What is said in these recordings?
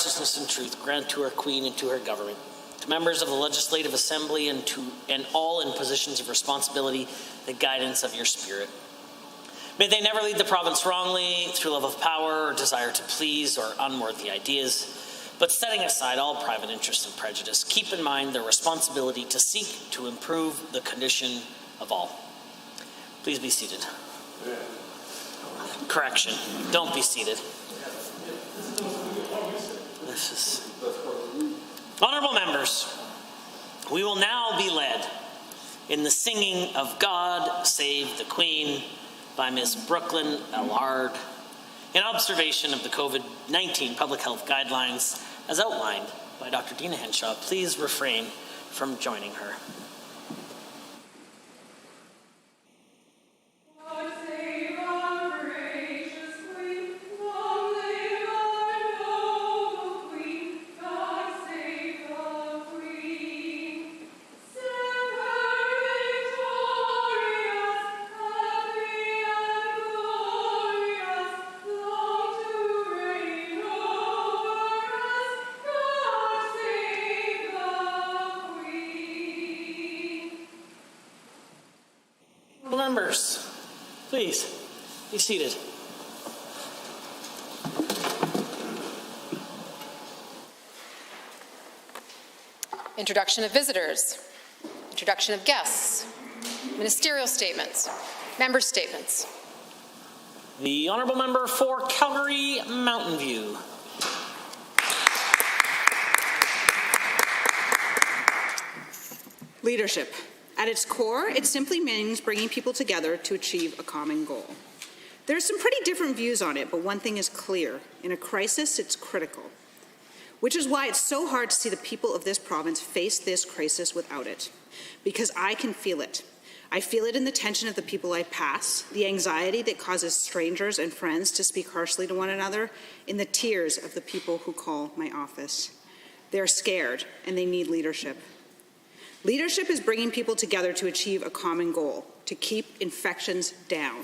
righteousness and truth grant to our Queen and to her government, to members of the Legislative Assembly and all in positions of responsibility, the guidance of your Spirit. May they never lead the province wrongly through love of power or desire to please or unworthy ideas, but setting aside all private interest and prejudice, keep in mind their responsibility to seek to improve the condition of all. Please be seated. Correction, don't be seated. Honourable members, we will now be led in the singing of God Save the Queen by Ms. Brooklyn Allard in observation of the COVID-19 public health guidelines as outlined by Dr. Dina Henshaw. Please refrain from joining her. Members, please be seated. Introduction of visitors, introduction of guests, ministerial statements, member statements. The Honourable Member for Calgary Mountain View. Leadership. At its core, it simply means bringing people together to achieve a common goal. There are some pretty different views on it, but one thing is clear. In a crisis, it's critical, which is why it's so hard to see the people of this province face this crisis without it, because I can feel it. I feel it in the tension of the people I pass, the anxiety that causes strangers and friends to speak harshly to one another, in the tears of the people who call my office. They're scared, and they need leadership. Leadership is bringing people together to achieve a common goal, to keep infections down.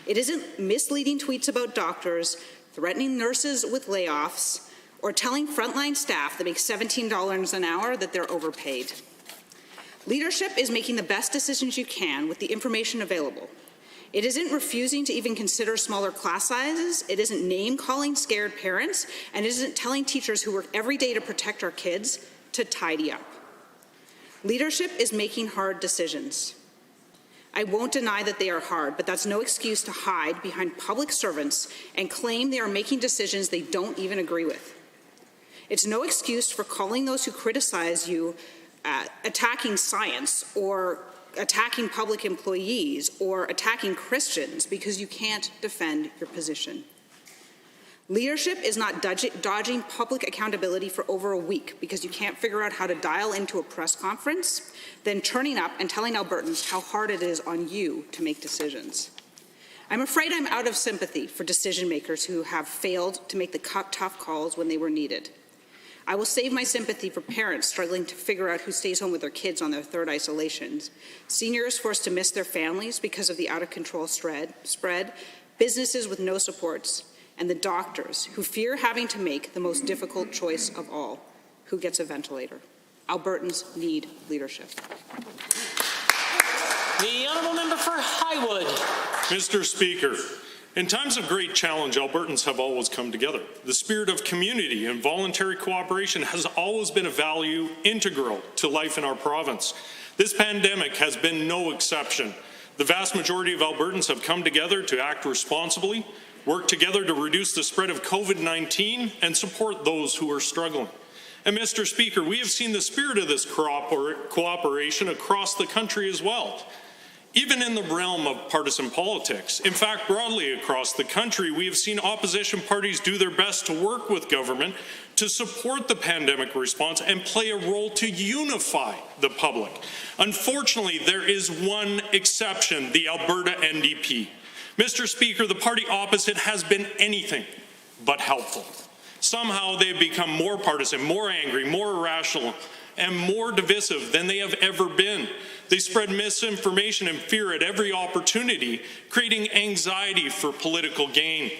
It isn't misleading tweets about doctors, threatening nurses with layoffs, or telling frontline staff that make $17 an hour that they're overpaid. Leadership is making the best decisions you can with the information available. It isn't refusing to even consider smaller class sizes, it isn't name-calling scared parents, and it isn't telling teachers who work every day to protect our kids to tidy up. Leadership is making hard decisions. I won't deny that they are hard, but that's no excuse to hide behind public servants and claim they are making decisions they don't even agree with. It's no excuse for calling those who criticize you attacking science or attacking public employees or attacking Christians because you can't defend your position. Leadership is not dodging public accountability for over a week because you can't figure out how to dial into a press conference, then turning up and telling Albertans how hard it is on you to make decisions. I'm afraid I'm out of sympathy for decision makers who have failed to make the tough calls when they were needed. I will save my sympathy for parents struggling to figure out who stays home with their kids on their third isolations, seniors forced to miss their families because of the out-of-control spread, businesses with no supports, and the doctors who fear having to make the most difficult choice of all, who gets a ventilator. Albertans need leadership. The Honourable Member for Highwood. Mr. Speaker, in times of great challenge, Albertans have always come together. The spirit of community and voluntary cooperation has always been a value integral to life in our province. This pandemic has been no exception. The vast majority of Albertans have come together to act responsibly, work together to reduce the spread of COVID-19, and support those who are struggling. And Mr. Speaker, we have seen the spirit of this cooperation across the country as well. Even in the realm of partisan politics, in fact, broadly across the country, we have seen opposition parties do their best to work with government to support the pandemic response and play a role to unify the public. Unfortunately, there is one exception, the Alberta NDP. Mr. Speaker, the party opposite has been anything but helpful. Somehow they've become more partisan, more angry, more irrational, and more divisive than they have ever been. They spread misinformation and fear at every opportunity, creating anxiety for political gain.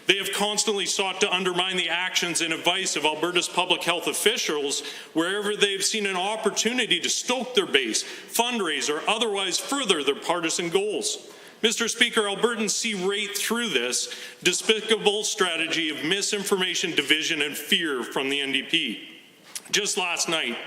They have constantly sought to undermine the actions and advice of Alberta's public health officials wherever they've seen an opportunity to stoke their base, fundraise, or otherwise further their partisan goals. Mr. Speaker, Albertans see right through this despicable strategy of misinformation, division, and fear from the NDP. Just last night,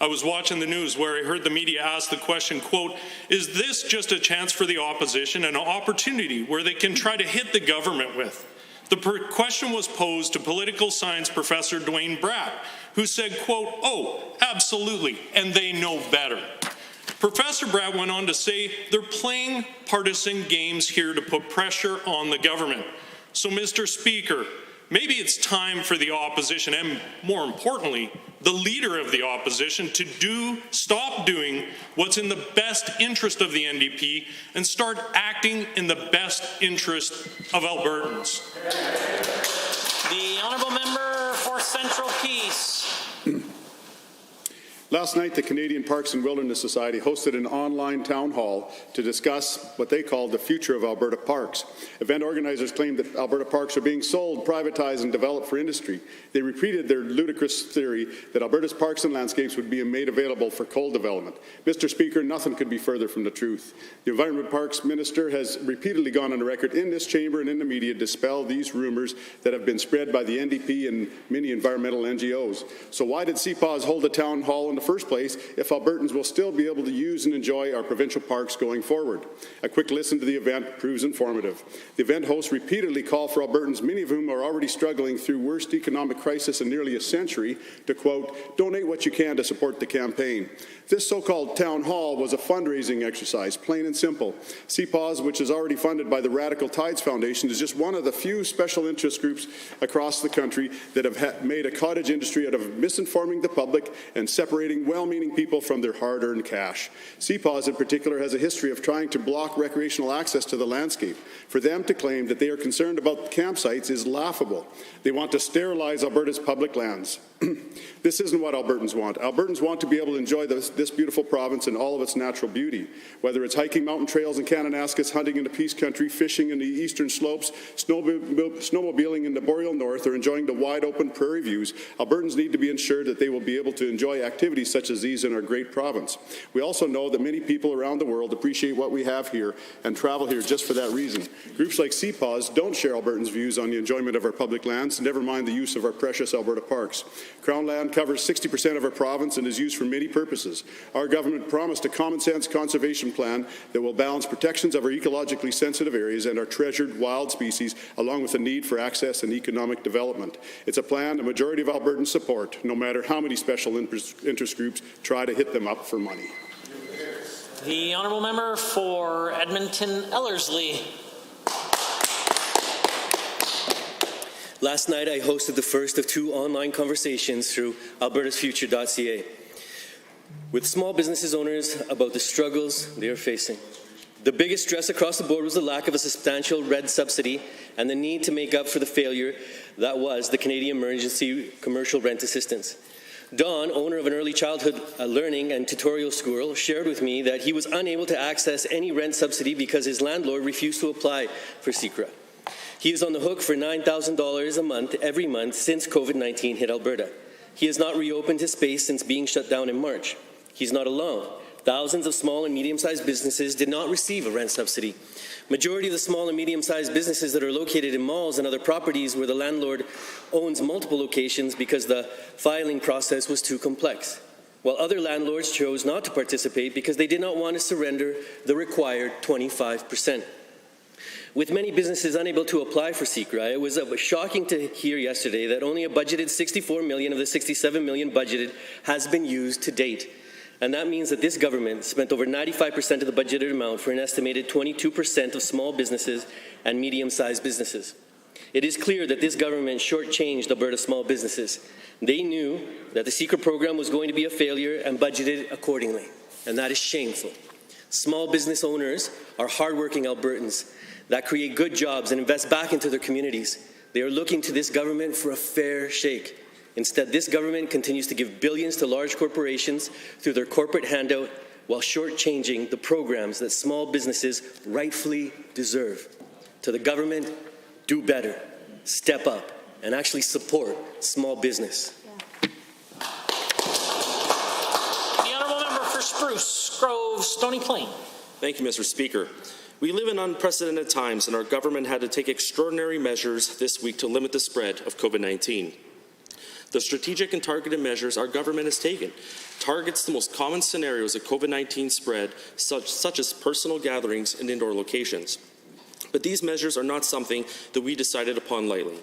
I was watching the news where I heard the media ask the question, quote, "Is this just a chance for the opposition, an opportunity where they can try to hit the government with?" The question was posed to political science professor Dwayne Bratt, who said, quote, "Oh, absolutely, and they know better." Professor Bratt went on to say they're playing partisan games here to put pressure on the government. So, Mr. Speaker, maybe it's time for the opposition, and more importantly, the leader of the opposition, to stop doing what's in the best interest of the NDP and start acting in the best interest of Albertans. The Honourable Member for Central Peace. Last night, the Canadian Parks and Wilderness Society hosted an online town hall to discuss what they called the future of Alberta parks. Event organizers claimed that Alberta parks are being sold, privatized, and developed for industry. They repeated their ludicrous theory that Alberta's parks and landscapes would be made available for coal development. Mr. Speaker, nothing could be further from the truth. The Environment Parks Minister has repeatedly gone on the record in this chamber and in the media to dispel these rumours that have been spread by the NDP and many environmental NGOs. So why did CPAWS hold a town hall in the first place if Albertans will still be able to use and enjoy our provincial parks going forward? A quick listen to the event proves informative. The event hosts repeatedly call for Albertans, many of whom are already struggling through worst economic crisis in nearly a century, to, quote, donate what you can to support the campaign. This so-called town hall was a fundraising exercise, plain and simple. CPAWS, which is already funded by the Radical Tides Foundation, is just one of the few special interest groups across the country that have made a cottage industry out of misinforming the public and separating well-meaning people from their hard-earned cash. CPAWS in particular has a history of trying to block recreational access to the landscape. For them to claim that they are concerned about campsites is laughable. They want to sterilize Alberta's public lands. This isn't what Albertans want. Albertans want to be able to enjoy this beautiful province in all of its natural beauty. Whether it's hiking mountain trails in Kananaskis, hunting in the Peace Country, fishing in the eastern slopes, snowmobiling in the Boreal North, or enjoying the wide-open prairie views, Albertans need to be ensured that they will be able to enjoy activities such as these in our great province. We also know that many people around the world appreciate what we have here and travel here just for that reason. Groups like CPAWS don't share Albertans' views on the enjoyment of our public lands, never mind the use of our precious Alberta parks. Crown land covers 60% of our province and is used for many purposes. Our government promised a common-sense conservation plan that will balance protections of our ecologically sensitive areas and our treasured wild species, along with the need for access and economic development. It's a plan the majority of Albertans support, no matter how many special interest groups try to hit them up for money. The Honourable Member for Edmonton Ellerslie. Last night, I hosted the first of 2 online conversations through albertasfuture.ca with small businesses owners about the struggles they are facing. The biggest stress across the board was the lack of a substantial rent subsidy and the need to make up for the failure that was the Canadian Emergency Commercial Rent Assistance. Don, owner of an early childhood learning and tutorial school, shared with me that he was unable to access any rent subsidy because his landlord refused to apply for CECRA. He is on the hook for $9,000 a month every month since COVID-19 hit Alberta. He has not reopened his space since being shut down in March. He's not alone. Thousands of small and medium-sized businesses did not receive a rent subsidy. Majority of the small and medium-sized businesses that are located in malls and other properties where the landlord owns multiple locations because the filing process was too complex, while other landlords chose not to participate because they did not want to surrender the required 25%. With many businesses unable to apply for CECRA, it was shocking to hear yesterday that only a budgeted $64 million of the $67 million budgeted has been used to date. And that means that this government spent over 95% of the budgeted amount for an estimated 22% of small businesses and medium-sized businesses. It is clear that this government shortchanged Alberta small businesses. They knew that the CECRA program was going to be a failure and budgeted accordingly, and that is shameful. Small business owners are hardworking Albertans that create good jobs and invest back into their communities. They are looking to this government for a fair shake. Instead, this government continues to give billions to large corporations through their corporate handout while shortchanging the programs that small businesses rightfully deserve. To the government, do better. step up and actually support small business. The Honourable Member for Spruce Grove, Stony Plain. Thank you, Mr. Speaker. We live in unprecedented times, and our government had to take extraordinary measures this week to limit the spread of COVID-19. The strategic and targeted measures our government has taken targets the most common scenarios of COVID-19 spread, such as personal gatherings and indoor locations. But these measures are not something that we decided upon lightly.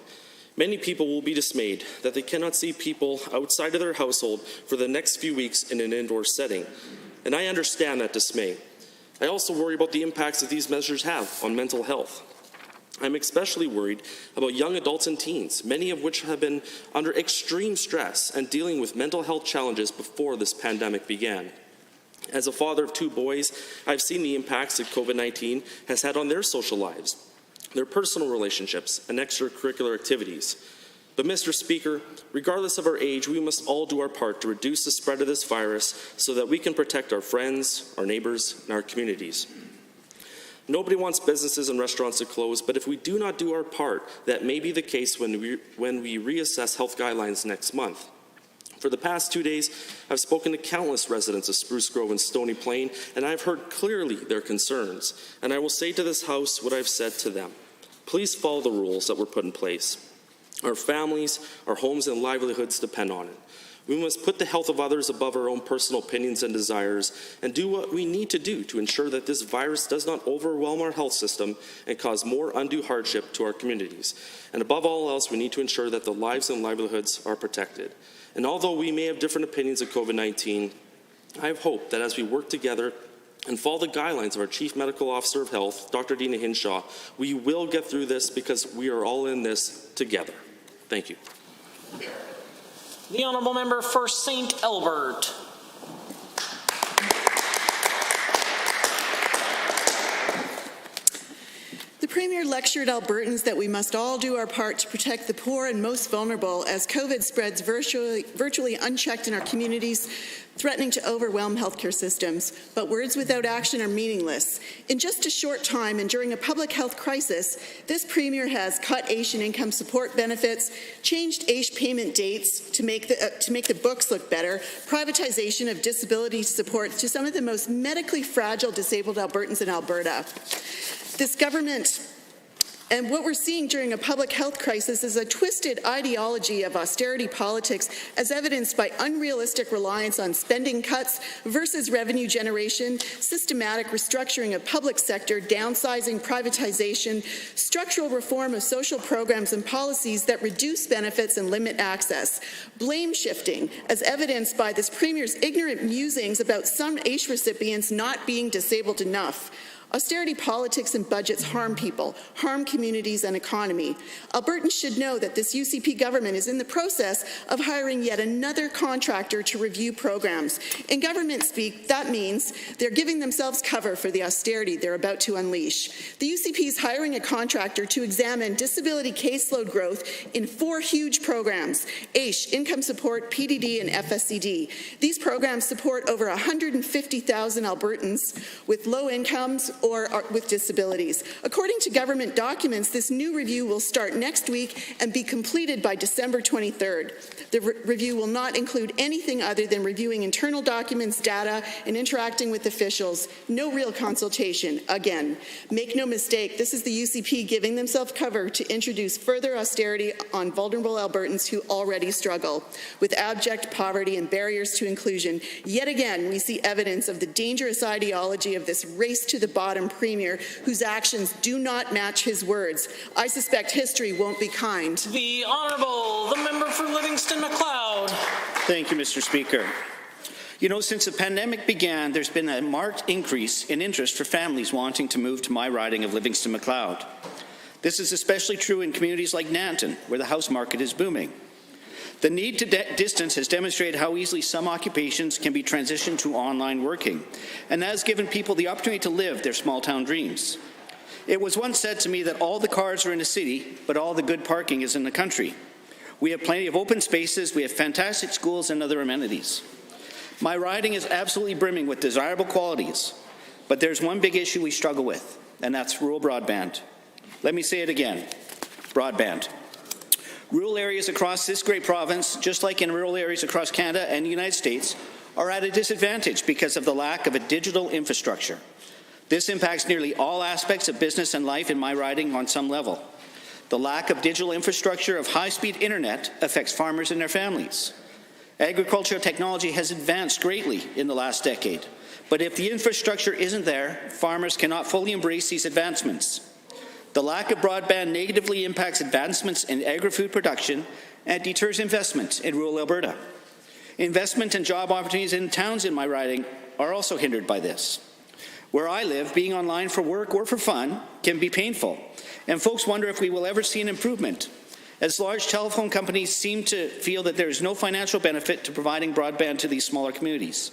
Many people will be dismayed that they cannot see people outside of their household for the next few weeks in an indoor setting, and I understand that dismay. I also worry about the impacts that these measures have on mental health. I'm especially worried about young adults and teens, many of which have been under extreme stress and dealing with mental health challenges before this pandemic began. As a father of 2 boys, I've seen the impacts that COVID-19 has had on their social lives, their personal relationships, and extracurricular activities. But Mr. Speaker, regardless of our age, we must all do our part to reduce the spread of this virus so that we can protect our friends, our neighbors, and our communities. Nobody wants businesses and restaurants to close, but if we do not do our part, that may be the case when we reassess health guidelines next month. For the past 2 days, I've spoken to countless residents of Spruce Grove and Stony Plain, and I've heard clearly their concerns. And I will say to this House what I've said to them. Please follow the rules that were put in place. Our families, our homes, and livelihoods depend on it. We must put the health of others above our own personal opinions and desires and do what we need to do to ensure that this virus does not overwhelm our health system and cause more undue hardship to our communities. And above all else, we need to ensure that the lives and livelihoods are protected. And although we may have different opinions of COVID-19, I have hope that as we work together and follow the guidelines of our Chief Medical Officer of Health, Dr. Dina Hinshaw, we will get through this because we are all in this together. Thank you. The Honourable Member for St. Albert. The Premier lectured Albertans that we must all do our part to protect the poor and most vulnerable as COVID spreads virtually unchecked in our communities, threatening to overwhelm healthcare systems. But words without action are meaningless. In just a short time and during a public health crisis, this Premier has cut AISH and income support benefits, changed AISH payment dates to make the books look better, privatization of disability support to some of the most medically fragile disabled Albertans in Alberta. This government, and what we're seeing during a public health crisis, is a twisted ideology of austerity politics as evidenced by unrealistic reliance on spending cuts versus revenue generation, systematic restructuring of public sector, downsizing, privatization, structural reform of social programs and policies that reduce benefits and limit access, blame shifting as evidenced by this Premier's ignorant musings about some AISH recipients not being disabled enough. Austerity politics and budgets harm people, harm communities and economy. Albertans should know that this UCP government is in the process of hiring yet another contractor to review programs. In government speak, that means they're giving themselves cover for the austerity they're about to unleash. The UCP is hiring a contractor to examine disability caseload growth in 4 huge programs: AISH, income support, PDD, and FSCD. These programs support over 150,000 Albertans with low incomes or with disabilities. According to government documents, this new review will start next week and be completed by December 23rd. The review will not include anything other than reviewing internal documents, data, and interacting with officials. No real consultation. Again, make no mistake, this is the UCP giving themselves cover to introduce further austerity on vulnerable Albertans who already struggle with abject poverty and barriers to inclusion. Yet again, we see evidence of the dangerous ideology of this race to the bottom Premier whose actions do not match his words. I suspect history won't be kind. The Honourable, the member for Livingston-McLeod. Thank you, Mr. Speaker. You know, since the pandemic began, there's been a marked increase in interest for families wanting to move to my riding of Livingston-McLeod. This is especially true in communities like Nanton, where the house market is booming. The need to distance has demonstrated how easily some occupations can be transitioned to online working, and has given people the opportunity to live their small-town dreams. It was once said to me that all the cars are in the city, but all the good parking is in the country. We have plenty of open spaces, we have fantastic schools and other amenities. My riding is absolutely brimming with desirable qualities, but there's one big issue we struggle with, and that's rural broadband. Let me say it again, broadband. Rural areas across this great province, just like in rural areas across Canada and the United States, are at a disadvantage because of the lack of a digital infrastructure. This impacts nearly all aspects of business and life in my riding on some level. The lack of digital infrastructure of high-speed internet affects farmers and their families. Agricultural technology has advanced greatly in the last decade, but if the infrastructure isn't there, farmers cannot fully embrace these advancements. The lack of broadband negatively impacts advancements in agri-food production and deters investment in rural Alberta. Investment and job opportunities in towns in my riding are also hindered by this. Where I live, being online for work or for fun can be painful, and folks wonder if we will ever see an improvement, as large telephone companies seem to feel that there is no financial benefit to providing broadband to these smaller communities.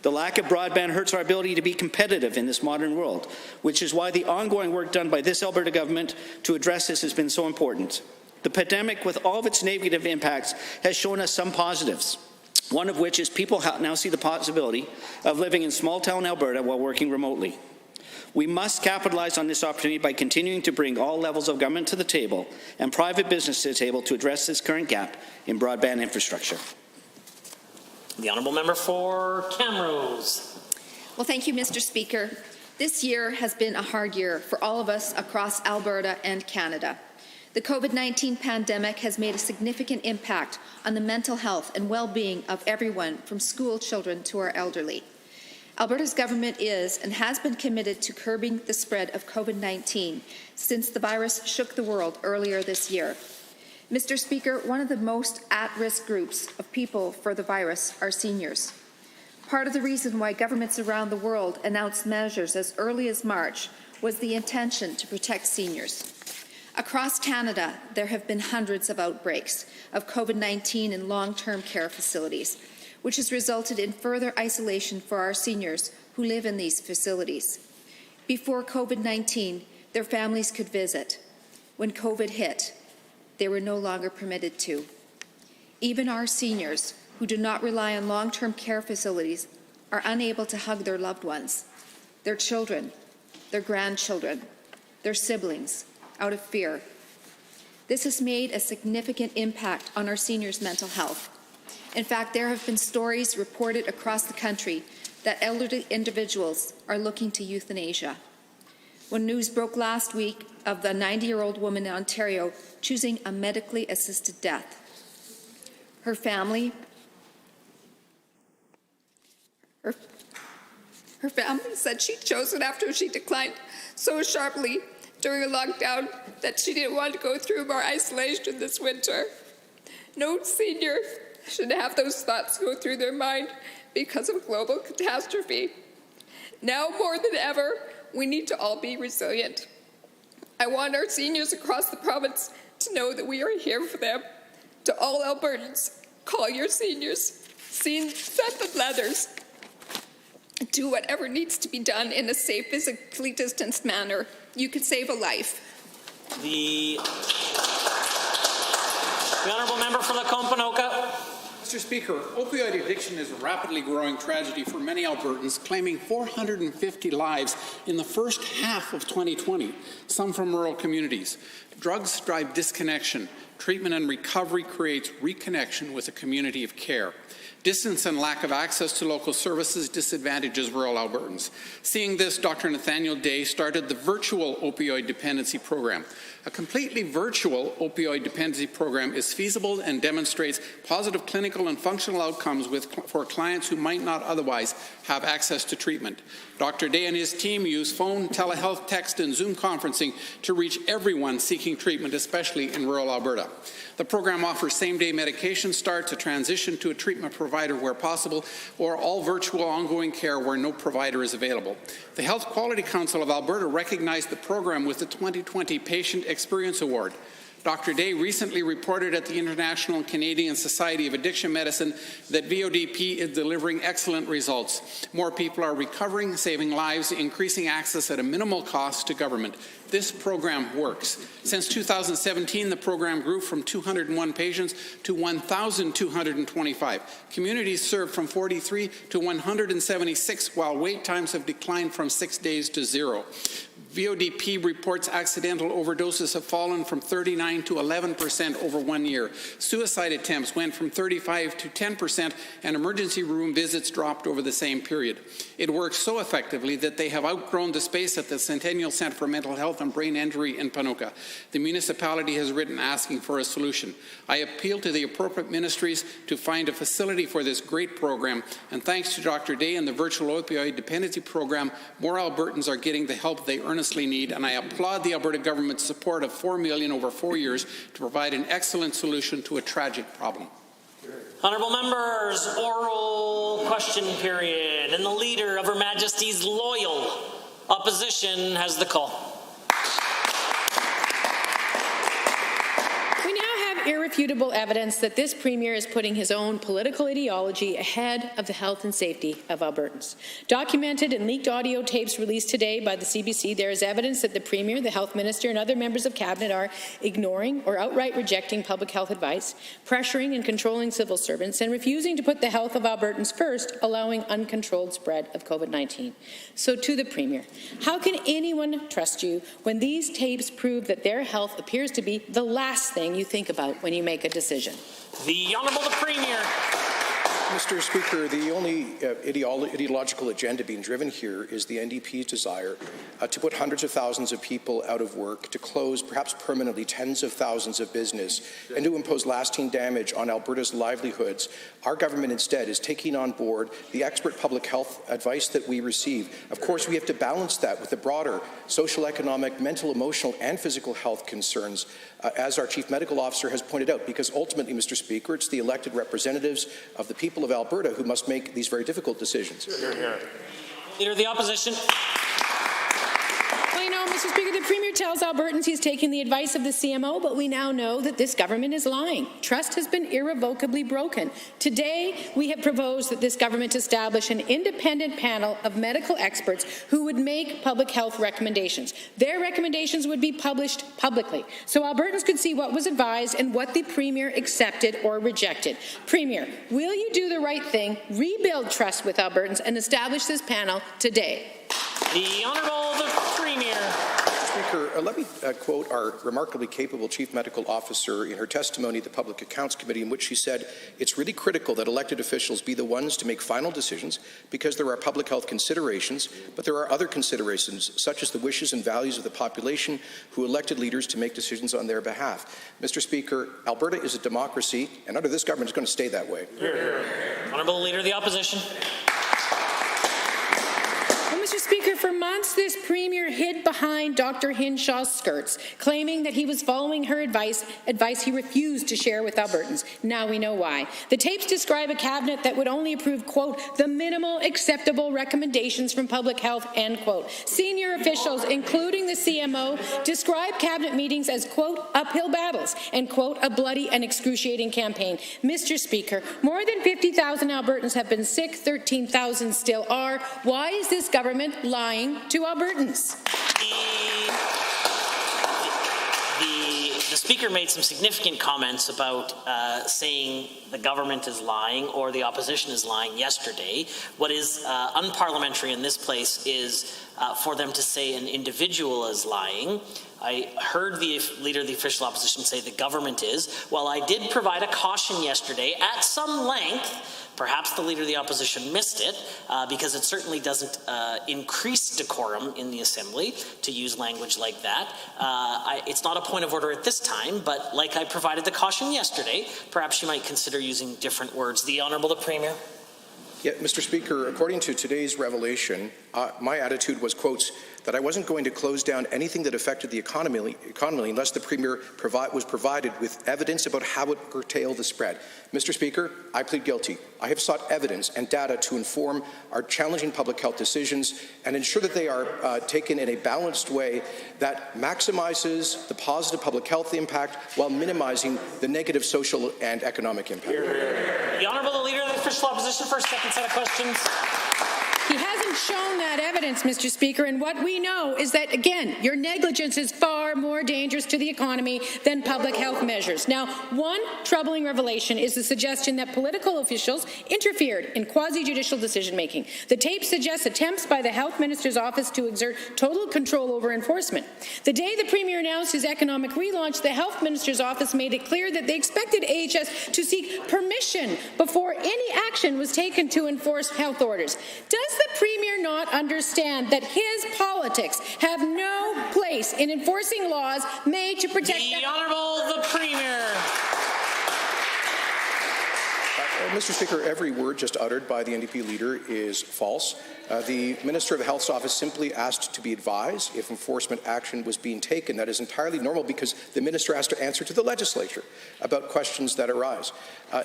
The lack of broadband hurts our ability to be competitive in this modern world, which is why the ongoing work done by this Alberta government to address this has been so important. The pandemic, with all of its negative impacts, has shown us some positives, one of which is people now see the possibility of living in small-town Alberta while working remotely. We must capitalize on this opportunity by continuing to bring all levels of government to the table and private business to the table to address this current gap in broadband infrastructure. The Honourable Member for Camrose. Well, thank you, Mr. Speaker. This year has been a hard year for all of us across Alberta and Canada. The COVID-19 pandemic has made a significant impact on the mental health and well-being of everyone, from school children to our elderly. Alberta's government is and has been committed to curbing the spread of COVID-19 since the virus shook the world earlier this year. Mr. Speaker, one of the most at-risk groups of people for the virus are seniors. Part of the reason why governments around the world announced measures as early as March was the intention to protect seniors. Across Canada, there have been hundreds of outbreaks of COVID-19 in long-term care facilities, which has resulted in further isolation for our seniors who live in these facilities. Before COVID-19, their families could visit. When COVID hit, they were no longer permitted to. Even our seniors, who do not rely on long-term care facilities, are unable to hug their loved ones, their children, their grandchildren, their siblings, out of fear. This has made a significant impact on our seniors' mental health. In fact, there have been stories reported across the country that elderly individuals are looking to euthanasia. When news broke last week of the 90-year-old woman in Ontario choosing a medically assisted death, her family said she chose it after she declined so sharply during a lockdown that she didn't want to go through more isolation this winter. No senior should have those thoughts go through their mind because of global catastrophe. Now more than ever, we need to all be resilient. I want our seniors across the province to know that we are here for them. To all Albertans, call your seniors, send them letters. Do whatever needs to be done in a safe, physically distanced manner. You could save a life. The Honourable Member for Lacombe-Ponoka. Mr. Speaker, opioid addiction is a rapidly growing tragedy for many Albertans, claiming 450 lives in the first half of 2020, some from rural communities. Drugs drive disconnection. Treatment and recovery creates reconnection with a community of care. Distance and lack of access to local services disadvantages rural Albertans. Seeing this, Dr. Nathaniel Day started the virtual opioid dependency program. A completely virtual opioid dependency program is feasible and demonstrates positive clinical and functional outcomes for clients who might not otherwise have access to treatment. Dr. Day and his team use phone, telehealth, text, and Zoom conferencing to reach everyone seeking treatment, especially in rural Alberta. The program offers same-day medication starts, a transition to a treatment provider where possible, or all virtual ongoing care where no provider is available. The Health Quality Council of Alberta recognized the program with the 2020 Patient Experience Award. Dr. Day recently reported at the International and Canadian Society of Addiction Medicine that VODP is delivering excellent results. More people are recovering, saving lives, increasing access at a minimal cost to government. This program works. Since 2017, the program grew from 201 patients to 1,225. Communities served from 43 to 176, while wait times have declined from 6 days to 0. VODP reports accidental overdoses have fallen from 39 to 11% over 1 year. Suicide attempts went from 35 to 10%, and emergency room visits dropped over the same period. It works so effectively that they have outgrown the space at the Centennial Centre for Mental Health and Brain Injury in Panuca. The municipality has written asking for a solution. I appeal to the appropriate ministries to find a facility for this great program, and thanks to Dr. Day and the virtual opioid dependency program, more Albertans are getting the help they earnestly need, and I applaud the Alberta government's support of $4 million over 4 years to provide an excellent solution to a tragic problem. Honourable members, oral question period, and the Leader of Her Majesty's loyal opposition has the call. Irrefutable evidence that this Premier is putting his own political ideology ahead of the health and safety of Albertans. Documented and leaked audio tapes released today by the CBC, there is evidence that the Premier, the Health Minister and other members of Cabinet are ignoring or outright rejecting public health advice, pressuring and controlling civil servants, and refusing to put the health of Albertans first, allowing uncontrolled spread of COVID-19. So to the Premier, how can anyone trust you when these tapes prove that their health appears to be the last thing you think about when you make a decision? The Honourable the Premier. Mr. Speaker, the only ideological agenda being driven here is the NDP's desire to put hundreds of thousands of people out of work, to close perhaps permanently tens of thousands of business, and to impose lasting damage on Alberta's livelihoods. Our government instead is taking on board the expert public health advice that we receive. Of course, we have to balance that with the broader social, economic, mental, emotional, and physical health concerns, as our Chief Medical Officer has pointed out, because ultimately, Mr. Speaker, it's the elected representatives of the people of Alberta who must make these very difficult decisions. Leader of the Opposition. Well, you know, Mr. Speaker, the Premier tells Albertans he's taking the advice of the CMO, but we now know that this government is lying. Trust has been irrevocably broken. Today, we have proposed that this government establish an independent panel of medical experts who would make public health recommendations. Their recommendations would be published publicly, so Albertans could see what was advised and what the Premier accepted or rejected. Premier, will you do the right thing, rebuild trust with Albertans, and establish this panel today? The Honourable the Premier. Speaker, let me quote our remarkably capable Chief Medical Officer in her testimony at the Public Accounts Committee, in which she said, "It's really critical that elected officials be the ones to make final decisions because there are public health considerations, but there are other considerations, such as the wishes and values of the population who elected leaders to make decisions on their behalf." Mr. Speaker, Alberta is a democracy, and under this government, it's going to stay that way. Honourable Leader of the Opposition. Mr. Speaker, for months this Premier hid behind Dr. Hinshaw's skirts, claiming that he was following her advice he refused to share with Albertans. Now we know why. The tapes describe a cabinet that would only approve, quote, the minimal acceptable recommendations from public health, end quote. Senior officials, including the CMO, describe cabinet meetings as, quote, uphill battles, and, quote, a bloody and excruciating campaign. Mr. Speaker, more than 50,000 Albertans have been sick, 13,000 still are. Why is this government lying to Albertans? The Speaker made some significant comments about saying the government is lying or the opposition is lying yesterday. What is unparliamentary in this place is for them to say an individual is lying. I heard the Leader of the Official Opposition say the government is. While I did provide a caution yesterday at some length, perhaps the Leader of the Opposition missed it because it certainly doesn't increase decorum in the Assembly to use language like that. It's not a point of order at this time, but like I provided the caution yesterday, perhaps you might consider using different words. The Honourable the Premier. Yeah, Mr. Speaker, according to today's revelation, my attitude was, quotes, that I wasn't going to close down anything that affected the economy unless the Premier was provided with evidence about how it curtailed the spread. Mr. Speaker, I plead guilty. I have sought evidence and data to inform our challenging public health decisions and ensure that they are taken in a balanced way that maximizes the positive public health impact while minimizing the negative social and economic impact. The Honourable the Leader of the Official Opposition for a second set of questions. He hasn't shown that evidence, Mr. Speaker, and what we know is that, again, your negligence is far more dangerous to the economy than public health measures. Now, one troubling revelation is the suggestion that political officials interfered in quasi-judicial decision-making. The tape suggests attempts by the Health Minister's office to exert total control over enforcement. The day the Premier announced his economic relaunch, the Health Minister's office made it clear that they expected AHS to seek permission before any action was taken to enforce health orders. Does the Premier not understand that his politics have no place in enforcing laws made to protect the Honourable the Premier? Mr. Speaker, every word just uttered by the NDP leader is false. The Minister of Health's office simply asked to be advised if enforcement action was being taken. That is entirely normal because the Minister has to answer to the legislature about questions that arise.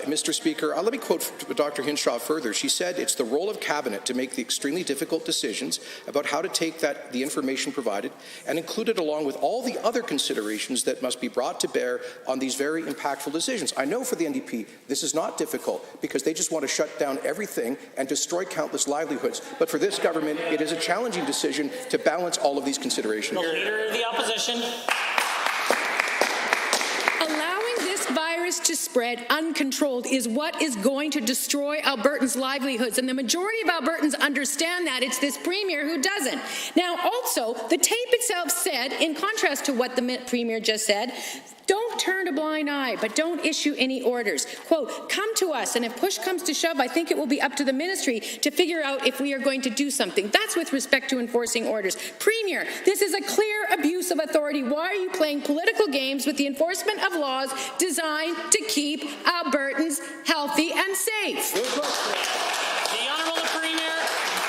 Mr. Speaker, let me quote Dr. Hinshaw further. She said it's the role of Cabinet to make the extremely difficult decisions about how to take the information provided and include it along with all the other considerations that must be brought to bear on these very impactful decisions. I know for the NDP this is not difficult because they just want to shut down everything and destroy countless livelihoods. But for this government, it is a challenging decision to balance all of these considerations. The Leader of the Opposition. Allowing this virus to spread uncontrolled is what is going to destroy Albertans' livelihoods, and the majority of Albertans understand that. It's this Premier who doesn't. Now, also, the tape itself said, in contrast to what the Premier just said, don't turn a blind eye, but don't issue any orders. Quote, come to us, and if push comes to shove, I think it will be up to the ministry to figure out if we are going to do something. That's with respect to enforcing orders. Premier, this is a clear abuse of authority. Why are you playing political games with the enforcement of laws designed to keep Albertans healthy and safe? The Honourable the Premier.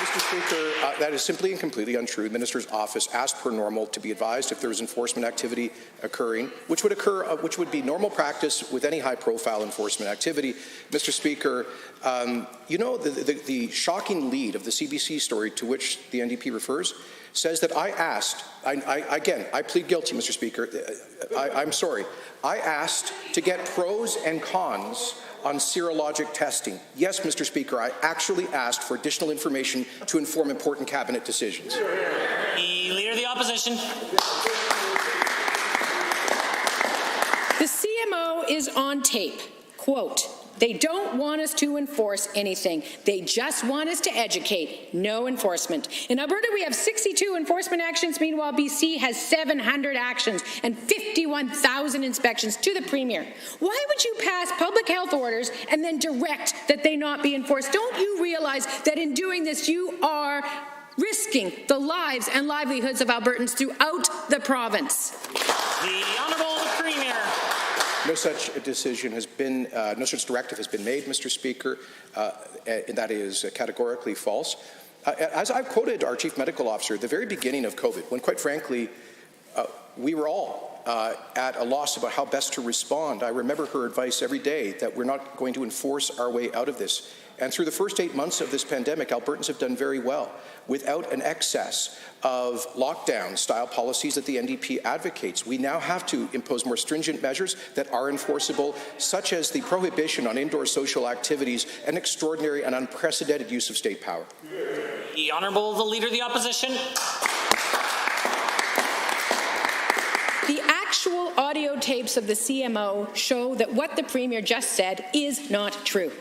Mr. Speaker, that is simply and completely untrue. The Minister's office asked per normal to be advised if there is enforcement activity occurring, which would be normal practice with any high-profile enforcement activity. Mr. Speaker, you know the shocking lead of the CBC story to which the NDP refers says that I asked, again, I plead guilty, Mr. Speaker, I'm sorry, I asked to get pros and cons on serologic testing. Yes, Mr. Speaker, I actually asked for additional information to inform important cabinet decisions. The Leader of the Opposition. The CMO is on tape. Quote, they don't want us to enforce anything. They just want us to educate. No enforcement. In Alberta, we have 62 enforcement actions. Meanwhile, BC has 700 actions and 51,000 inspections. To the Premier, why would you pass public health orders and then direct that they not be enforced? Don't you realize that in doing this, you are risking the lives and livelihoods of Albertans throughout the province? The Honourable the Premier. No such decision has been, no such directive has been made, Mr. Speaker, and that is categorically false. As I've quoted our Chief Medical Officer at the very beginning of COVID, when quite frankly, we were all at a loss about how best to respond, I remember her advice every day that we're not going to enforce our way out of this. And through the first 8 months of this pandemic, Albertans have done very well without an excess of lockdown-style policies that the NDP advocates. We now have to impose more stringent measures that are enforceable, such as the prohibition on indoor social activities and extraordinary and unprecedented use of state power. The Honourable the Leader of the Opposition. The actual audio tapes of the CMO show that what the Premier just said is not true.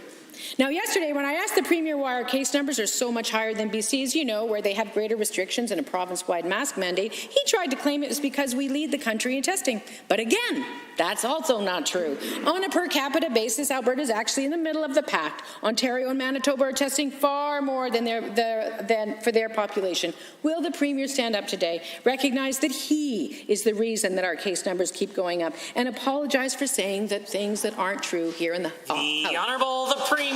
Now, yesterday, when I asked the Premier why our case numbers are so much higher than BC's, you know, where they have greater restrictions and a province-wide mask mandate, he tried to claim it was because we lead the country in testing. But again, that's also not true. On a per capita basis, Alberta is actually in the middle of the pack. Ontario and Manitoba are testing far more than for their population. Will the Premier stand up today, recognize that he is the reason that our case numbers keep going up, and apologize for saying that things that aren't true here in the House? The Honourable the Premier.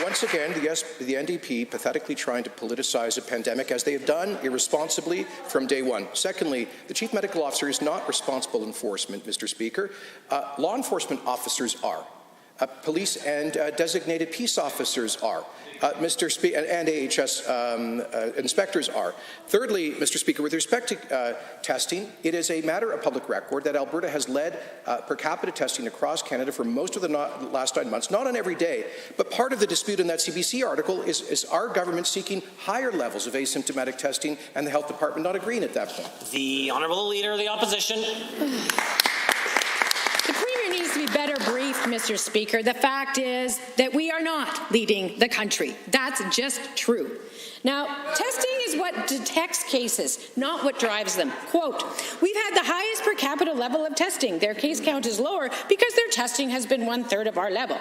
Once again, the NDP pathetically trying to politicize a pandemic, as they have done irresponsibly from day one. Secondly, the Chief Medical Officer is not responsible enforcement, Mr. Speaker. Law enforcement officers are. Police and designated peace officers are. Mr. Speaker, and AHS inspectors are. Thirdly, Mr. Speaker, with respect to testing, it is a matter of public record that Alberta has led per capita testing across Canada for most of the last 9 months, not on every day, but part of the dispute in that CBC article is our government seeking higher levels of asymptomatic testing and the Health Department not agreeing at that point. The Honourable Leader of the Opposition. To be better briefed, Mr. Speaker. The fact is that we are not leading the country. That's just true. Now, testing is what detects cases, not what drives them. Quote, we've had the highest per capita level of testing. Their case count is lower because their testing has been 1/3 of our level.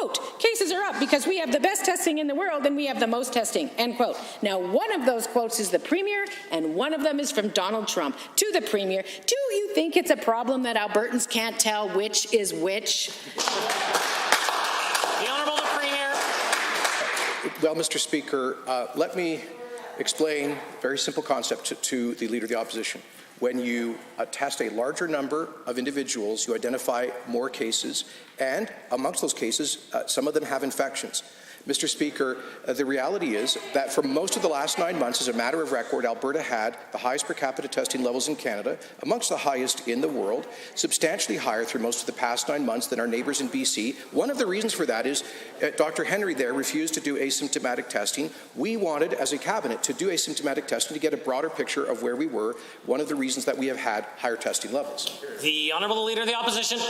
Quote, cases are up because we have the best testing in the world and we have the most testing, end quote. Now, one of those quotes is the Premier and one of them is from Donald Trump. To the Premier, do you think it's a problem that Albertans can't tell which is which? The Honourable the Premier. Well, Mr. Speaker, let me explain a very simple concept to the Leader of the Opposition. When you test a larger number of individuals, you identify more cases, and amongst those cases, some of them have infections. Mr. Speaker, the reality is that for most of the last 9 months, as a matter of record, Alberta had the highest per capita testing levels in Canada, amongst the highest in the world, substantially higher through most of the past 9 months than our neighbours in BC. One of the reasons for that is Dr. Henry there refused to do asymptomatic testing. We wanted, as a cabinet, to do asymptomatic testing to get a broader picture of where we were, one of the reasons that we have had higher testing levels. The Honourable Leader of the Opposition.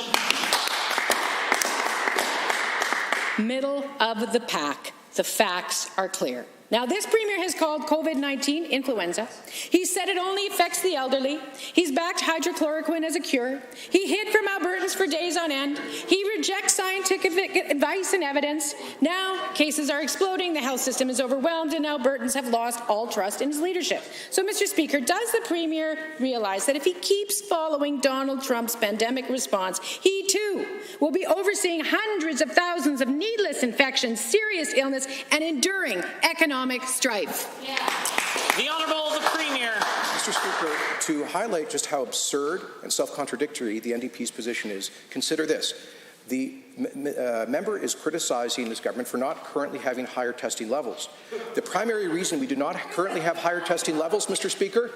Middle of the pack. The facts are clear. Now, this Premier has called COVID-19 influenza. He said it only affects the elderly. He's backed hydrochloroquine as a cure. He hid from Albertans for days on end. He rejects scientific advice and evidence. Now, cases are exploding, the health system is overwhelmed, and Albertans have lost all trust in his leadership. So, Mr. Speaker, does the Premier realize that if he keeps following Donald Trump's pandemic response, he too will be overseeing hundreds of thousands of needless infections, serious illness, and enduring economic strife? The Honourable the Premier. Mr. Speaker, to highlight just how absurd and self-contradictory the NDP's position is, consider this. The member is criticizing this government for not currently having higher testing levels. The primary reason we do not currently have higher testing levels, Mr. Speaker,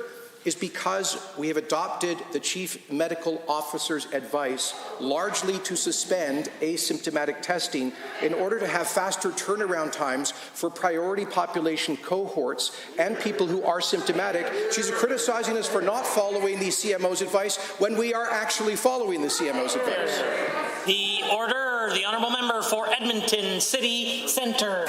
is because we have adopted the Chief Medical Officer's advice largely to suspend asymptomatic testing in order to have faster turnaround times for priority population cohorts and people who are symptomatic. She's criticizing us for not following the CMO's advice when we are actually following the CMO's advice. The Order, the Honourable Member for Edmonton City Centre.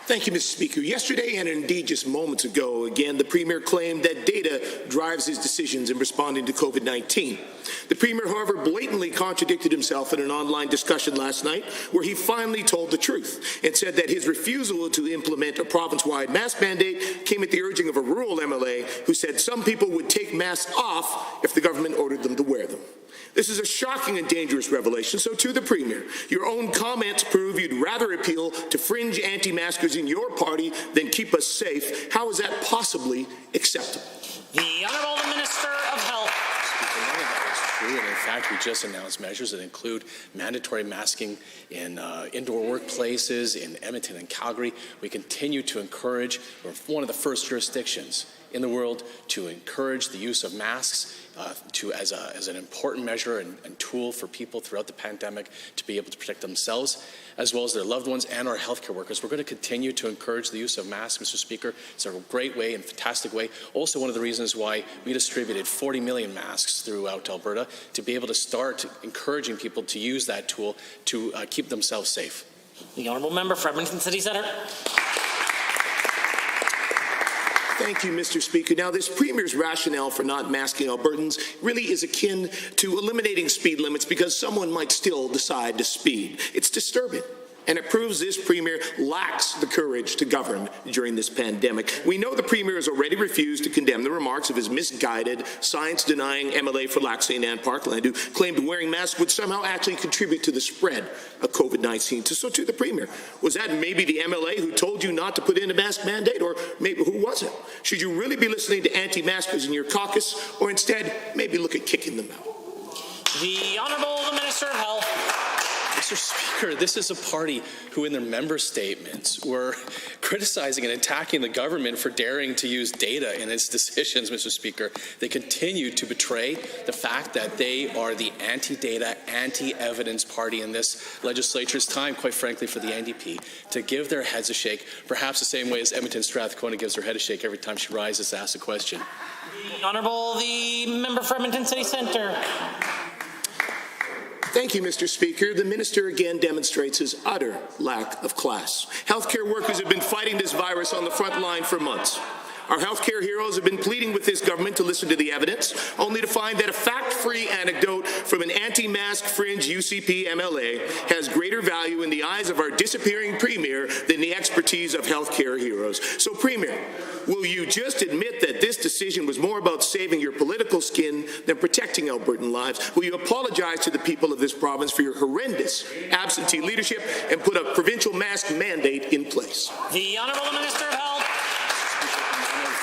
Thank you, Mr. Speaker. Yesterday, and indeed just moments ago, again, the Premier claimed that data drives his decisions in responding to COVID-19. The Premier, however, blatantly contradicted himself in an online discussion last night where he finally told the truth and said that his refusal to implement a province-wide mask mandate came at the urging of a rural MLA who said some people would take masks off if the government ordered them to wear them. This is a shocking and dangerous revelation, so to the Premier, your own comments prove you'd rather appeal to fringe anti-maskers in your party than keep us safe. How is that possibly acceptable? The Honourable Minister of Health. None of that is true, and in fact, we just announced measures that include mandatory masking in indoor workplaces in Edmonton and Calgary. We continue to encourage, we're one of the first jurisdictions in the world to encourage the use of masks as an important measure and tool for people throughout the pandemic to be able to protect themselves as well as their loved ones and our healthcare workers. We're going to continue to encourage the use of masks, Mr. Speaker. It's a great way and fantastic way. Also, one of the reasons why we distributed 40 million masks throughout Alberta to be able to start encouraging people to use that tool to keep themselves safe. The Honourable Member for Edmonton City Centre. Thank you, Mr. Speaker. Now, this Premier's rationale for not masking Albertans really is akin to eliminating speed limits because someone might still decide to speed. It's disturbing. And it proves this Premier lacks the courage to govern during this pandemic. We know the Premier has already refused to condemn the remarks of his misguided, science-denying MLA for Lac St. Anne Parkland, who claimed wearing masks would somehow actually contribute to the spread of COVID-19. So to the Premier, was that maybe the MLA who told you not to put in a mask mandate, or maybe who was it? Should you really be listening to anti-maskers in your caucus, or instead maybe look at kicking them out? The Honourable the Minister of Health. Mr. Speaker, this is a party who in their member statements were criticizing and attacking the government for daring to use data in its decisions, Mr. Speaker. They continue to betray the fact that they are the anti-data, anti-evidence party in this legislature. It's time, quite frankly, for the NDP to give their heads a shake, perhaps the same way as Edmonton Strathcona gives her head a shake every time she rises to ask a question. The Honourable the Member for Edmonton City Centre. Thank you, Mr. Speaker. The minister again demonstrates his utter lack of class. Healthcare workers have been fighting this virus on the front line for months. Our healthcare heroes have been pleading with this government to listen to the evidence, only to find that a fact-free anecdote from an anti-mask fringe UCP MLA has greater value in the eyes of our disappearing Premier than the expertise of healthcare heroes. So, Premier, will you just admit that this decision was more about saving your political skin than protecting Albertan lives? Will you apologize to the people of this province for your horrendous absentee leadership and put a provincial mask mandate in place? The Honourable Minister of Health.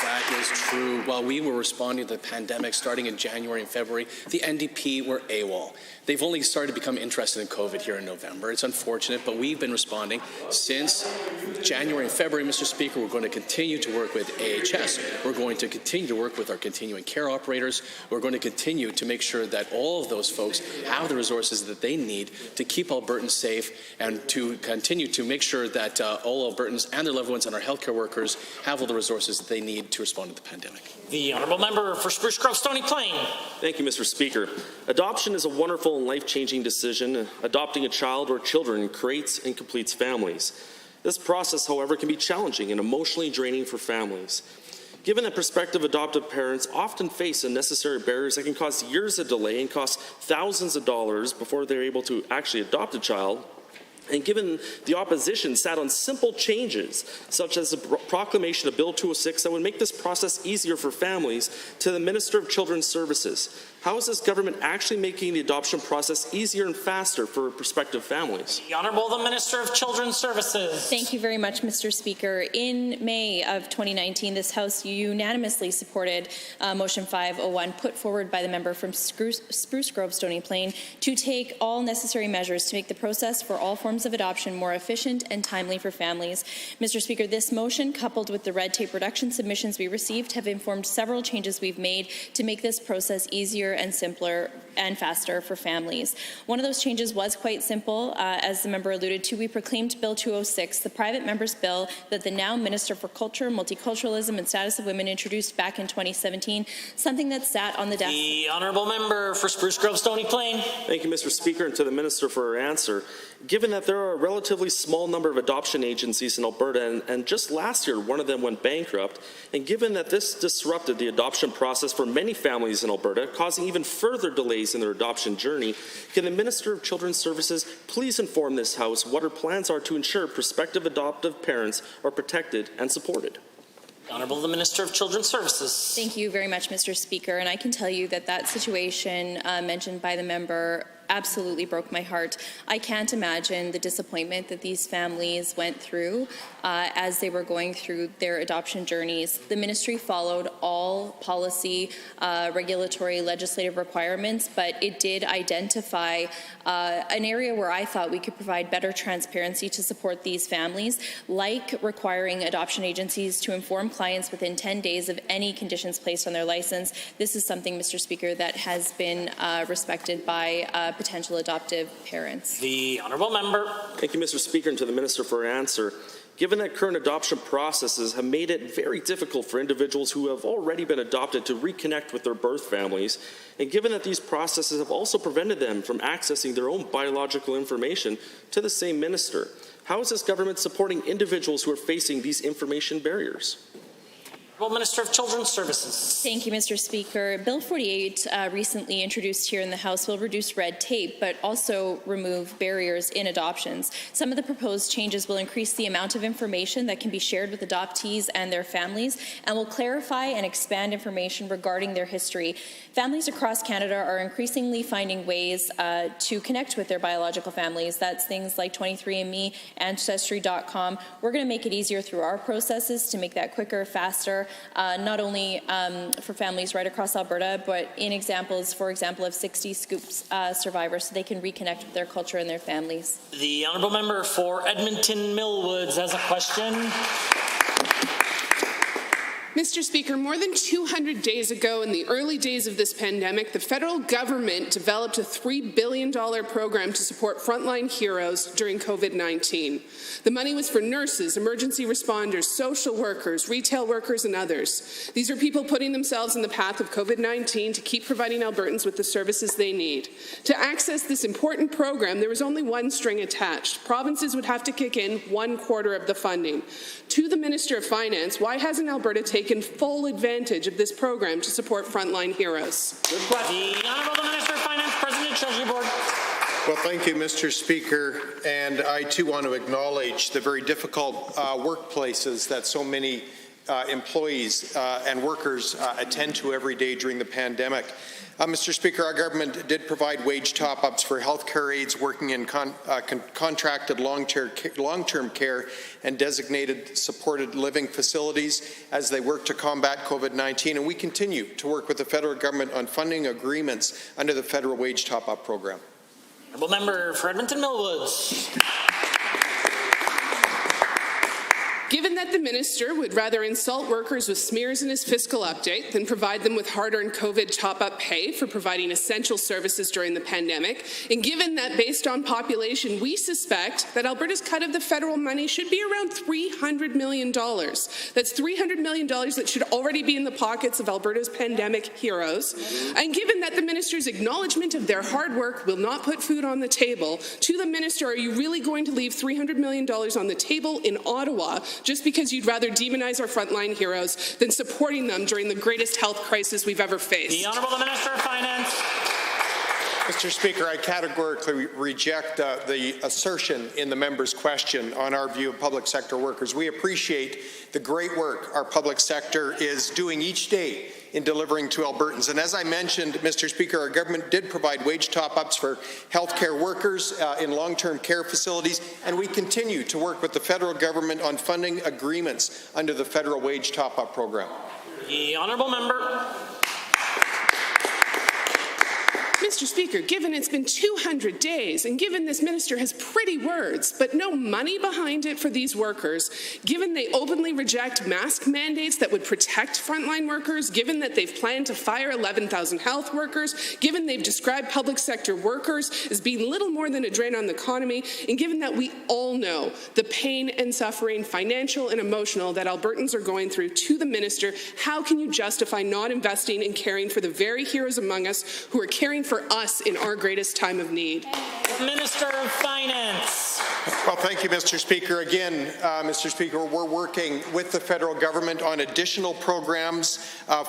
That is true. While we were responding to the pandemic starting in January and February, the NDP were AWOL. They've only started to become interested in COVID here in November. It's unfortunate, but we've been responding since January and February, Mr. Speaker. We're going to continue to work with AHS. We're going to continue to work with our continuing care operators. We're going to continue to make sure that all of those folks have the resources that they need to keep Albertans safe and to continue to make sure that all Albertans and their loved ones and our healthcare workers have all the resources that they need to respond to the pandemic. The Honourable Member for Spruce Grove Stony Plain. Thank you, Mr. Speaker. Adoption is a wonderful and life-changing decision. Adopting a child or children creates and completes families. This process, however, can be challenging and emotionally draining for families. Given that prospective adoptive parents often face unnecessary barriers that can cause years of delay and cost thousands of dollars before they're able to actually adopt a child, and given the opposition sat on simple changes, such as the proclamation of Bill 206 that would make this process easier for families, to the Minister of Children's Services, how is this government actually making the adoption process easier and faster for prospective families? The Honourable the Minister of Children's Services. Thank you very much, Mr. Speaker. In May of 2019, this House unanimously supported Motion 501 put forward by the member from Spruce Grove Stony Plain to take all necessary measures to make the process for all forms of adoption more efficient and timely for families. Mr. Speaker, this motion, coupled with the red tape reduction submissions we received, have informed several changes we've made to make this process easier and simpler and faster for families. One of those changes was quite simple. As the member alluded to, we proclaimed Bill 206, the private member's bill that the now Minister for Culture, Multiculturalism and Status of Women introduced back in 2017, something that sat on the desk. The Honourable Member for Spruce Grove Stony Plain. Thank you, Mr. Speaker, and to the Minister for her answer. Given that there are a relatively small number of adoption agencies in Alberta, and just last year one of them went bankrupt, and given that this disrupted the adoption process for many families in Alberta, causing even further delays in their adoption journey, can the Minister of Children's Services please inform this House what her plans are to ensure prospective adoptive parents are protected and supported? Honourable the Minister of Children's Services. Thank you very much, Mr. Speaker. And I can tell you that that situation mentioned by the member absolutely broke my heart. I can't imagine the disappointment that these families went through as they were going through their adoption journeys. The ministry followed all policy, regulatory, legislative requirements, but it did identify an area where I thought we could provide better transparency to support these families, like requiring adoption agencies to inform clients within 10 days of any conditions placed on their license. This is something, Mr. Speaker, that has been respected by potential adoptive parents. The Honourable Member. Thank you, Mr. Speaker, and to the Minister for her answer. Given that current adoption processes have made it very difficult for individuals who have already been adopted to reconnect with their birth families, and given that these processes have also prevented them from accessing their own biological information to the same minister, how is this government supporting individuals who are facing these information barriers? Minister of Children's Services. Thank you, Mr. Speaker. Bill 48, recently introduced here in the House, will reduce red tape, but also remove barriers in adoptions. Some of the proposed changes will increase the amount of information that can be shared with adoptees and their families, and will clarify and expand information regarding their history. Families across Canada are increasingly finding ways to connect with their biological families. That's things like 23andMe, Ancestry.com. We're going to make it easier through our processes to make that quicker, faster, not only for families right across Alberta, but in examples, for example, of 60 Scoops survivors, so they can reconnect with their culture and their families. The honourable member for Edmonton Millwoods has a question. Mr. Speaker, more than 200 days ago, in the early days of this pandemic, the federal government developed a $3 billion program to support frontline heroes during COVID-19. The money was for nurses, emergency responders, social workers, retail workers, and others. These are people putting themselves in the path of COVID-19 to keep providing Albertans with the services they need. To access this important program, there was only one string attached. Provinces would have to kick in 1/4 of the funding. To the Minister of Finance, why hasn't Alberta taken full advantage of this program to support frontline heroes? The Honourable Minister of Finance, President Treasury Board. Well, thank you, Mr. Speaker, and I too want to acknowledge the very difficult workplaces that so many employees and workers attend to every day during the pandemic. Mr. Speaker, our government did provide wage top-ups for healthcare aides working in contracted long-term care and designated supported living facilities as they work to combat COVID-19, and we continue to work with the federal government on funding agreements under the federal wage top-up program. Honourable member for Edmonton Millwoods. Given that the minister would rather insult workers with smears in his fiscal update than provide them with hard-earned COVID top-up pay for providing essential services during the pandemic, and given that based on population, we suspect that Alberta's cut of the federal money should be around $300 million. That's $300 million that should already be in the pockets of Alberta's pandemic heroes. And given that the minister's acknowledgement of their hard work will not put food on the table, to the minister, are you really going to leave $300 million on the table in Ottawa just because you'd rather demonize our frontline heroes than supporting them during the greatest health crisis we've ever faced? The Honourable Minister of Finance. Mr. Speaker, I categorically reject the assertion in the member's question on our view of public sector workers. We appreciate the great work our public sector is doing each day in delivering to Albertans. And as I mentioned, Mr. Speaker, our government did provide wage top-ups for healthcare workers in long-term care facilities, and we continue to work with the federal government on funding agreements under the federal wage top-up program. The honourable member. Mr. Speaker, given it's been 200 days and given this minister has pretty words but no money behind it for these workers, given they openly reject mask mandates that would protect frontline workers, given that they've planned to fire 11,000 health workers, given they've described public sector workers as being little more than a drain on the economy, and given that we all know the pain and suffering, financial and emotional, that Albertans are going through, to the minister, how can you justify not investing and caring for the very heroes among us who are caring for us in our greatest time of need? Minister of Finance. Well, thank you, Mr. Speaker. Again, Mr. Speaker, we're working with the federal government on additional programs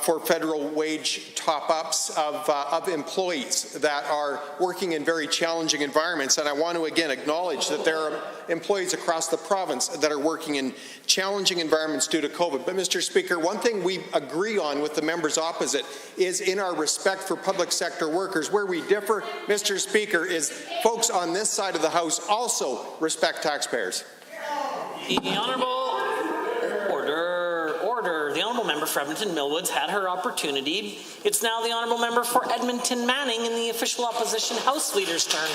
for federal wage top-ups of employees that are working in very challenging environments. And I want to again acknowledge that there are employees across the province that are working in challenging environments due to COVID. But, Mr. Speaker, one thing we agree on with the members opposite is in our respect for public sector workers. Where we differ, Mr. Speaker, is folks on this side of the House also respect taxpayers. The Honourable Order. The Honourable Member for Edmonton Millwoods had her opportunity. It's now the Honourable Member for Edmonton Manning in the official opposition House Leader's turn.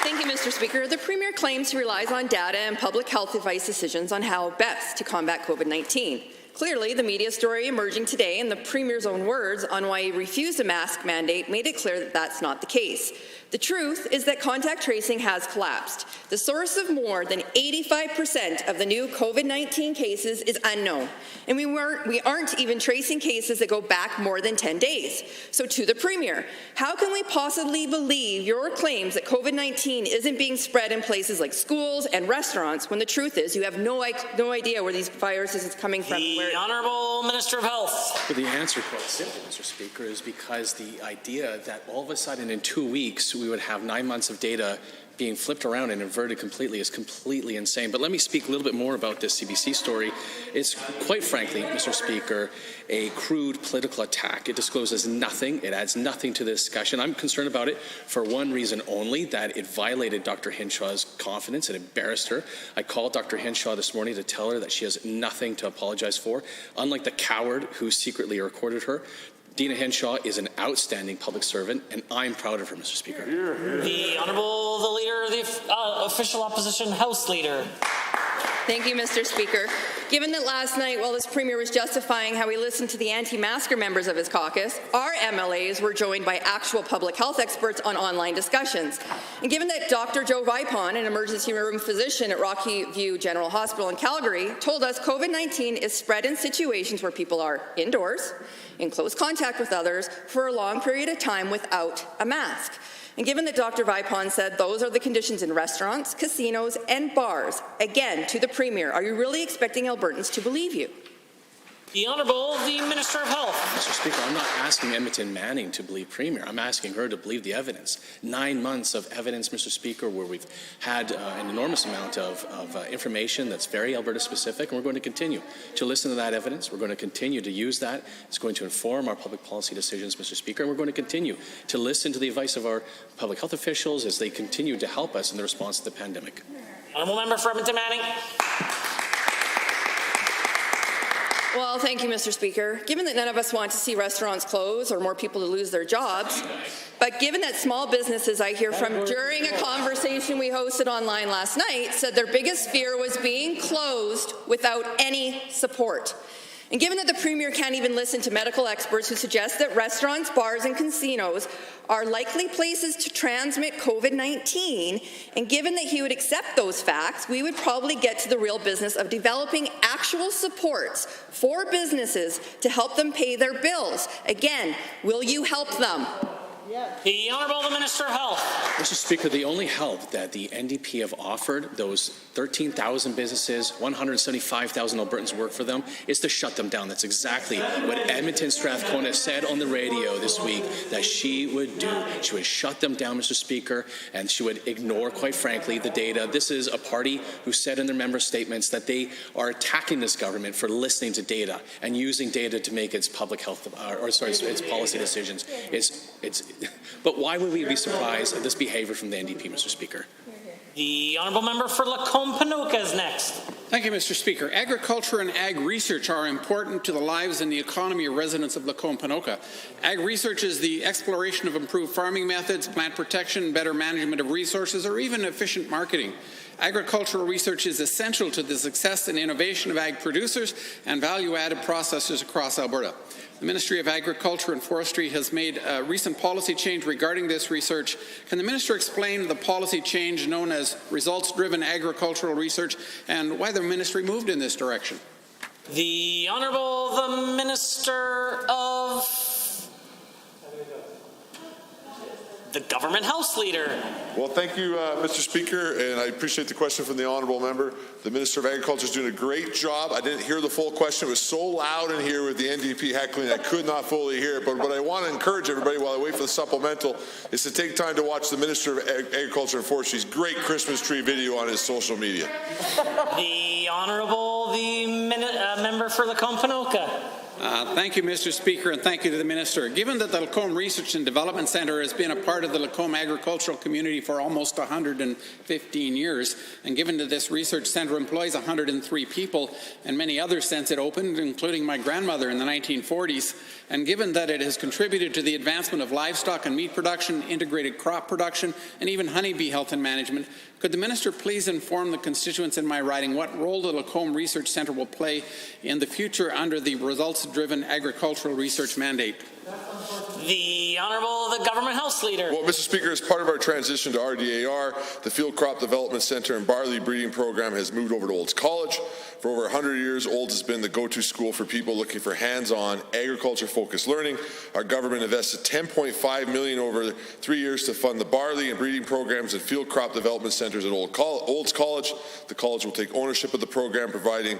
Thank you, Mr. Speaker. The Premier claims he relies on data and public health advice decisions on how best to combat COVID-19. Clearly, the media story emerging today and the Premier's own words on why he refused a mask mandate made it clear that that's not the case. The truth is that contact tracing has collapsed. The source of more than 85% of the new COVID-19 cases is unknown, and we aren't even tracing cases that go back more than 10 days. So to the Premier, how can we possibly believe your claims that COVID-19 isn't being spread in places like schools and restaurants when the truth is you have no idea where these viruses is coming from? The Honourable Minister of Health. Well, the answer, quite simply, Mr. Speaker, is because the idea that all of a sudden in 2 weeks we would have 9 months of data being flipped around and inverted completely is completely insane. But let me speak a little bit more about this CBC story. It's quite frankly, Mr. Speaker, a crude political attack. It discloses nothing. It adds nothing to the discussion. I'm concerned about it for one reason only, that it violated Dr. Hinshaw's confidence. It embarrassed her. I called Dr. Hinshaw this morning to tell her that she has nothing to apologize for. Unlike the coward who secretly recorded her, Dina Hinshaw is an outstanding public servant, and I'm proud of her, Mr. Speaker. The Honourable, the Leader of the Official Opposition House Leader. Thank you, Mr. Speaker. Given that last night, while this Premier was justifying how he listened to the anti-masker members of his caucus, our MLAs were joined by actual public health experts on online discussions. And given that Dr. Joe Vipon, an emergency room physician at Rocky View General Hospital in Calgary, told us COVID-19 is spread in situations where people are indoors, in close contact with others, for a long period of time without a mask. And given that Dr. Vipon said those are the conditions in restaurants, casinos, and bars, again, to the Premier, are you really expecting Albertans to believe you? The Honourable, the Minister of Health. Mr. Speaker, I'm not asking Edmonton Manning to believe Premier. I'm asking her to believe the evidence. 9 months of evidence, Mr. Speaker, where we've had an enormous amount of information that's very Alberta-specific, and we're going to continue to listen to that evidence. We're going to continue to use that. It's going to inform our public policy decisions, Mr. Speaker, and we're going to continue to listen to the advice of our public health officials as they continue to help us in the response to the pandemic. Honourable Member for Edmonton Manning. Well, thank you, Mr. Speaker. Given that none of us want to see restaurants close or more people to lose their jobs, but given that small businesses I hear from during a conversation we hosted online last night said their biggest fear was being closed without any support. And given that the Premier can't even listen to medical experts who suggest that restaurants, bars, and casinos are likely places to transmit COVID-19, and given that he would accept those facts, we would probably get to the real business of developing actual supports for businesses to help them pay their bills. Again, will you help them? The Honourable, the Minister of Health. Mr. Speaker, the only help that the NDP have offered those 13,000 businesses, 175,000 Albertans work for them, is to shut them down. That's exactly what Edmonton Strathcona said on the radio this week that she would do. She would shut them down, Mr. Speaker, and she would ignore, quite frankly, the data. This is a party who said in their member statements that they are attacking this government for listening to data and using data to make its public health, its policy decisions. But why would we be surprised at this behavior from the NDP, Mr. Speaker? The Honourable Member for Lacombe-Panoka is next. Thank you, Mr. Speaker. Agriculture and ag research are important to the lives and the economy of residents of Lacombe-Panoka. Ag research is the exploration of improved farming methods, plant protection, better management of resources, or even efficient marketing. Agricultural research is essential to the success and innovation of ag producers and value-added processors across Alberta. The Ministry of Agriculture and Forestry has made a recent policy change regarding this research. Can the Minister explain the policy change known as results-driven agricultural research and why the Ministry moved in this direction? The Honourable, the Minister of the Government House Leader. Well, thank you, Mr. Speaker, and I appreciate the question from the Honourable Member. The Minister of Agriculture is doing a great job. I didn't hear the full question. It was so loud in here with the NDP heckling, I could not fully hear it. But what I want to encourage everybody while I wait for the supplemental is to take time to watch the Minister of Agriculture and Forestry's great Christmas tree video on his social media. The Honourable, the Member for Lacombe-Panoka. Thank you, Mr. Speaker, and thank you to the Minister. Given that the Lacombe Research and Development Centre has been a part of the Lacombe agricultural community for almost 115 years, and given that this research centre employs 103 people and many others since it opened, including my grandmother in the 1940s, and given that it has contributed to the advancement of livestock and meat production, integrated crop production, and even honeybee health and management, could the Minister please inform the constituents in my riding what role the Lacombe Research Centre will play in the future under the results-driven agricultural research mandate? The Honourable, the Government House Leader. Well, Mr. Speaker, as part of our transition to RDAR, the Field Crop Development Centre and Barley Breeding Program has moved over to Olds College. For over 100 years, Olds has been the go-to school for people looking for hands-on, agriculture-focused learning. Our government invested $10.5 million over 3 years to fund the barley and breeding programs and field crop development centres at Olds College. The college will take ownership of the program, providing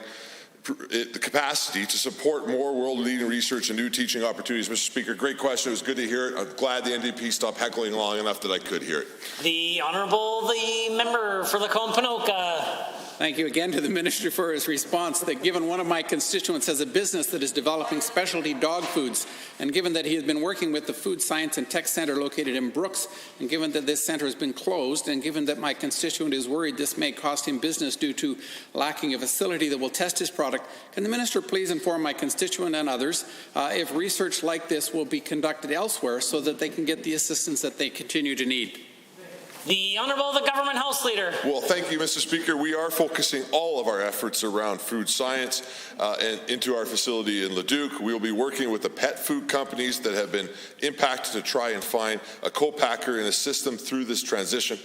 the capacity to support more world-leading research and new teaching opportunities? Mr. Speaker, great question. It was good to hear it. I'm glad the NDP stopped heckling long enough that I could hear it. The Honourable, the member for Lacombe-Panoka. Thank you again to the Minister for his response that given one of my constituents has a business that is developing specialty dog foods, and given that he has been working with the Food Science and Tech Centre located in Brooks, and given that this centre has been closed, and given that my constituent is worried this may cost him business due to lacking a facility that will test his product, can the Minister please inform my constituent and others if research like this will be conducted elsewhere so that they can get the assistance that they continue to need? The Honourable, the Government House Leader. Well, thank you, Mr. Speaker. We are focusing all of our efforts around food science and into our facility in Leduc. We will be working with the pet food companies that have been impacted to try and find a co-packer and assist them through this transition.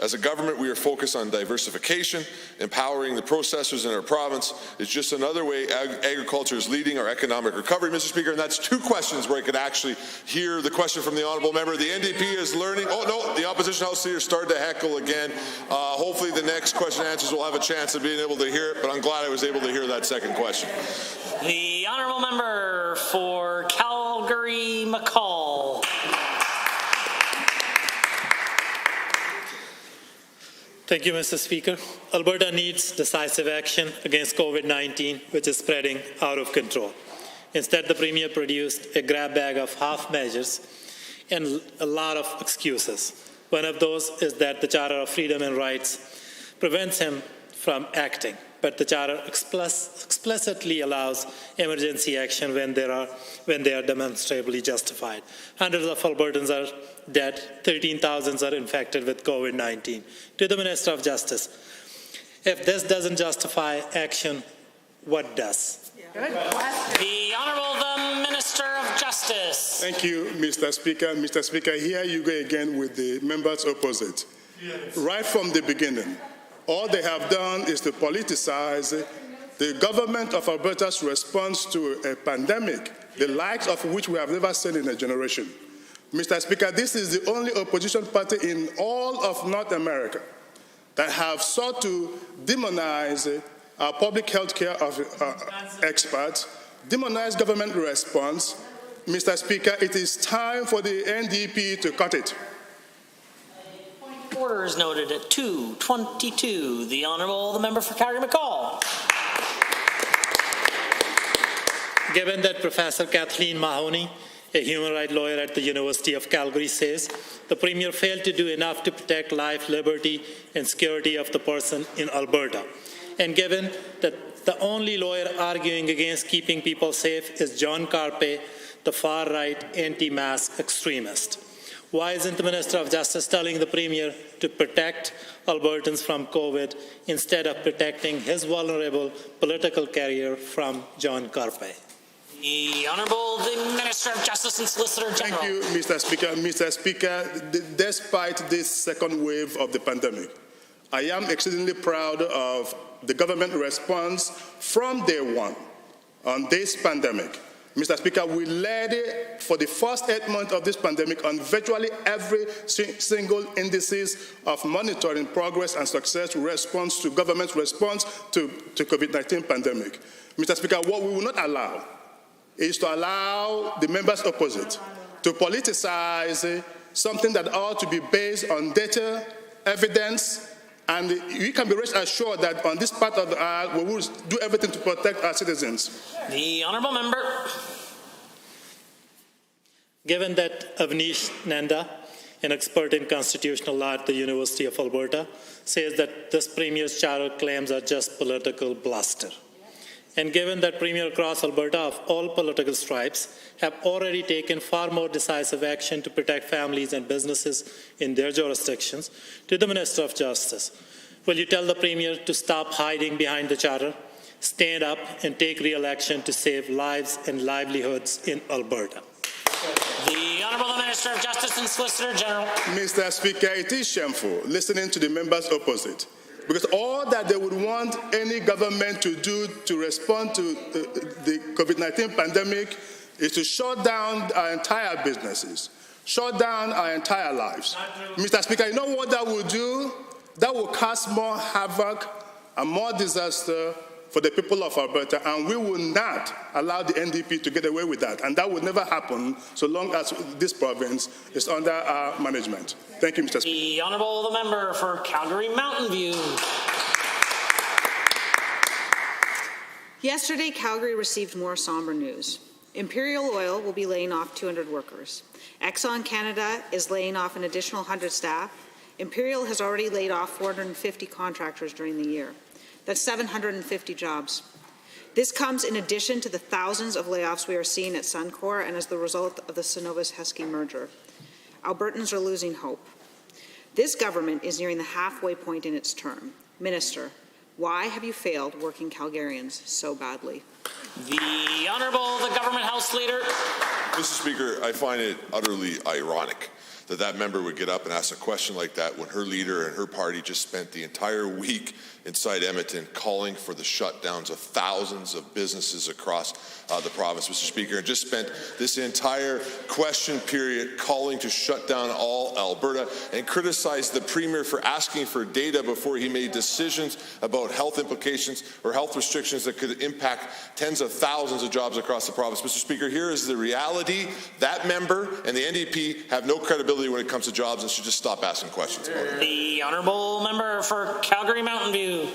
As a government, we are focused on diversification, empowering the processors in our province. It's just another way agriculture is leading our economic recovery, Mr. Speaker, and that's two questions where I could actually hear the question from the Honourable Member. The NDP is learning. Oh, no, the Opposition House Leader started to heckle again. Hopefully the next question and answers will have a chance of being able to hear it, but I'm glad I was able to hear that second question. The Honourable Member for Calgary-McCall. Thank you, Mr. Speaker. Alberta needs decisive action against COVID-19, which is spreading out of control. Instead, the Premier produced a grab bag of half measures and a lot of excuses. One of those is that the Charter of Freedom and Rights prevents him from acting, but the Charter explicitly allows emergency action when they are demonstrably justified. Hundreds of Albertans are dead, 13,000 are infected with COVID-19. To the Minister of Justice, if this doesn't justify action, what does? The Honourable, the Minister of Justice. Thank you, Mr. Speaker. Mr. Speaker, here you go again with the members opposite. Yes. Right from the beginning, all they have done is to politicize the government of Alberta's response to a pandemic, the likes of which we have never seen in a generation. Mr. Speaker, this is the only opposition party in all of North America that have sought to demonize our public health care experts, demonize government response. Mr. Speaker, it is time for the NDP to cut it. Order is noted at 2:22. The Honourable, the member for Calgary-McCall. Given that Professor Kathleen Mahoney, a human rights lawyer at the University of Calgary, says the Premier failed to do enough to protect life, liberty, and security of the person in Alberta, and given that the only lawyer arguing against keeping people safe is John Carpe, the far-right anti-mask extremist, why isn't the Minister of Justice telling the Premier to protect Albertans from COVID instead of protecting his vulnerable political career from John Carpe? The Honourable, the Minister of Justice and Solicitor General. Thank you, Mr. Speaker. Mr. Speaker, despite this second wave of the pandemic, I am exceedingly proud of the government response from day one on this pandemic. Mr. Speaker, we led for the first 8 months of this pandemic on virtually every single indices of monitoring progress and success response to government's response to COVID-19 pandemic. Mr. Speaker, what we will not allow is to allow the members opposite to politicize something that ought to be based on data, evidence, and you can be rest assured that on this part of the aisle, we will do everything to protect our citizens. The Honourable Member. Given that Avnish Nanda, an expert in constitutional law at the University of Alberta, says that this Premier's charter claims are just political bluster, and given that Premier across Alberta of all political stripes have already taken far more decisive action to protect families and businesses in their jurisdictions, to the Minister of Justice, will you tell the Premier to stop hiding behind the Charter, stand up and take real action to save lives and livelihoods in Alberta? The Honourable Minister of Justice and Solicitor General. Mr. Speaker, it is shameful listening to the members opposite, because all that they would want any government to do to respond to the COVID-19 pandemic is to shut down our entire businesses, shut down our entire lives. Mr. Speaker, you know what that will do? That will cause more havoc and more disaster for the people of Alberta, and we will not allow the NDP to get away with that. And that will never happen so long as this province is under our management. Thank you, Mr. Speaker. The Honourable, the member for Calgary Mountain View. Yesterday, Calgary received more somber news. Imperial Oil will be laying off 200 workers. Exxon Canada is laying off an additional 100 staff. Imperial has already laid off 450 contractors during the year. That's 750 jobs. This comes in addition to the thousands of layoffs we are seeing at Suncor and as the result of the Cenovus-Husky merger. Albertans are losing hope. This government is nearing the halfway point in its term. Minister, why have you failed working Calgarians so badly? The Honourable, the Government House Leader. Mr. Speaker, I find it utterly ironic that member would get up and ask a question like that when her leader and her party just spent the entire week inside Edmonton calling for the shutdowns of thousands of businesses across the province, Mr. Speaker, and just spent this entire question period calling to shut down all Alberta and criticized the Premier for asking for data before he made decisions about health implications or health restrictions that could impact tens of thousands of jobs across the province. Mr. Speaker, here is the reality. That member and the NDP have no credibility when it comes to jobs and should just stop asking questions about it. The Honourable member for Calgary Mountain View.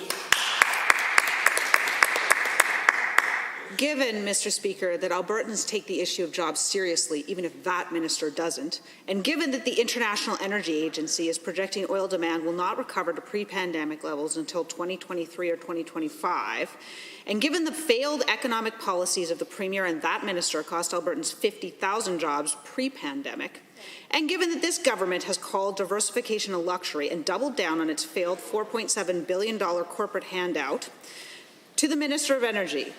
Given, Mr. Speaker, that Albertans take the issue of jobs seriously, even if that minister doesn't, and given that the International Energy Agency is projecting oil demand will not recover to pre-pandemic levels until 2023 or 2025, and given the failed economic policies of the Premier and that minister cost Albertans 50,000 jobs pre-pandemic, and given that this government has called diversification a luxury and doubled down on its failed $4.7 billion corporate handout, to the Minister of Energy,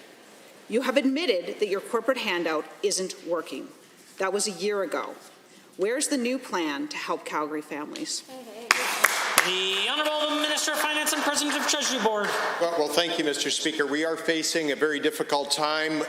you have admitted that your corporate handout isn't working. That was a year ago. Where's the new plan to help Calgary families? The Honourable Minister of Finance and President of Treasury Board. Well, thank you, Mr. Speaker. We are facing a very difficult time.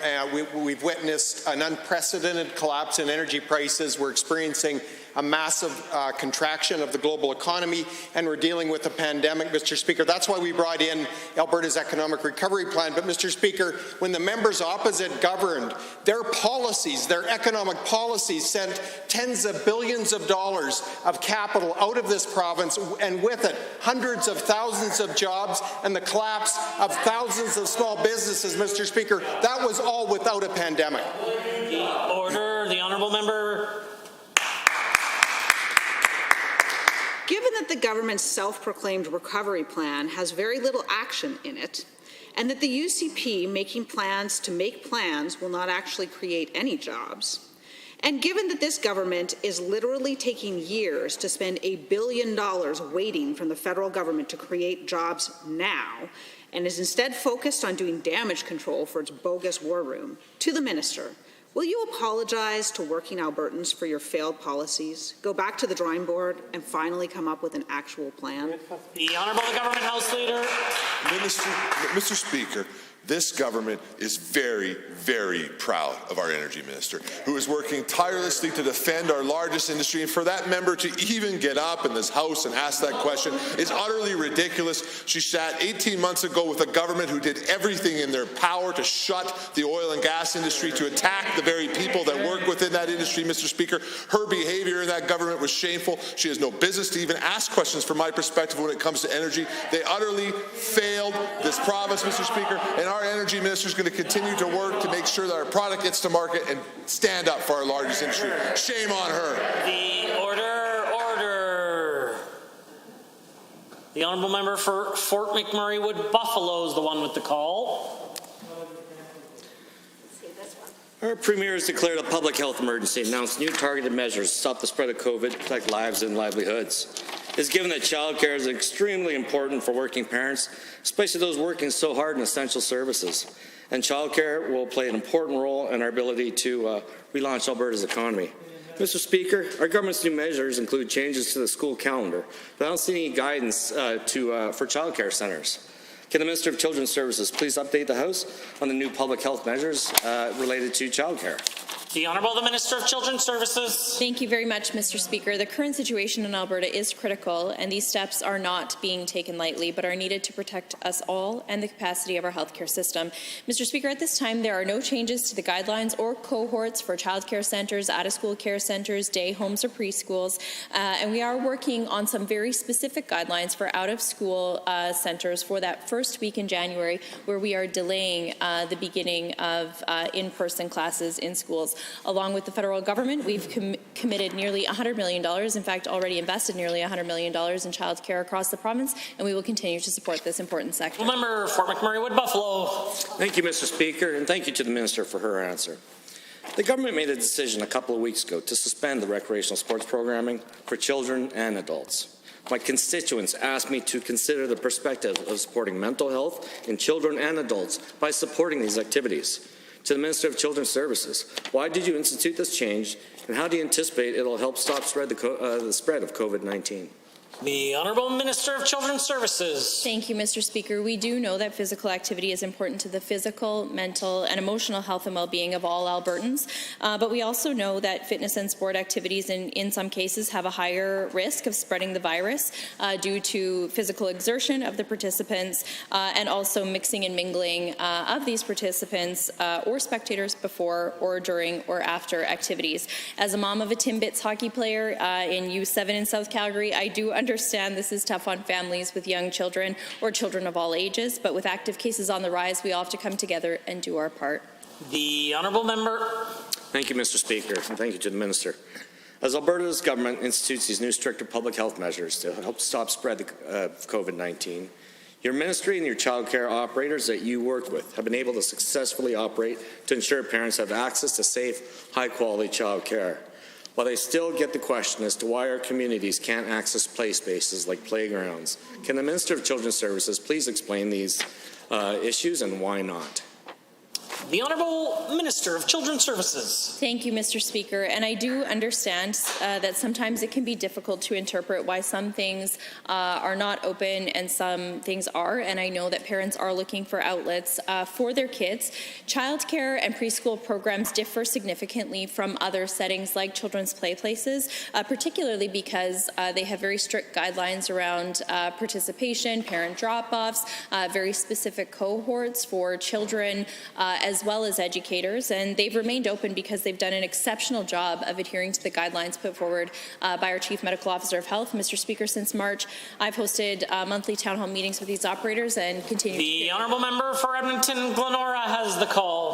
We've witnessed an unprecedented collapse in energy prices. We're experiencing a massive contraction of the global economy, and we're dealing with a pandemic, Mr. Speaker. That's why we brought in Alberta's Economic Recovery Plan. But, Mr. Speaker, when the members opposite governed, their policies, their economic policies, sent tens of billions of dollars of capital out of this province, and with it, hundreds of thousands of jobs and the collapse of thousands of small businesses, Mr. Speaker. That was all without a pandemic. Order. The Honourable member. Given that the government's self-proclaimed recovery plan has very little action in it, and that the UCP making plans to make plans will not actually create any jobs, and given that this government is literally taking years to spend $1 billion waiting from the federal government to create jobs now, and is instead focused on doing damage control for its bogus war room, to the minister, will you apologize to working Albertans for your failed policies, go back to the drawing board, and finally come up with an actual plan? The Honourable the Government House Leader. Mr. Speaker, this government is very, very proud of our energy minister, who is working tirelessly to defend our largest industry. And for that member to even get up in this House and ask that question is utterly ridiculous. She sat 18 months ago with a government who did everything in their power to shut the oil and gas industry, to attack the very people that work within that industry, Mr. Speaker. Her behavior in that government was shameful. She has no business to even ask questions from my perspective when it comes to energy. They utterly failed this province, Mr. Speaker, and our energy minister is going to continue to work to make sure that our product gets to market and stand up for our largest industry. Shame on her. The order. The Honourable member for Fort McMurray Wood Buffalo is the one with the call. Our Premier has declared a public health emergency and announced new targeted measures to stop the spread of COVID, protect lives and livelihoods. It's given that childcare is extremely important for working parents, especially those working so hard in essential services. And childcare will play an important role in our ability to relaunch Alberta's economy. Mr. Speaker, our government's new measures include changes to the school calendar, but I don't see any guidance for childcare centres. Can the Minister of Children's Services please update the House on the new public health measures related to childcare? The Honourable the Minister of Children's Services. Thank you very much, Mr. Speaker. The current situation in Alberta is critical, and these steps are not being taken lightly, but are needed to protect us all and the capacity of our healthcare system. Mr. Speaker, at this time, there are no changes to the guidelines or cohorts for childcare centres, out-of-school care centres, day homes, or preschools, and we are working on some very specific guidelines for out-of-school centres for that first week in January, where we are delaying the beginning of in-person classes in schools. Along with the federal government, we've committed nearly $100 million, in fact already invested nearly $100 million in child care across the province, and we will continue to support this important sector. Member for McMurray-Wood Buffalo. Thank you, Mr. Speaker, and thank you to the Minister for her answer. The government made a decision a couple of weeks ago to suspend the recreational sports programming for children and adults. My constituents asked me to consider the perspective of supporting mental health in children and adults by supporting these activities. To the Minister of Children's Services, why did you institute this change, and how do you anticipate it will help stop the spread of COVID-19? The Honourable Minister of Children's Services. Thank you, Mr. Speaker. We do know that physical activity is important to the physical, mental, and emotional health and well-being of all Albertans, but we also know that fitness and sport activities in some cases have a higher risk of spreading the virus due to physical exertion of the participants and also mixing and mingling of these participants or spectators before or during or after activities. As a mom of a Timbits hockey player in U7 in South Calgary, I do understand this is tough on families with young children or children of all ages, but with active cases on the rise, we all have to come together and do our part. The Honourable Member. Thank you, Mr. Speaker, and thank you to the Minister. As Alberta's government institutes these new stricter public health measures to help stop spread of COVID-19, your ministry and your child care operators that you work with have been able to successfully operate to ensure parents have access to safe, high-quality child care. While they still get the question as to why our communities can't access play spaces like playgrounds, can the Minister of Children's Services please explain these issues and why not? The Honourable Minister of Children's Services. Thank you, Mr. Speaker. And I do understand that sometimes it can be difficult to interpret why some things are not open and some things are. And I know that parents are looking for outlets for their kids. Childcare and preschool programs differ significantly from other settings like children's play places, particularly because they have very strict guidelines around participation, parent drop-offs, very specific cohorts for children as well as educators, and they've remained open because they've done an exceptional job of adhering to the guidelines put forward by our Chief Medical Officer of Health. Mr. Speaker, since March, I've hosted monthly town hall meetings with these operators and continue. The Honourable Member for Edmonton Glenora has the call.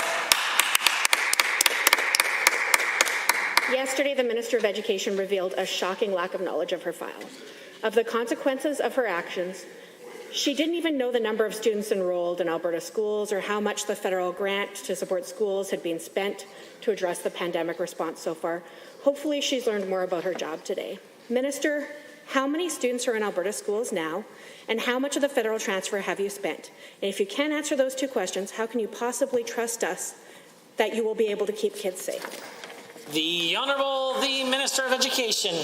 Yesterday, the Minister of Education revealed a shocking lack of knowledge of her file, of the consequences of her actions. She didn't even know the number of students enrolled in Alberta schools or how much the federal grant to support schools had been spent to address the pandemic response so far. Hopefully, she's learned more about her job today. Minister, how many students are in Alberta schools now, and how much of the federal transfer have you spent? And if you can't answer those two questions, how can you possibly trust us that you will be able to keep kids safe? The Honourable the Minister of Education.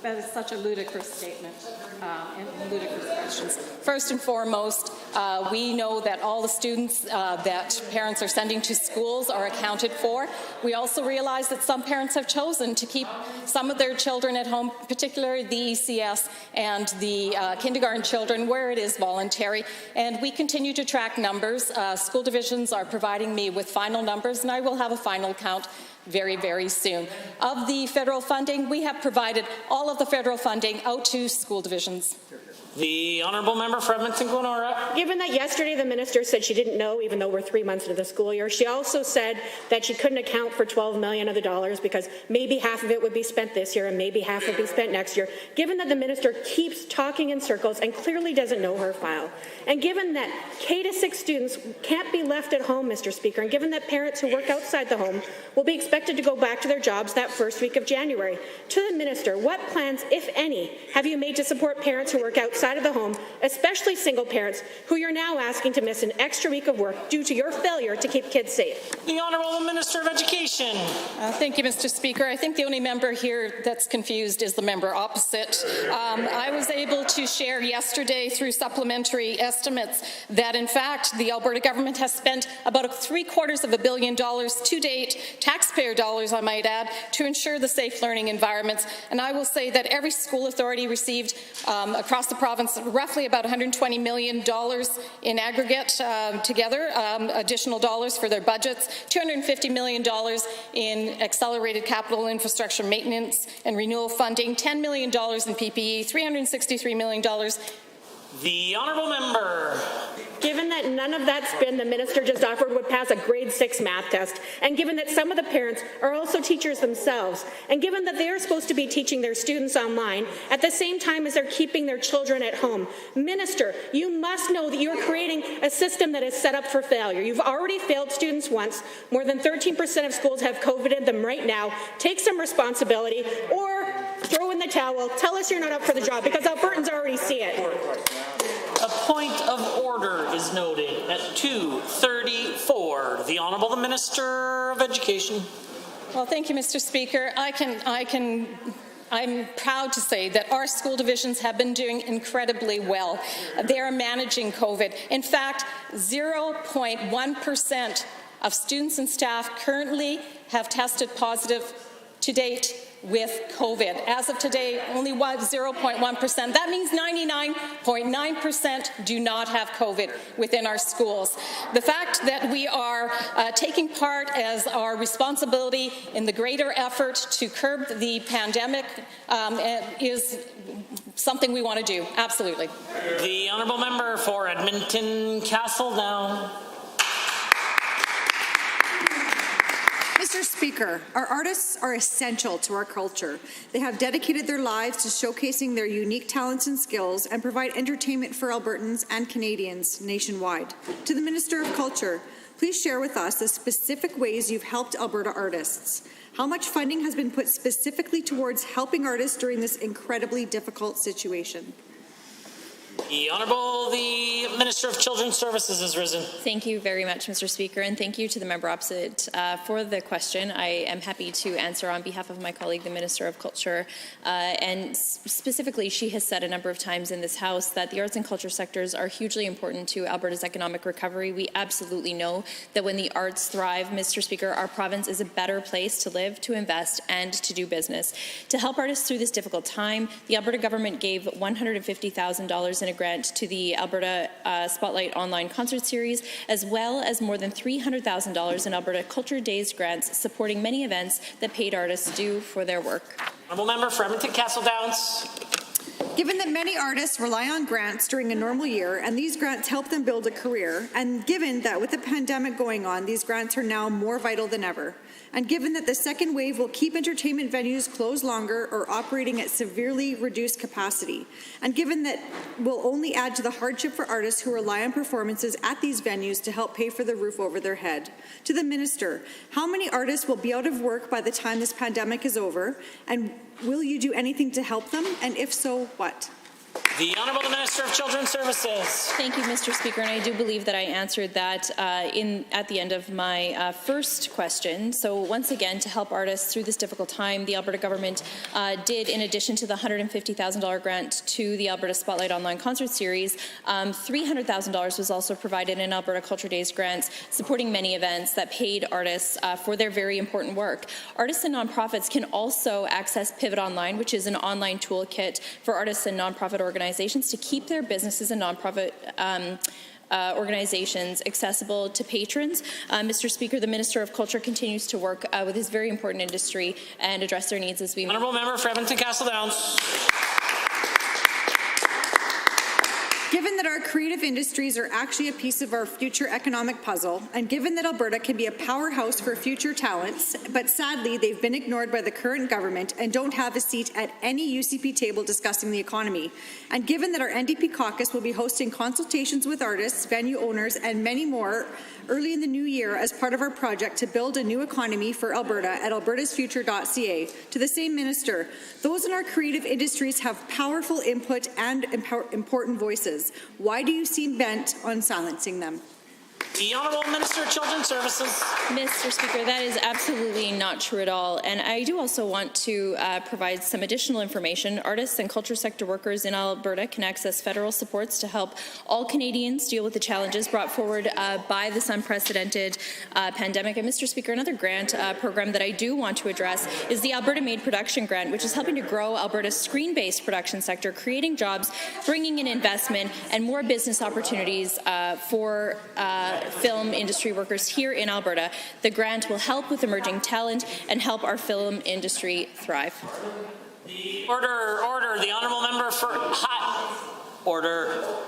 That is such a ludicrous statement and ludicrous questions. First and foremost, we know that all the students that parents are sending to schools are accounted for. We also realize that some parents have chosen to keep some of their children at home, particularly the ECS and the kindergarten children, where it is voluntary. And we continue to track numbers. School divisions are providing me with final numbers, and I will have a final count very, very soon. Of the federal funding, we have provided all of the federal funding out to school divisions. The Honourable Member for Edmonton Glenora. Given that yesterday the minister said she didn't know, even though we're 3 months into the school year, she also said that she couldn't account for $12 million of the dollars because maybe half of it would be spent this year and maybe half would be spent next year. Given that the minister keeps talking in circles and clearly doesn't know her file, and given that K-6 students can't be left at home, Mr. Speaker, and given that parents who work outside the home will be expected to go back to their jobs that first week of January, to the minister, what plans, if any, have you made to support parents who work outside outside of the home, especially single parents, who you're now asking to miss an extra week of work due to your failure to keep kids safe? The Honourable Minister of Education. Thank you, Mr. Speaker. I think the only member here that's confused is the member opposite. I was able to share yesterday through supplementary estimates that, in fact, the Alberta government has spent about $750 million to date, taxpayer dollars, I might add, to ensure the safe learning environments. And I will say that every school authority received across the province roughly about $120 million in aggregate together, additional dollars for their budgets, $250 million in accelerated capital infrastructure maintenance and renewal funding, $10 million in PPE, $363 million. The Honourable Member. Given that none of that spin the minister just offered would pass a grade 6 math test, and given that some of the parents are also teachers themselves, and given that they are supposed to be teaching their students online at the same time as they're keeping their children at home, Minister, you must know that you're creating a system that is set up for failure. You've already failed students once. More than 13% of schools have COVIDed them right now. Take some responsibility, or throw in the towel. Tell us you're not up for the job, because Albertans already see it. A point of order is noted at 2:34. The Honourable Minister of Education. Well, thank you, Mr. Speaker. I'm proud to say that our school divisions have been doing incredibly well. They are managing COVID. In fact, 0.1% of students and staff currently have tested positive to date with COVID. As of today, only 0.1%. That means 99.9% do not have COVID within our schools. The fact that we are taking part as our responsibility in the greater effort to curb the pandemic is something we want to do, absolutely. The Honourable Member for Edmonton Castletown. Mr. Speaker, our artists are essential to our culture. They have dedicated their lives to showcasing their unique talents and skills and provide entertainment for Albertans and Canadians nationwide. To the Minister of Culture, please share with us the specific ways you've helped Alberta artists. How much funding has been put specifically towards helping artists during this incredibly difficult situation? The Honourable, the Minister of Children's Services has risen. Thank you very much, Mr. Speaker, and thank you to the member opposite for the question. I am happy to answer on behalf of my colleague, the Minister of Culture. And specifically, she has said a number of times in this House that the arts and culture sectors are hugely important to Alberta's economic recovery. We absolutely know that when the arts thrive, Mr. Speaker, our province is a better place to live, to invest, and to do business. To help artists through this difficult time, the Alberta government gave $150,000 in a grant to the Alberta Spotlight Online Concert Series, as well as more than $300,000 in Alberta Culture Days grants, supporting many events that paid artists do for their work. Honourable Member for Edmonton Castle-Downs. Given that many artists rely on grants during a normal year, and these grants help them build a career, and given that with the pandemic going on, these grants are now more vital than ever, and given that the second wave will keep entertainment venues closed longer or operating at severely reduced capacity, and given that will only add to the hardship for artists who rely on performances at these venues to help pay for the roof over their head. To the Minister, how many artists will be out of work by the time this pandemic is over, and will you do anything to help them, and if so, what? The Honourable Minister of Children's Services. Thank you, Mr. Speaker, and I do believe that I answered that at the end of my first question. So once again, to help artists through this difficult time, the Alberta government did, in addition to the $150,000 grant to the Alberta Spotlight Online Concert Series, $300,000 was also provided in Alberta Culture Days grants, supporting many events that paid artists for their very important work. Artists and nonprofits can also access Pivot Online, which is an online toolkit for artists and nonprofit organizations to keep their businesses and nonprofit organizations accessible to patrons. Mr. Speaker, the Minister of Culture continues to work with this very important industry and address their needs as we move. Honourable Member for Edmonton Castle-Downs. Given that our creative industries are actually a piece of our future economic puzzle, and given that Alberta can be a powerhouse for future talents, but sadly they've been ignored by the current government and don't have a seat at any UCP table discussing the economy, and given that our NDP caucus will be hosting consultations with artists, venue owners, and many more early in the new year as part of our project to build a new economy for Alberta at albertasfuture.ca. To the same minister, those in our creative industries have powerful input and important voices. Why do you seem bent on silencing them? The Honourable Minister of Children's Services. Mr. Speaker, that is absolutely not true at all. And I do also want to provide some additional information. Artists and culture sector workers in Alberta can access federal supports to help all Canadians deal with the challenges brought forward by this unprecedented pandemic. And Mr. Speaker, another grant program that I do want to address is the Alberta Made Production Grant, which is helping to grow Alberta's screen-based production sector, creating jobs, bringing in investment, and more business opportunities for film industry workers here in Alberta. The grant will help with emerging talent and help our film industry thrive. Order. The Honourable Member for Order.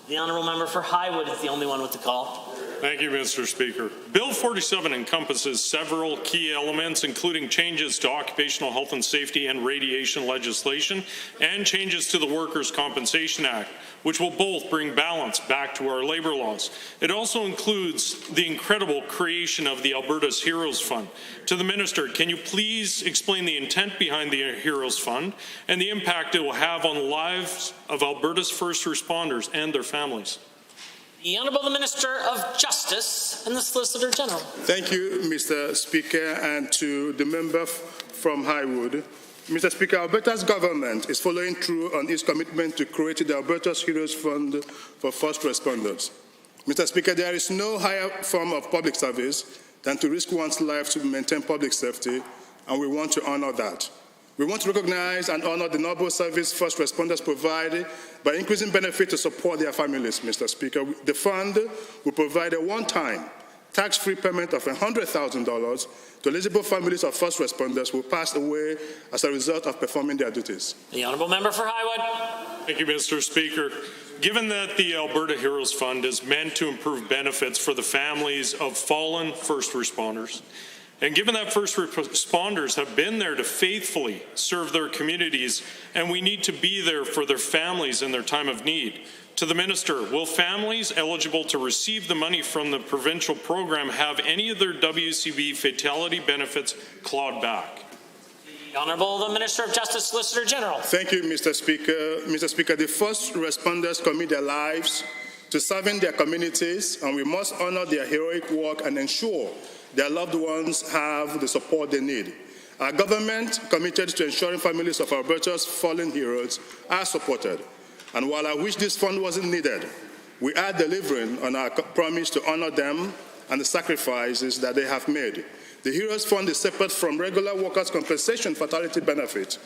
The Honourable Member for Highwood is the only one with the call. Thank you, Mr. Speaker. Bill 47 encompasses several key elements, including changes to occupational health and safety and radiation legislation and changes to the Workers' Compensation Act, which will both bring balance back to our labour laws. It also includes the incredible creation of the Alberta's Heroes Fund. To the Minister, can you please explain the intent behind the Heroes Fund and the impact it will have on the lives of Alberta's first responders and their families? The Honourable the Minister of Justice and the Solicitor General. Thank you, Mr. Speaker, and to the member from Highwood. Mr. Speaker, Alberta's government is following through on its commitment to create the Alberta's Heroes Fund for first responders. Mr. Speaker, there is no higher form of public service than to risk one's life to maintain public safety, and we want to honour that. We want to recognize and honour the noble service first responders provide by increasing benefit to support their families, Mr. Speaker. The fund will provide a one-time tax-free payment of $100,000 to eligible families of first responders who passed away as a result of performing their duties. The Honourable Member for Highwood. Thank you, Mr. Speaker. Given that the Alberta Heroes Fund is meant to improve benefits for the families of fallen first responders, and given that first responders have been there to faithfully serve their communities, and we need to be there for their families in their time of need, to the Minister, will families eligible to receive the money from the provincial program have any of their WCB fatality benefits clawed back? The Honourable the Minister of Justice, Solicitor General. Thank you, Mr. Speaker. Mr. Speaker, the first responders commit their lives to serving their communities, and we must honour their heroic work and ensure their loved ones have the support they need. Our government, committed to ensuring families of Alberta's fallen heroes are supported. And while I wish this fund wasn't needed, we are delivering on our promise to honour them and the sacrifices that they have made. The Heroes Fund is separate from regular workers' compensation fatality benefit.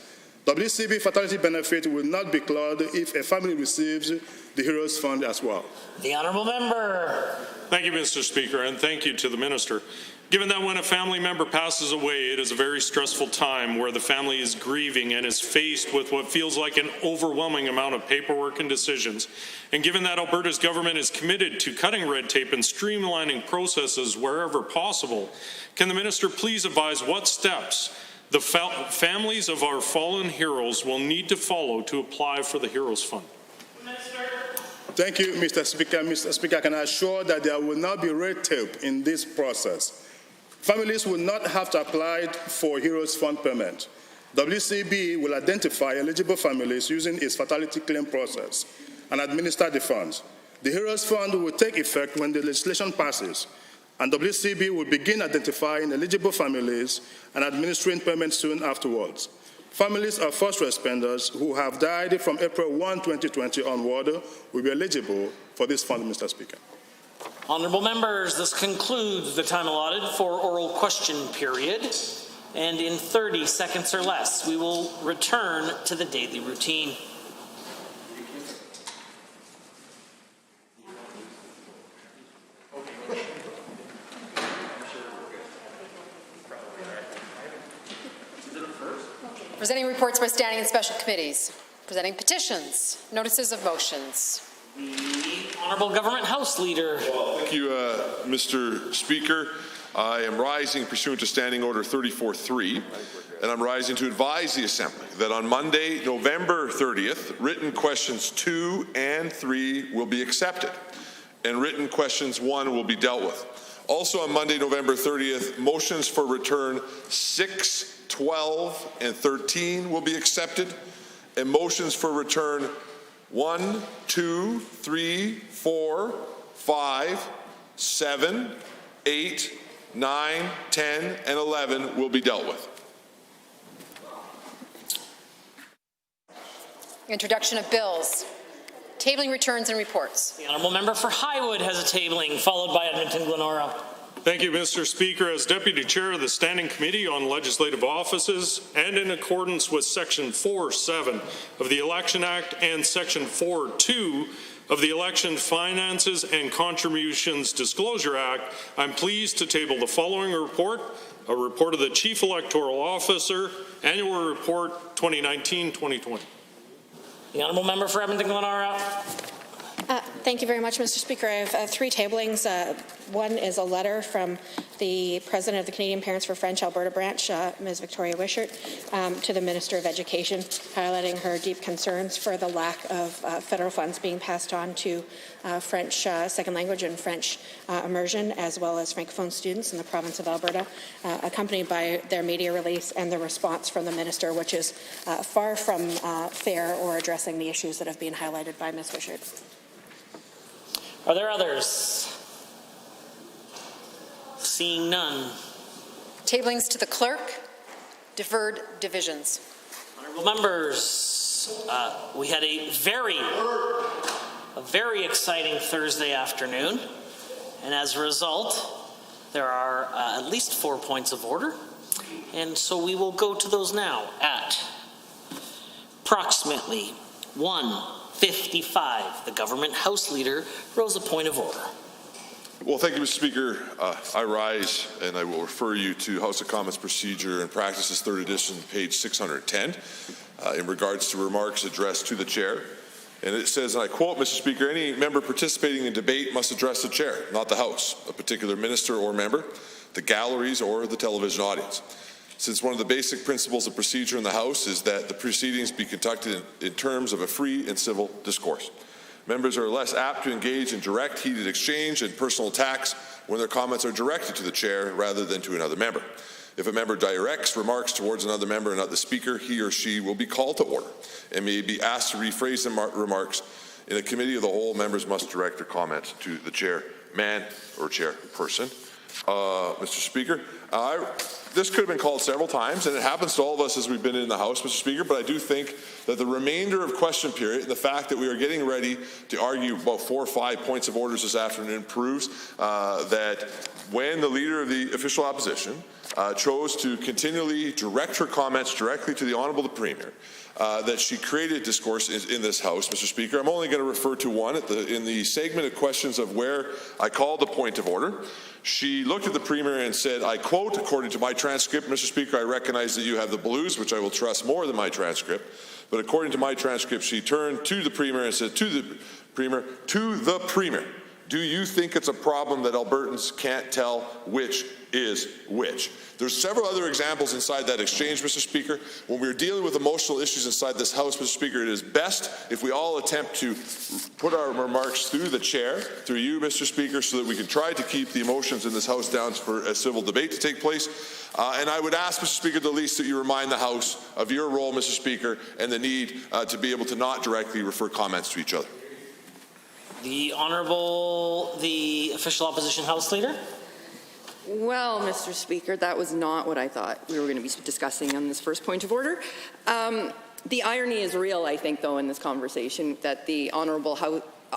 WCB fatality benefit will not be clawed if a family receives the Heroes Fund as well. The Honourable Member. Thank you, Mr. Speaker, and thank you to the Minister. Given that when a family member passes away, it is a very stressful time where the family is grieving and is faced with what feels like an overwhelming amount of paperwork and decisions, and given that Alberta's government is committed to cutting red tape and streamlining processes wherever possible, can the Minister please advise what steps the families of our fallen heroes will need to follow to apply for the Heroes Fund? Thank you, Mr. Speaker. Mr. Speaker, I can assure that there will not be red tape in this process. Families will not have to apply for Heroes Fund payment. WCB will identify eligible families using its fatality claim process and administer the funds. The Heroes Fund will take effect when the legislation passes, and WCB will begin identifying eligible families and administering payments soon afterwards. Families of first responders who have died from April 1, 2020 onward will be eligible for this fund, Mr. Speaker. Honourable members, this concludes the time allotted for oral question period, and in 30 seconds or less, we will return to the daily routine. Presenting reports by standing and special committees. Presenting petitions, notices of motions. The Honourable Government House Leader. Thank you, Mr. Speaker. I am rising pursuant to Standing Order 34.3, and I'm rising to advise the Assembly that on Monday, November 30th, written questions 2 and 3 will be accepted, and written questions 1 will be dealt with. Also on Monday, November 30th, motions for return 6, 12, and 13 will be accepted, and motions for return 1, 2, 3, 4, 5, 7, 8, 9, 10, and 11 will be dealt with. Introduction of bills. Tabling returns and reports. The honourable member for Highwood has a tabling, followed by Edmonton Glenora. Thank you, Mr. Speaker. As Deputy Chair of the Standing Committee on Legislative Offices, and in accordance with Section 4.7 of the Election Act and Section 4.2 of the Election Finances and Contributions Disclosure Act, I'm pleased to table the following report: a report of the Chief Electoral Officer, Annual Report 2019-2020. The honourable member for Edmonton Glenora. Thank you very much, Mr. Speaker. I have 3 tablings. One is a letter from the President of the Canadian Parents for French Alberta branch, Ms. Victoria Wishart, to the Minister of Education, highlighting her deep concerns for the lack of federal funds being passed on to French second language and French immersion, as well as Francophone students in the province of Alberta, accompanied by their media release and the response from the Minister, which is far from fair or addressing the issues that have been highlighted by Ms. Wishart. Are there others? Seeing none. Tablings to the clerk. Deferred divisions. Honourable members, we had a very exciting Thursday afternoon, and as a result, there are at least 4 points of order, and so we will go to those now at approximately 1:55. The Government House Leader rose a point of order. Well, thank you, Mr. Speaker. I rise and I will refer you to House of Commons Procedure and Practices, 3rd edition, page 610, in regards to remarks addressed to the Chair. And it says, and I quote, Mr. Speaker, any member participating in debate must address the Chair, not the House, a particular minister or member, the galleries, or the television audience. Since one of the basic principles of procedure in the House is that the proceedings be conducted in terms of a free and civil discourse. Members are less apt to engage in direct, heated exchange and personal attacks when their comments are directed to the Chair rather than to another member. If a member directs remarks towards another member and not the Speaker, he or she will be called to order and may be asked to rephrase the remarks. In a committee of the whole, members must direct their comments to the chairman or chairperson. Mr. Speaker, this could have been called several times, and it happens to all of us as we've been in the House, Mr. Speaker, but I do think that the remainder of question period and the fact that we are getting ready to argue about 4 or 5 points of orders this afternoon proves that when the Leader of the Official Opposition chose to continually direct her comments directly to the Honourable the Premier, that she created discourse in this House, Mr. Speaker. I'm only going to refer to one in the segment of questions of where I called the point of order. She looked at the Premier and said, I quote, according to my transcript, Mr. Speaker, I recognize that you have the blues, which I will trust more than my transcript, but according to my transcript, she turned to the Premier and said, to the Premier, do you think it's a problem that Albertans can't tell which is which? There's several other examples inside that exchange, Mr. Speaker. When we're dealing with emotional issues inside this House, Mr. Speaker, it is best if we all attempt to put our remarks through the Chair, through you, Mr. Speaker, so that we can try to keep the emotions in this House down for a civil debate to take place. And I would ask, Mr. Speaker, the least that you remind the House of your role, Mr. Speaker, and the need to be able to not directly refer comments to each other. The Honourable, the Official Opposition House Leader. Well, Mr. Speaker, that was not what I thought we were going to be discussing on this first point of order. The irony is real, I think, though, in this conversation, that the Honourable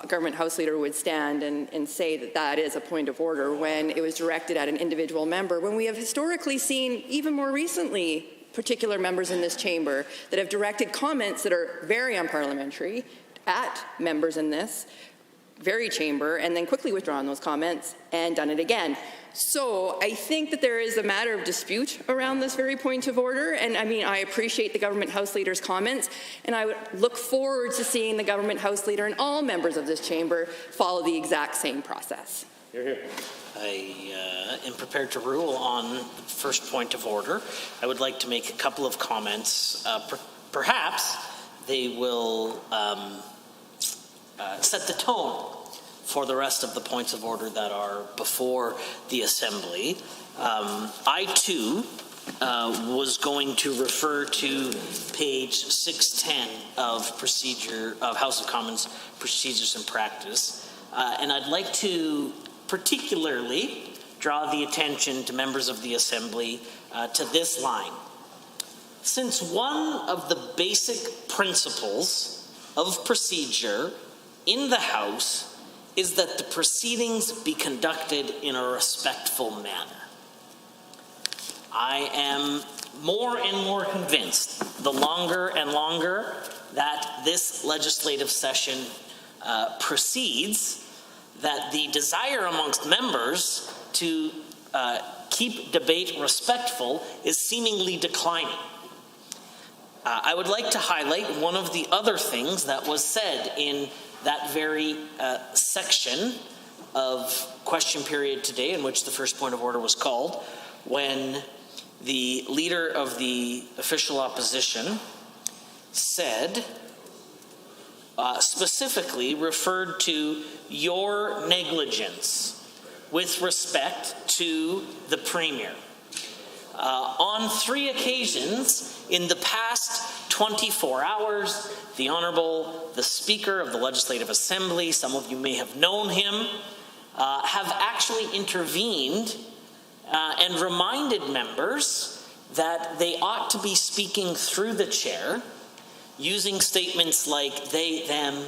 Government House Leader would stand and say that that is a point of order when it was directed at an individual member, when we have historically seen, even more recently, particular members in this chamber that have directed comments that are very unparliamentary at members in this very chamber and then quickly withdrawn those comments and done it again. So I think that there is a matter of dispute around this very point of order, and I mean, I appreciate the Government House Leader's comments, and I would look forward to seeing the Government House Leader and all members of this chamber follow the exact same process. Hear, hear. I am prepared to rule on the first point of order. I would like to make a couple of comments. Perhaps they will set the tone for the rest of the points of order that are before the Assembly. I, too, was going to refer to page 610 of House of Commons Procedures and Practice, and I'd like to particularly draw the attention to members of the Assembly to this line. Since one of the basic principles of procedure in the House is that the proceedings be conducted in a respectful manner, I am more and more convinced, the longer and longer that this legislative session proceeds, that the desire amongst members to keep debate respectful is seemingly declining. I would like to highlight one of the other things that was said in that very section of question period today, in which the first point of order was called, when the leader of the official opposition said, specifically referred to your negligence with respect to the Premier. On 3 occasions in the past 24 hours, the Honourable, the Speaker of the Legislative Assembly, some of you may have known him, have actually intervened and reminded members that they ought to be speaking through the chair, using statements like they, them,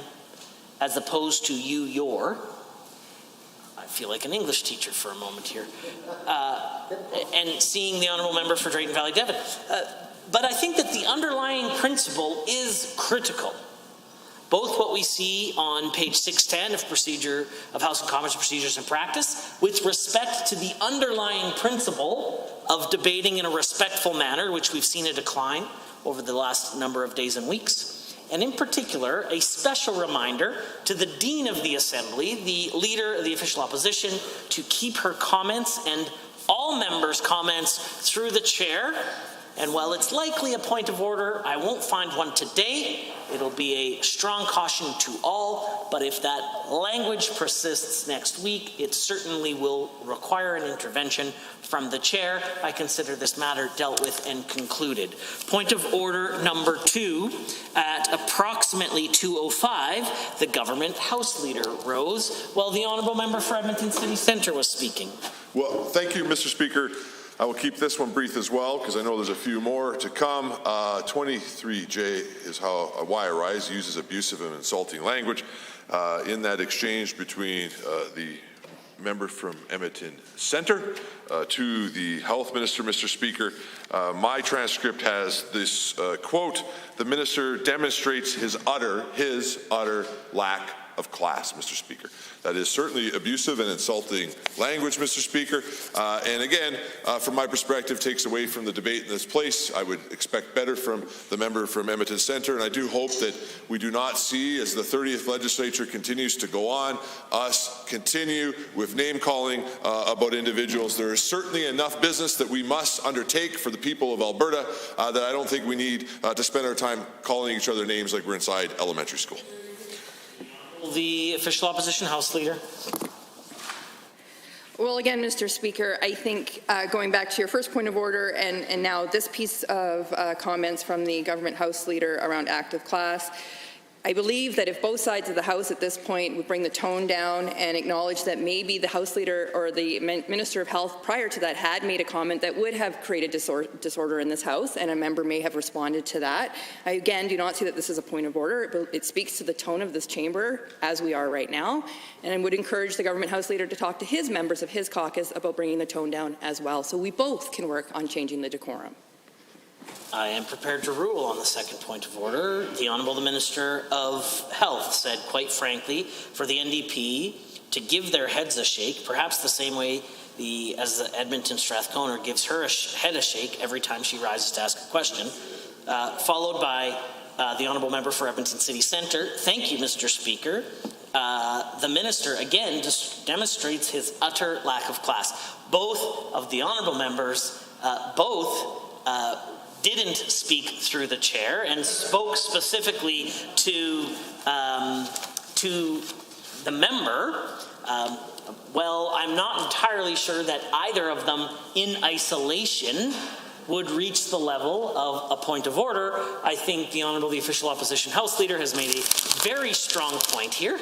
as opposed to you, your. I feel like an English teacher for a moment here. And seeing the Honourable Member for Drayton Valley Devon. But I think that the underlying principle is critical. Both what we see on page 610 of House of Commons Procedures and Practice with respect to the underlying principle of debating in a respectful manner, which we've seen a decline over the last number of days and weeks, and in particular, a special reminder to the Dean of the Assembly, the Leader of the Official Opposition, to keep her comments and all members' comments through the chair. And while it's likely a point of order, I won't find one today. It'll be a strong caution to all, but if that language persists next week, it certainly will require an intervention from the chair. I consider this matter dealt with and concluded. Point of order number 2, at approximately 2:05, the Government House Leader rose while the Honourable Member for Edmonton City Centre was speaking. Well, thank you, Mr. Speaker. I will keep this one brief as well, because I know there's a few more to come. 23J is why I rise, uses abusive and insulting language. In that exchange between the member from Edmonton Centre to the Health Minister, Mr. Speaker, my transcript has this quote: "The Minister demonstrates his utter lack of class," Mr. Speaker. That is certainly abusive and insulting language, Mr. Speaker. And again, from my perspective, takes away from the debate in this place. I would expect better from the member from Edmonton Centre, and I do hope that we do not see, as the 30th legislature continues to go on, us continue with name-calling about individuals. There is certainly enough business that we must undertake for the people of Alberta that I don't think we need to spend our time calling each other names like we're inside elementary school. The Official Opposition House Leader. Well, again, Mr. Speaker, I think going back to your first point of order and now this piece of comments from the Government House Leader around active class, I believe that if both sides of the House at this point would bring the tone down and acknowledge that maybe the House Leader or the Minister of Health prior to that had made a comment that would have created disorder in this House, and a member may have responded to that. I again do not see that this is a point of order. It speaks to the tone of this chamber as we are right now, and I would encourage the Government House Leader to talk to his members of his caucus about bringing the tone down as well, so we both can work on changing the decorum. I am prepared to rule on the second point of order. The Honourable the Minister of Health said, quite frankly, for the NDP to give their heads a shake, perhaps the same way as the Edmonton Strathconer gives her head a shake every time she rises to ask a question, followed by the Honourable Member for Edmonton City Centre. Thank you, Mr. Speaker. the minister, again, just demonstrates his utter lack of class. Both of the honourable members, didn't speak through the chair and spoke specifically to the member. Well, I'm not entirely sure that either of them in isolation would reach the level of a point of order. I think the Honourable, the official opposition House Leader, has made a very strong point here.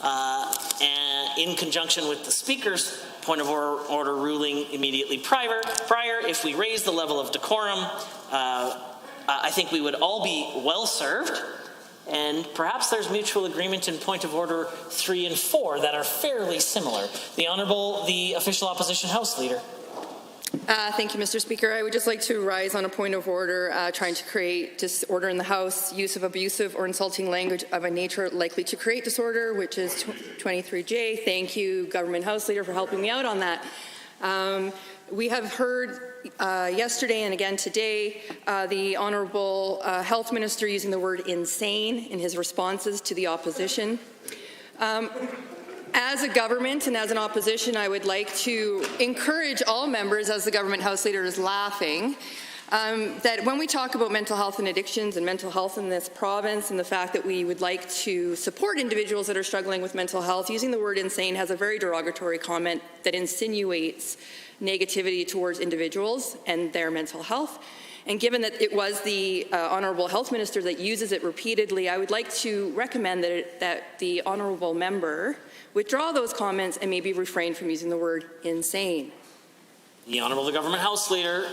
And in conjunction with the Speaker's point of order ruling immediately prior, if we raise the level of decorum, I think we would all be well served. And perhaps there's mutual agreement in point of order 3 and 4 that are fairly similar. The Honourable, the official opposition House Leader. Thank you, Mr. Speaker. I would just like to rise on a point of order, trying to create disorder in the House, use of abusive or insulting language of a nature likely to create disorder, which is 23J. Thank you, Government House Leader, for helping me out on that. We have heard yesterday and again today the Honourable Health Minister using the word insane in his responses to the opposition. As a government and as an opposition, I would like to encourage all members, as the Government House Leader is laughing, that when we talk about mental health and addictions and mental health in this province and the fact that we would like to support individuals that are struggling with mental health, using the word insane has a very derogatory comment that insinuates negativity towards individuals and their mental health. And given that it was the Honourable Health Minister that uses it repeatedly, I would like to recommend that the Honourable Member withdraw those comments and maybe refrain from using the word insane. The Honourable, the Government House Leader.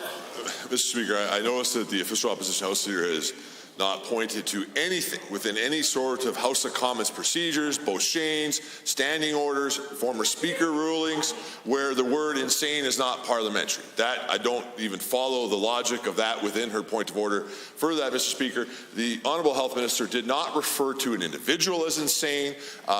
Mr. Speaker, I noticed that the official opposition House Leader has not pointed to anything within any sort of House of Commons procedures, Beauchesne's, standing orders, former Speaker rulings, where the word insane is not parliamentary. That, I don't even follow the logic of that within her point of order. Further that, Mr. Speaker, the Honourable Health Minister did not refer to an individual as insane.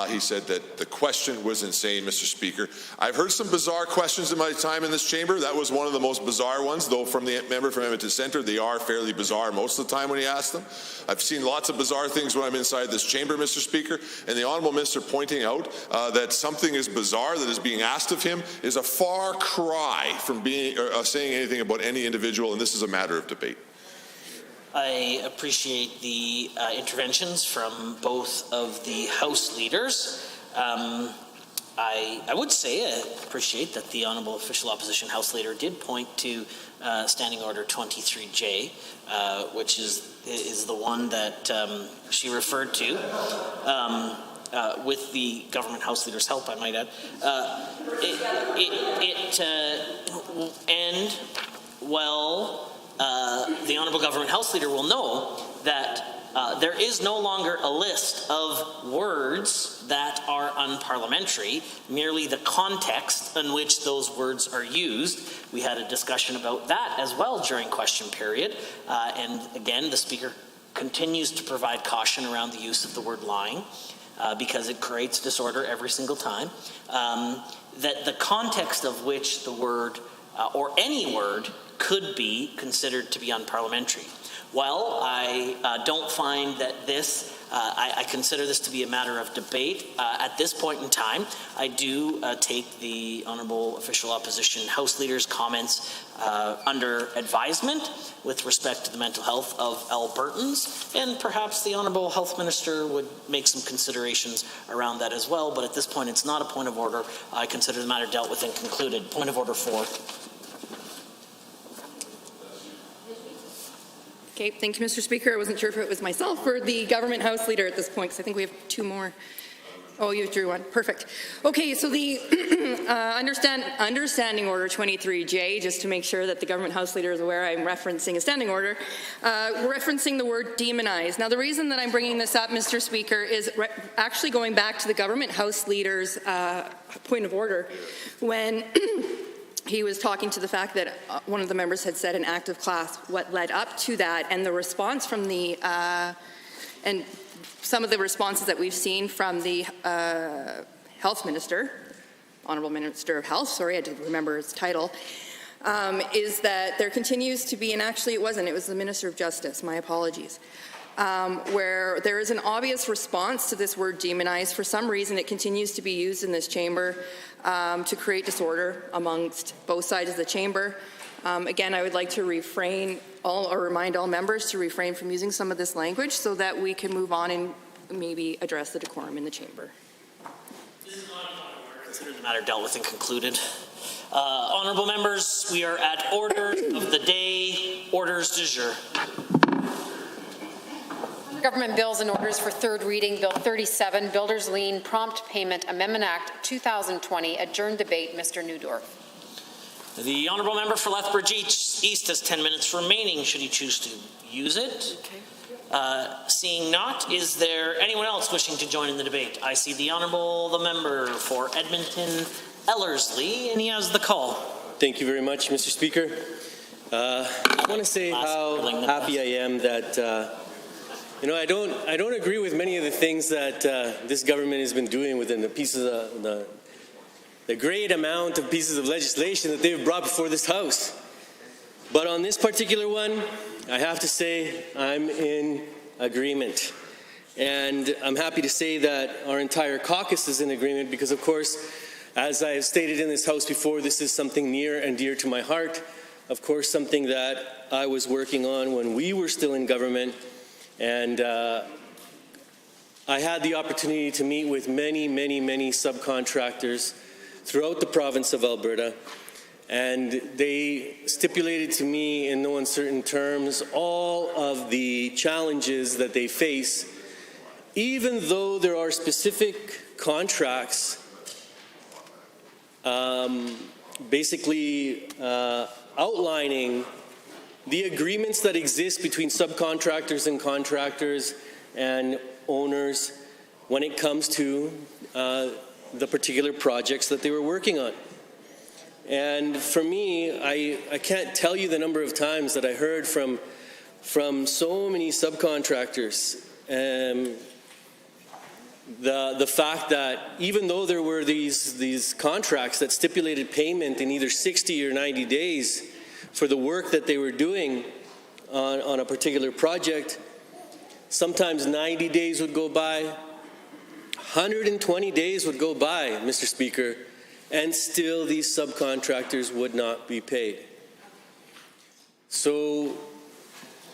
He said that the question was insane, Mr. Speaker. I've heard some bizarre questions in my time in this chamber. That was one of the most bizarre ones, though from the member from Edmonton Centre, they are fairly bizarre most of the time when he asks them. I've seen lots of bizarre things when I'm inside this chamber, Mr. Speaker, and the Honourable Minister pointing out that something is bizarre that is being asked of him is a far cry from saying anything about any individual, and this is a matter of debate. I appreciate the interventions from both of the House Leaders. I would say I appreciate that the Honourable Official Opposition House Leader did point to Standing Order 23J, which is the one that she referred to, with the Government House Leader's help, I might add. The Honourable Government House Leader will know that there is no longer a list of words that are unparliamentary, merely the context in which those words are used. We had a discussion about that as well during question period. And again, the Speaker continues to provide caution around the use of the word lying because it creates disorder every single time. That the context of which the word or any word could be considered to be unparliamentary. Well, I don't find that this, I consider this to be a matter of debate. At this point in time, I do take the Honourable Official Opposition House Leader's comments under advisement with respect to the mental health of Albertans, and perhaps the Honourable Health Minister would make some considerations around that as well, but at this point it's not a point of order. I consider the matter dealt with and concluded. Point of order 4. Okay, thank you, Mr. Speaker. I wasn't sure if it was myself or the Government House Leader at this point, because I think we have 2 more. Oh, you drew one. Perfect. Okay, so the Understanding Order 23J, just to make sure that the Government House Leader is aware I'm referencing a standing order, referencing the word demonize. Now, the reason that I'm bringing this up, Mr. Speaker, is actually going back to the Government House Leader's point of order when he was talking to the fact that one of the members had said an active class, what led up to that, and the response from the, and some of the responses that we've seen from the Health Minister, Honourable Minister of Health, sorry, I didn't remember his title, is that there continues to be, and actually it wasn't, it was the Minister of Justice, my apologies. where there is an obvious response to this word demonize. For some reason, it continues to be used in this chamber to create disorder amongst both sides of the chamber. Again, I would like to remind all members to refrain from using some of this language so that we can move on and maybe address the decorum in the chamber. This is not a point of order. Consider the matter dealt with and concluded. Honourable members, we are at order of the day. Orders du jour. Government bills and orders for third reading. Bill 37, Builders Lien Prompt Payment Amendment Act 2020. Adjourned debate. Mr. Newdorf. The Honourable Member for Lethbridge East has 10 minutes remaining should he choose to use it. Okay. Seeing not, is there anyone else wishing to join in the debate? I see the Honourable Member for Edmonton Ellerslie, and he has the call. Thank you very much, Mr. Speaker. I want to say how happy I am that I don't agree with many of the things that this government has been doing within the pieces of the great amount of pieces of legislation that they've brought before this House. But on this particular one, I have to say I'm in agreement. And I'm happy to say that our entire caucus is in agreement because, of course, as I have stated in this House before, this is something near and dear to my heart. Of course, something that I was working on when we were still in government. And I had the opportunity to meet with many, many, many subcontractors throughout the province of Alberta. And they stipulated to me in no uncertain terms all of the challenges that they face, even though there are specific contracts basically outlining the agreements that exist between subcontractors and contractors and owners when it comes to the particular projects that they were working on. And for me, I can't tell you the number of times that I heard from so many subcontractors the fact that even though there were these contracts that stipulated payment in either 60 or 90 days for the work that they were doing on a particular project, sometimes 90 days would go by, 120 days would go by, Mr. Speaker, and still these subcontractors would not be paid. So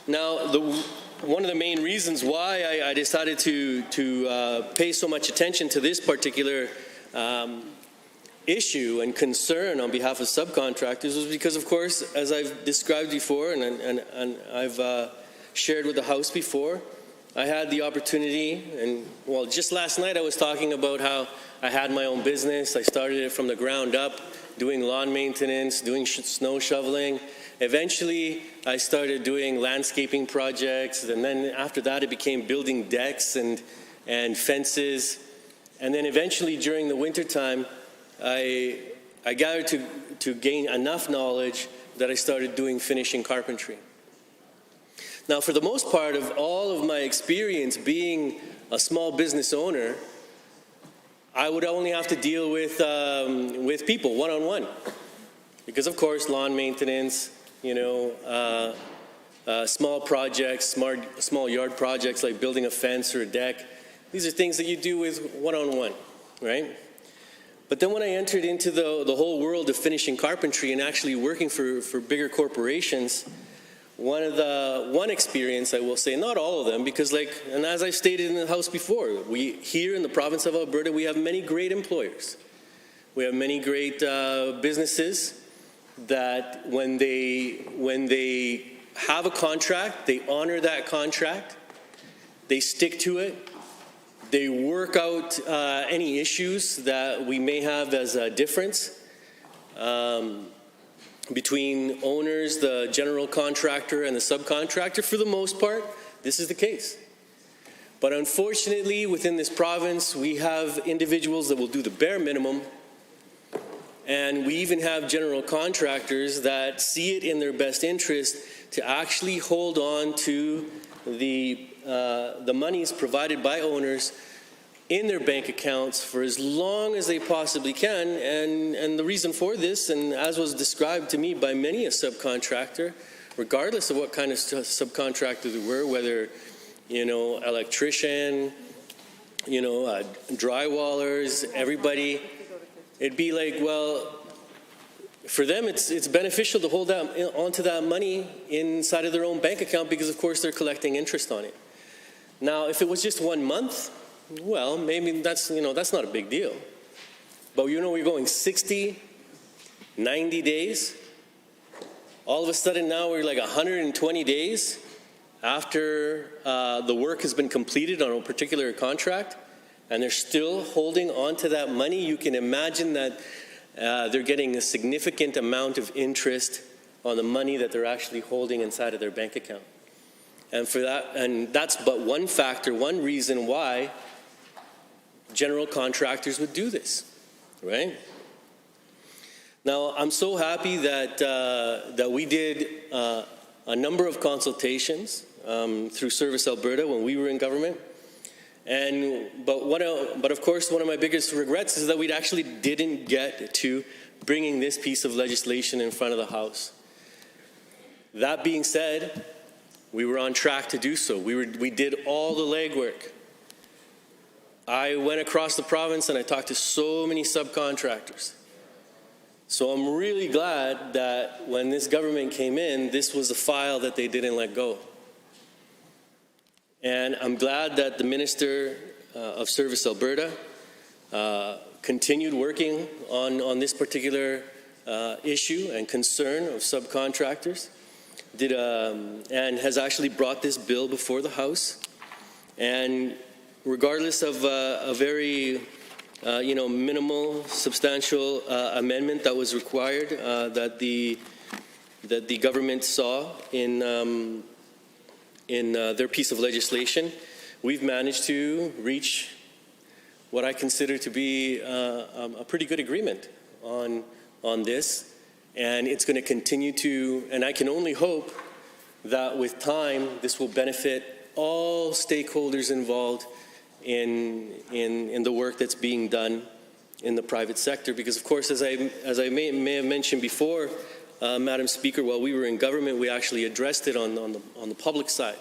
now one of the main reasons why I decided to pay so much attention to this particular issue and concern on behalf of subcontractors was because, of course, as I've described before and I've shared with the House before, I had the opportunity, and well, just last night I was talking about how I had my own business. I started it from the ground up, doing lawn maintenance, doing snow shoveling. Eventually, I started doing landscaping projects, and then after that, it became building decks and fences. And then eventually, during the wintertime, I gathered to gain enough knowledge that I started doing finishing carpentry. Now, for the most part of all of my experience being a small business owner, I would only have to deal with people one-on-one. Because, of course, lawn maintenance, small projects, small yard projects like building a fence or a deck, these are things that you do with one-on-one, right? But then when I entered into the whole world of finishing carpentry and actually working for bigger corporations, one experience, I will say, not all of them, because and as I've stated in the House before, here in the province of Alberta, we have many great employers. We have many great businesses that when they have a contract, they honor that contract, they stick to it, they work out any issues that we may have as a difference between owners, the general contractor, and the subcontractor. For the most part, this is the case. But unfortunately, within this province, we have individuals that will do the bare minimum, and we even have general contractors that see it in their best interest to actually hold on to the monies provided by owners in their bank accounts for as long as they possibly can. And the reason for this, and as was described to me by many a subcontractor, regardless of what kind of subcontractor they were, electrician, drywallers, everybody. It'd be like, well, for them, it's beneficial to hold onto that money inside of their own bank account because, of course, they're collecting interest on it. Now, if it was just 1 month, well, maybe that's not a big deal. But we're going 60, 90 days. All of a sudden now we're like 120 days after the work has been completed on a particular contract, and they're still holding on to that money. You can imagine that they're getting a significant amount of interest on the money that they're actually holding inside of their bank account. And that's but one factor, one reason why general contractors would do this, right? Now, I'm so happy that we did a number of consultations through Service Alberta when we were in government. But of course, one of my biggest regrets is that we actually didn't get to bringing this piece of legislation in front of the House. That being said, we were on track to do so. We did all the legwork. I went across the province and I talked to so many subcontractors. So I'm really glad that when this government came in, this was a file that they didn't let go. And I'm glad that the Minister of Service Alberta continued working on this particular issue and concern of subcontractors, and has actually brought this bill before the House. And regardless of a very minimal, substantial amendment that was required that the government saw in their piece of legislation, we've managed to reach what I consider to be a pretty good agreement on this, and it's going to continue to. And I can only hope that with time, this will benefit all stakeholders involved in the work that's being done in the private sector. Because, of course, as I may have mentioned before, Madam Speaker, while we were in government, we actually addressed it on the public side.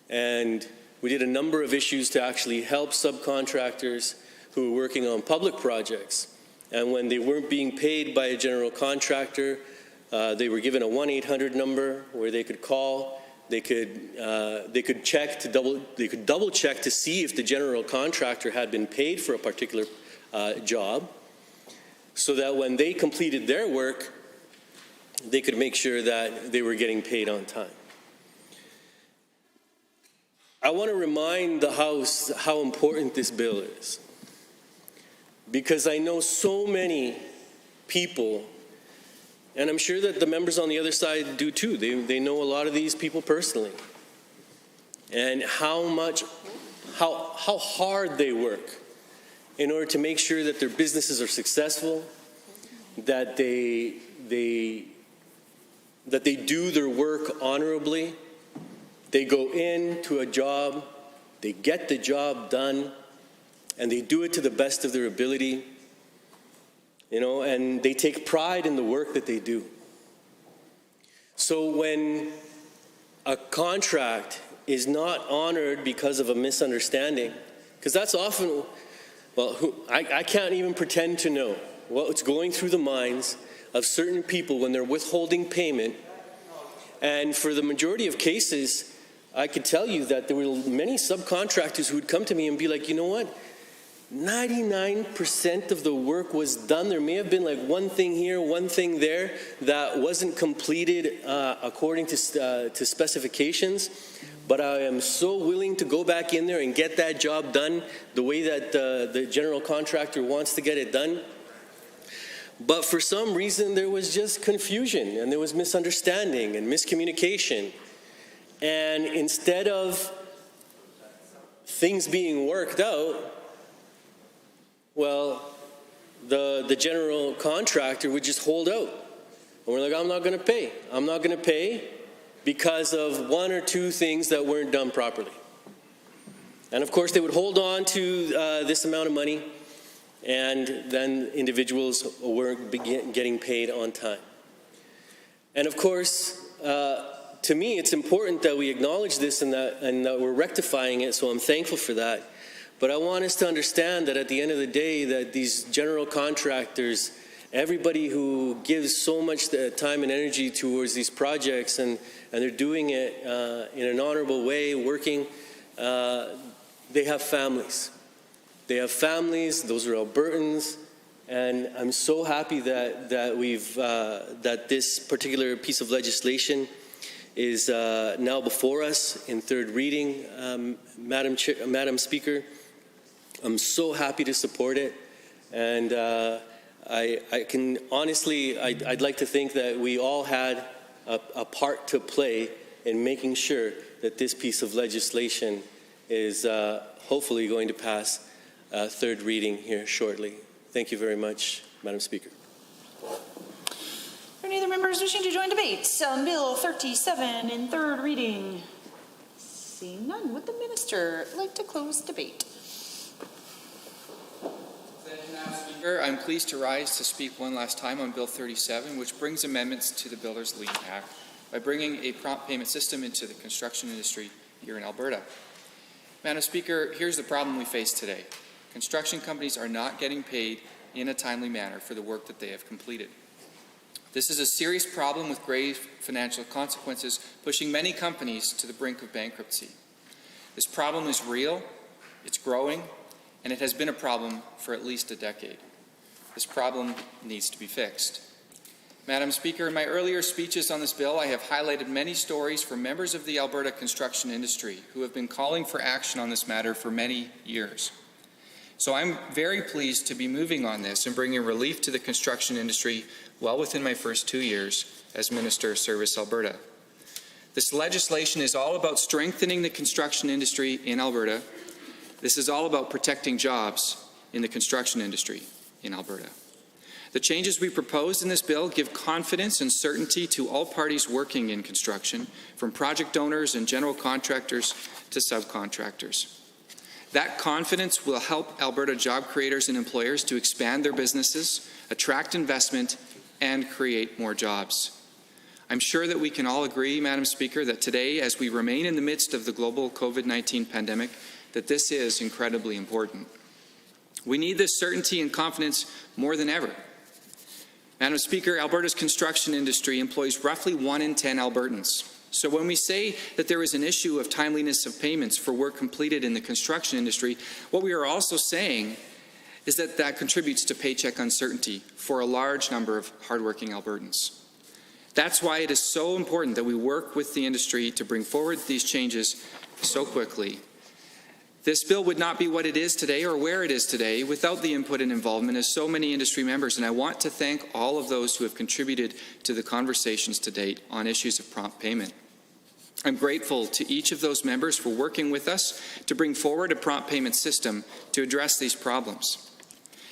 And we did a number of issues to actually help subcontractors who were working on public projects. And when they weren't being paid by a general contractor, they were given a 1-800 number where they could call. They could double check to see if the general contractor had been paid for a particular job, so that when they completed their work, they could make sure that they were getting paid on time. I want to remind the House how important this bill is, because I know so many people, and I'm sure that the members on the other side do too. They know a lot of these people personally, and how hard they work in order to make sure that their businesses are successful, that they do their work honorably. They go into a job, they get the job done, and they do it to the best of their ability, and they take pride in the work that they do. So when a contract is not honored because of a misunderstanding, because that's often, I can't even pretend to know what's going through the minds of certain people when they're withholding payment. And for the majority of cases, I could tell you that there were many subcontractors who would come to me and be like, you know what? 99% of the work was done. There may have been like one thing here, one thing there that wasn't completed according to specifications. But I am so willing to go back in there and get that job done the way that the general contractor wants to get it done. But for some reason, there was just confusion, and there was misunderstanding and miscommunication. And instead of things being worked out, well, the general contractor would just hold out. And we're like, I'm not going to pay. I'm not going to pay because of one or two things that weren't done properly. And of course, they would hold on to this amount of money, and then individuals weren't getting paid on time. And of course, to me, it's important that we acknowledge this and that we're rectifying it, so I'm thankful for that. But I want us to understand that at the end of the day, that these general contractors, everybody who gives so much time and energy towards these projects, and they're doing it in an honorable way, working, they have families. They have families. Those are Albertans. And I'm so happy that that this particular piece of legislation is now before us in third reading, Madam Speaker. I'm so happy to support it, and I can honestly, I'd like to think that we all had a part to play in making sure that this piece of legislation is hopefully going to pass third reading here shortly. Thank you very much, Madam Speaker. Are any other members wishing to join debates on Bill 37 in third reading? Seeing none, would the minister like to close debate? Speaker, I'm pleased to rise to speak one last time on Bill 37, which brings amendments to the Builders Lien Act by bringing a prompt payment system into the construction industry here in Alberta. Madam Speaker, here's the problem we face today. Construction companies are not getting paid in a timely manner for the work that they have completed. This is a serious problem with grave financial consequences, pushing many companies to the brink of bankruptcy. This problem is real, it's growing, and it has been a problem for at least a decade. This problem needs to be fixed. Madam Speaker, in my earlier speeches on this bill, I have highlighted many stories from members of the Alberta construction industry who have been calling for action on this matter for many years. So I'm very pleased to be moving on this and bringing relief to the construction industry well within my first 2 years as Minister of Service Alberta. This legislation is all about strengthening the construction industry in Alberta. This is all about protecting jobs in the construction industry in Alberta. The changes we propose in this bill give confidence and certainty to all parties working in construction, from project owners and general contractors to subcontractors. That confidence will help Alberta job creators and employers to expand their businesses, attract investment, and create more jobs. I'm sure that we can all agree, Madam Speaker, that today, as we remain in the midst of the global COVID-19 pandemic, that this is incredibly important. We need this certainty and confidence more than ever. Madam Speaker, Alberta's construction industry employs roughly 1 in 10 Albertans. So when we say that there is an issue of timeliness of payments for work completed in the construction industry, what we are also saying is that that contributes to paycheck uncertainty for a large number of hardworking Albertans. That's why it is so important that we work with the industry to bring forward these changes so quickly. This bill would not be what it is today or where it is today without the input and involvement of so many industry members, and I want to thank all of those who have contributed to the conversations to date on issues of prompt payment. I'm grateful to each of those members for working with us to bring forward a prompt payment system to address these problems.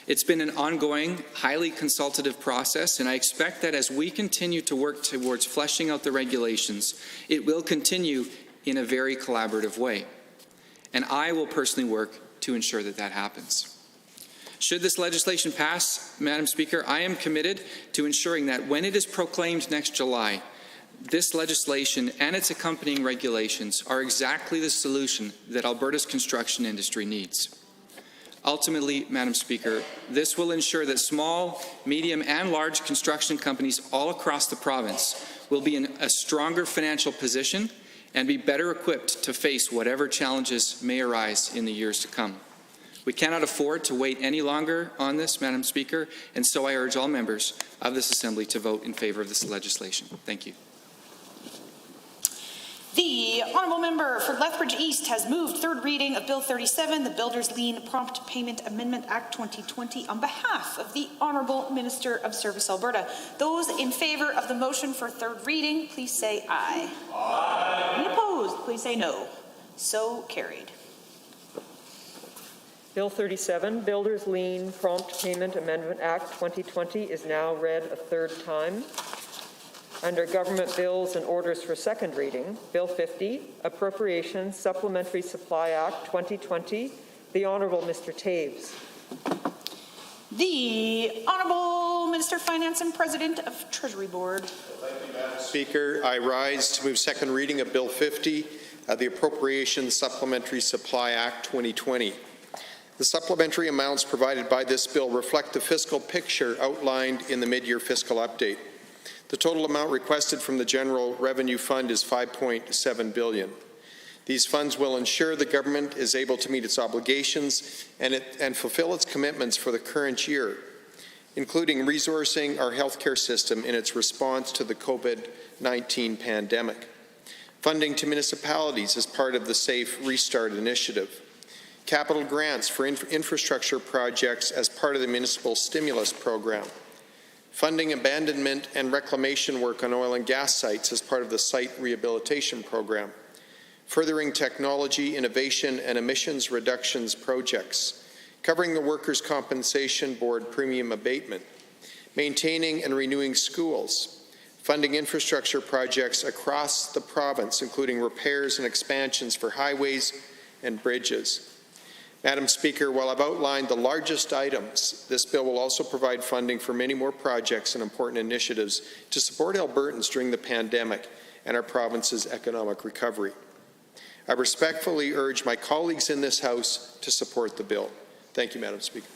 It's been an ongoing, highly consultative process, and I expect that as we continue to work towards fleshing out the regulations, it will continue in a very collaborative way. And I will personally work to ensure that that happens. Should this legislation pass, Madam Speaker, I am committed to ensuring that when it is proclaimed next July, this legislation and its accompanying regulations are exactly the solution that Alberta's construction industry needs. Ultimately, Madam Speaker, this will ensure that small, medium, and large construction companies all across the province will be in a stronger financial position and be better equipped to face whatever challenges may arise in the years to come. We cannot afford to wait any longer on this, Madam Speaker, and so I urge all members of this Assembly to vote in favour of this legislation. Thank you. The Honourable Member for Lethbridge East has moved third reading of Bill 37, the Builders Lien Prompt Payment Amendment Act 2020, on behalf of the Honourable Minister of Service Alberta. Those in favour of the motion for third reading, please say aye. Aye. Any opposed, please say no. So carried. Bill 37, Builders Lien Prompt Payment Amendment Act 2020 is now read a third time. Under Government Bills and Orders for Second Reading, Bill 50, Appropriations Supplementary Supply Act 2020, the Honourable Mr. Taves. The Honourable Minister of Finance and President of Treasury Board. Thank you, Madam Speaker. I rise to move second reading of Bill 50, the Appropriations Supplementary Supply Act 2020. The supplementary amounts provided by this bill reflect the fiscal picture outlined in the mid-year fiscal update. The total amount requested from the General Revenue Fund is $5.7 billion. These funds will ensure the government is able to meet its obligations and fulfill its commitments for the current year, including resourcing our healthcare system in its response to the COVID-19 pandemic, funding to municipalities as part of the Safe Restart Initiative, capital grants for infrastructure projects as part of the municipal stimulus program, funding abandonment and reclamation work on oil and gas sites as part of the site rehabilitation program, furthering technology, innovation, and emissions reductions projects, covering the Workers' Compensation Board premium abatement, maintaining and renewing schools, funding infrastructure projects across the province, including repairs and expansions for highways and bridges. Madam Speaker, while I've outlined the largest items, this bill will also provide funding for many more projects and important initiatives to support Albertans during the pandemic and our province's economic recovery. I respectfully urge my colleagues in this House to support the bill. Thank you, Madam Speaker.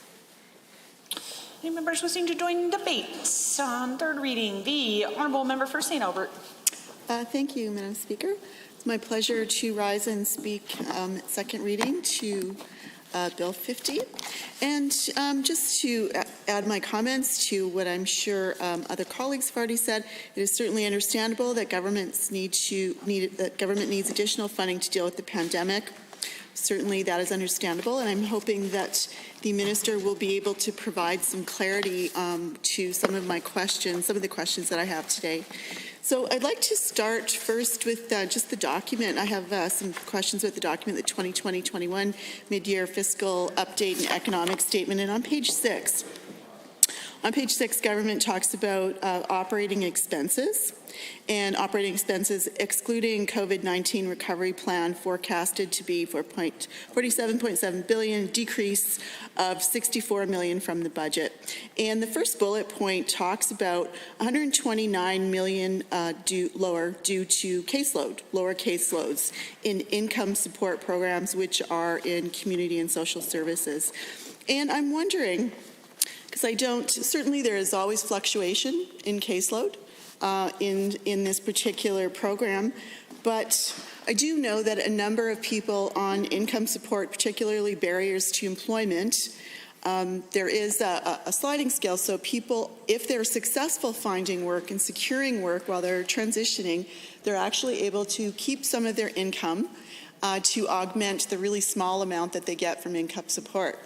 Any members wishing to join debates on third reading? The Honourable Member for St. Albert. Thank you, Madam Speaker. It's my pleasure to rise and speak at second reading to Bill 50. And just to add my comments to what I'm sure other colleagues have already said, it is certainly understandable that government needs additional funding to deal with the pandemic. Certainly that is understandable, and I'm hoping that the Minister will be able to provide some clarity to some of the questions that I have today. So I'd like to start first with just the document. I have some questions with the document, the 2020-21 mid-year fiscal update and economic statement. And on page 6, government talks about operating expenses. And operating expenses excluding COVID-19 recovery plan forecasted to be $47.7 billion, decrease of $64 million from the budget. And the first bullet point talks about $129 million lower due to lower caseloads in income support programs, which are in community and social services. And I'm wondering, because certainly there is always fluctuation in caseload. In this particular program, but I do know that a number of people on income support, particularly barriers to employment, there is a sliding scale. So people, if they're successful finding work and securing work while they're transitioning, they're actually able to keep some of their income to augment the really small amount that they get from income support.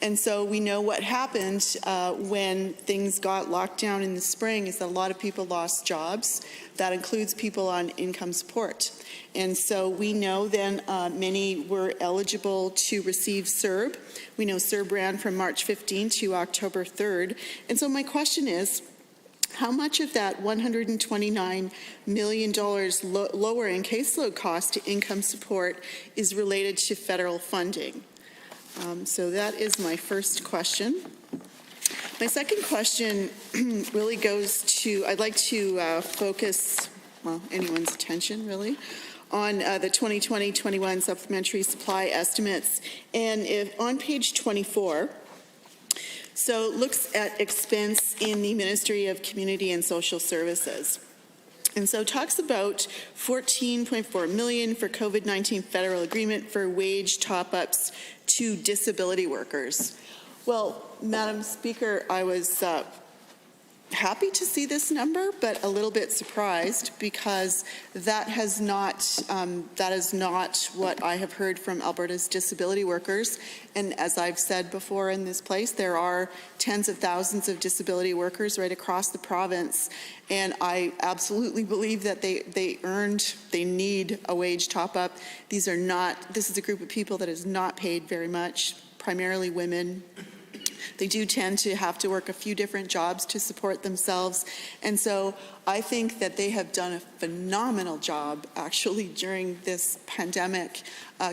And so we know what happened when things got locked down in the spring is that a lot of people lost jobs. That includes people on income support. And so we know then many were eligible to receive CERB. We know CERB ran from March 15 to October 3rd. And so my question is, how much of that $129 million lower in caseload cost to income support is related to federal funding? So that is my first question. My second question really goes to, I'd like to focus, anyone's attention really, on the 2020-21 supplementary supply estimates. And on page 24, so it looks at expense in the Ministry of Community and Social Services. And so it talks about $14.4 million for COVID-19 federal agreement for wage top-ups to disability workers. Well, Madam Speaker, I was happy to see this number, but a little bit surprised because that is not what I have heard from Alberta's disability workers. And as I've said before in this place, there are tens of thousands of disability workers right across the province. And I absolutely believe that they need a wage top-up. This is a group of people that is not paid very much, primarily women. They do tend to have to work a few different jobs to support themselves. And so I think that they have done a phenomenal job actually during this pandemic,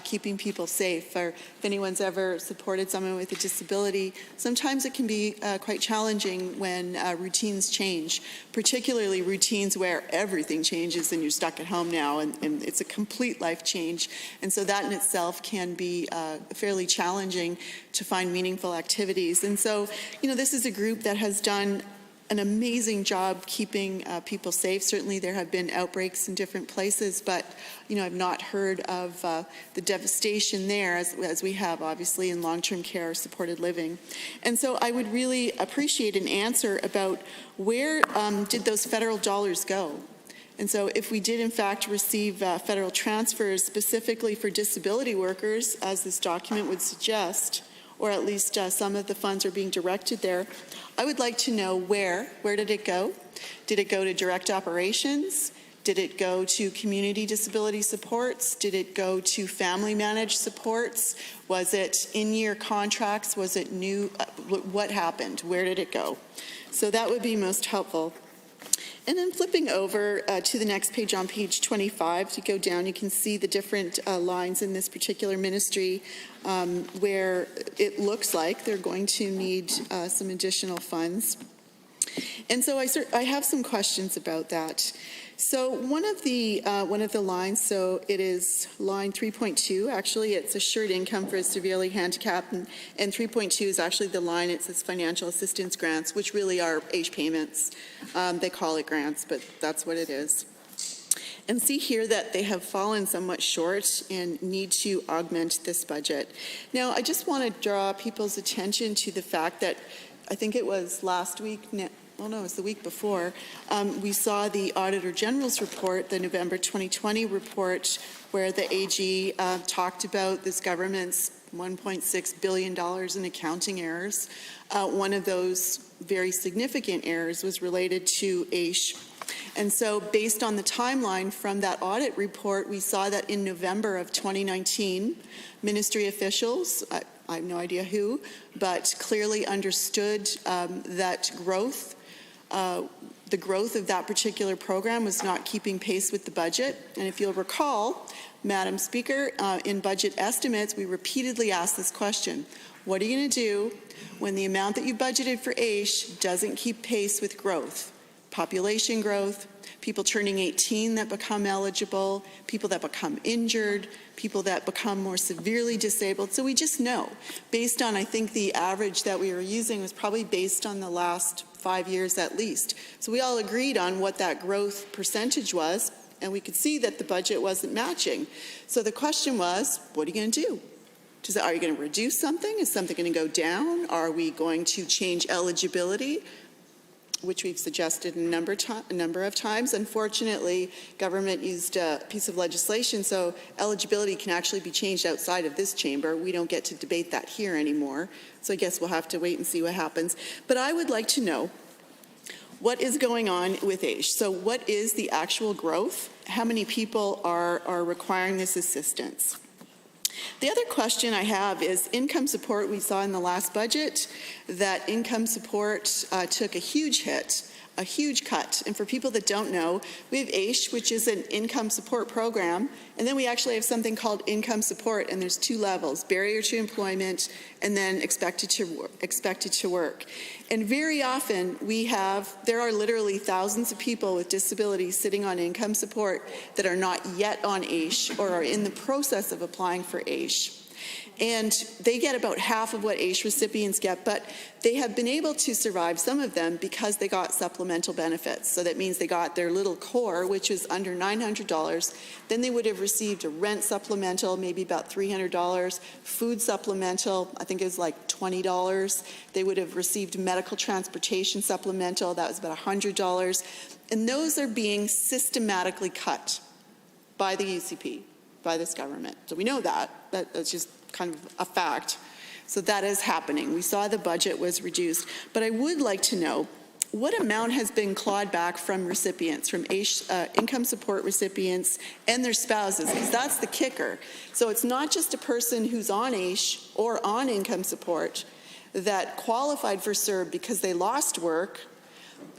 keeping people safe. Or if anyone's ever supported someone with a disability, sometimes it can be quite challenging when routines change, particularly routines where everything changes and you're stuck at home now and it's a complete life change. And so that in itself can be fairly challenging to find meaningful activities. And so, this is a group that has done an amazing job keeping people safe. Certainly there have been outbreaks in different places, but I've not heard of the devastation there as we have obviously in long-term care, supported living. And so I would really appreciate an answer about where did those federal dollars go? And so if we did in fact receive federal transfers specifically for disability workers, as this document would suggest, or at least some of the funds are being directed there, I would like to know where did it go? Did it go to direct operations? Did it go to community disability supports? Did it go to family managed supports? Was it in-year contracts? Was it new? What happened? Where did it go? So that would be most helpful. And then flipping over to the next page, on page 25, to go down, you can see the different lines in this particular ministry where it looks like they're going to need some additional funds. And so I have some questions about that. So one of the lines, so it is line 3.2. Actually, it's assured income for severely handicapped, and 3.2 is actually the line. It says financial assistance grants, which really are AISH payments. They call it grants, but that's what it is. And see here that they have fallen somewhat short and need to augment this budget. Now, I just want to draw people's attention to the fact that I think it was last week. Oh no, it was the week before, we saw the Auditor General's report, the November 2020 report, where the AG talked about this government's $1.6 billion in accounting errors. One of those very significant errors was related to AISH. And so based on the timeline from that audit report, we saw that in November of 2019, ministry officials, I have no idea who, but clearly understood that the growth of that particular program was not keeping pace with the budget. And if you'll recall, Madam Speaker, in budget estimates, we repeatedly asked this question: what are you going to do when the amount that you budgeted for AISH doesn't keep pace with growth? Population growth, people turning 18 that become eligible, people that become injured, people that become more severely disabled. So we just know, based on, I think the average that we were using was probably based on the last 5 years at least. So we all agreed on what that growth percentage was, and we could see that the budget wasn't matching. So the question was, what are you going to do? Are you going to reduce something? Is something going to go down? Are we going to change eligibility, which we've suggested a number of times? Unfortunately, government used a piece of legislation, so eligibility can actually be changed outside of this chamber. We don't get to debate that here anymore, so I guess we'll have to wait and see what happens. But I would like to know what is going on with AISH. So what is the actual growth? How many people are requiring this assistance? The other question I have is income support. We saw in the last budget that income support took a huge hit, a huge cut. And for people that don't know, we have AISH, which is an income support program, and then we actually have something called income support, and there's two levels: barrier to employment and then expected to work. And very often there are literally thousands of people with disabilities sitting on income support that are not yet on AISH or are in the process of applying for AISH. And they get about half of what AISH recipients get, but they have been able to survive, some of them, because they got supplemental benefits. So that means they got their little core, which is under $900. Then they would have received a rent supplemental, maybe about $300, food supplemental, I think it was like $20. They would have received medical transportation supplemental, that was about $100. And those are being systematically cut by the UCP, by this government. So we know that. That's just kind of a fact. So that is happening. We saw the budget was reduced. But I would like to know what amount has been clawed back from recipients, from income support recipients and their spouses, because that's the kicker. So it's not just a person who's on AISH or on income support that qualified for CERB because they lost work,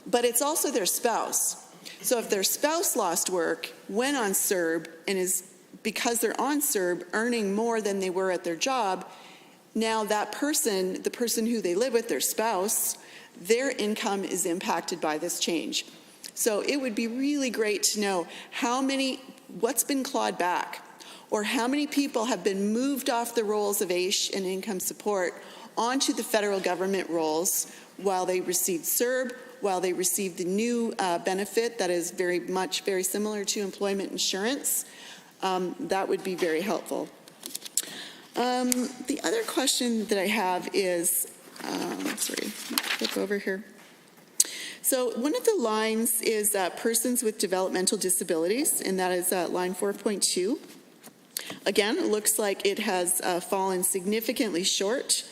but it's also their spouse. So if their spouse lost work, went on CERB, and is, because they're on CERB, earning more than they were at their job, now that person, the person who they live with, their spouse, their income is impacted by this change. So it would be really great to know what's been clawed back, or how many people have been moved off the rolls of AISH and income support onto the federal government rolls while they received CERB, while they received the new benefit that is very similar to employment insurance. That would be very helpful. The other question that I have is, flip over here. So one of the lines is persons with developmental disabilities, and that is line 4.2. Again, it looks like it has fallen significantly short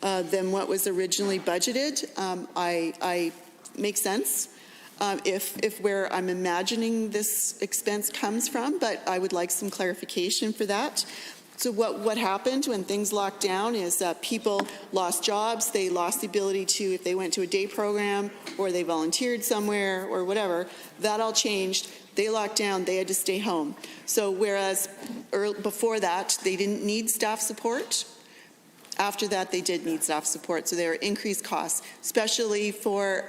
than what was originally budgeted. I makes sense if where I'm imagining this expense comes from, but I would like some clarification for that. So what happened when things locked down is people lost jobs, they lost the ability to, if they went to a day program or they volunteered somewhere or whatever, that all changed. They locked down, they had to stay home. So whereas before that, they didn't need staff support, after that they did need staff support. So there are increased costs, especially for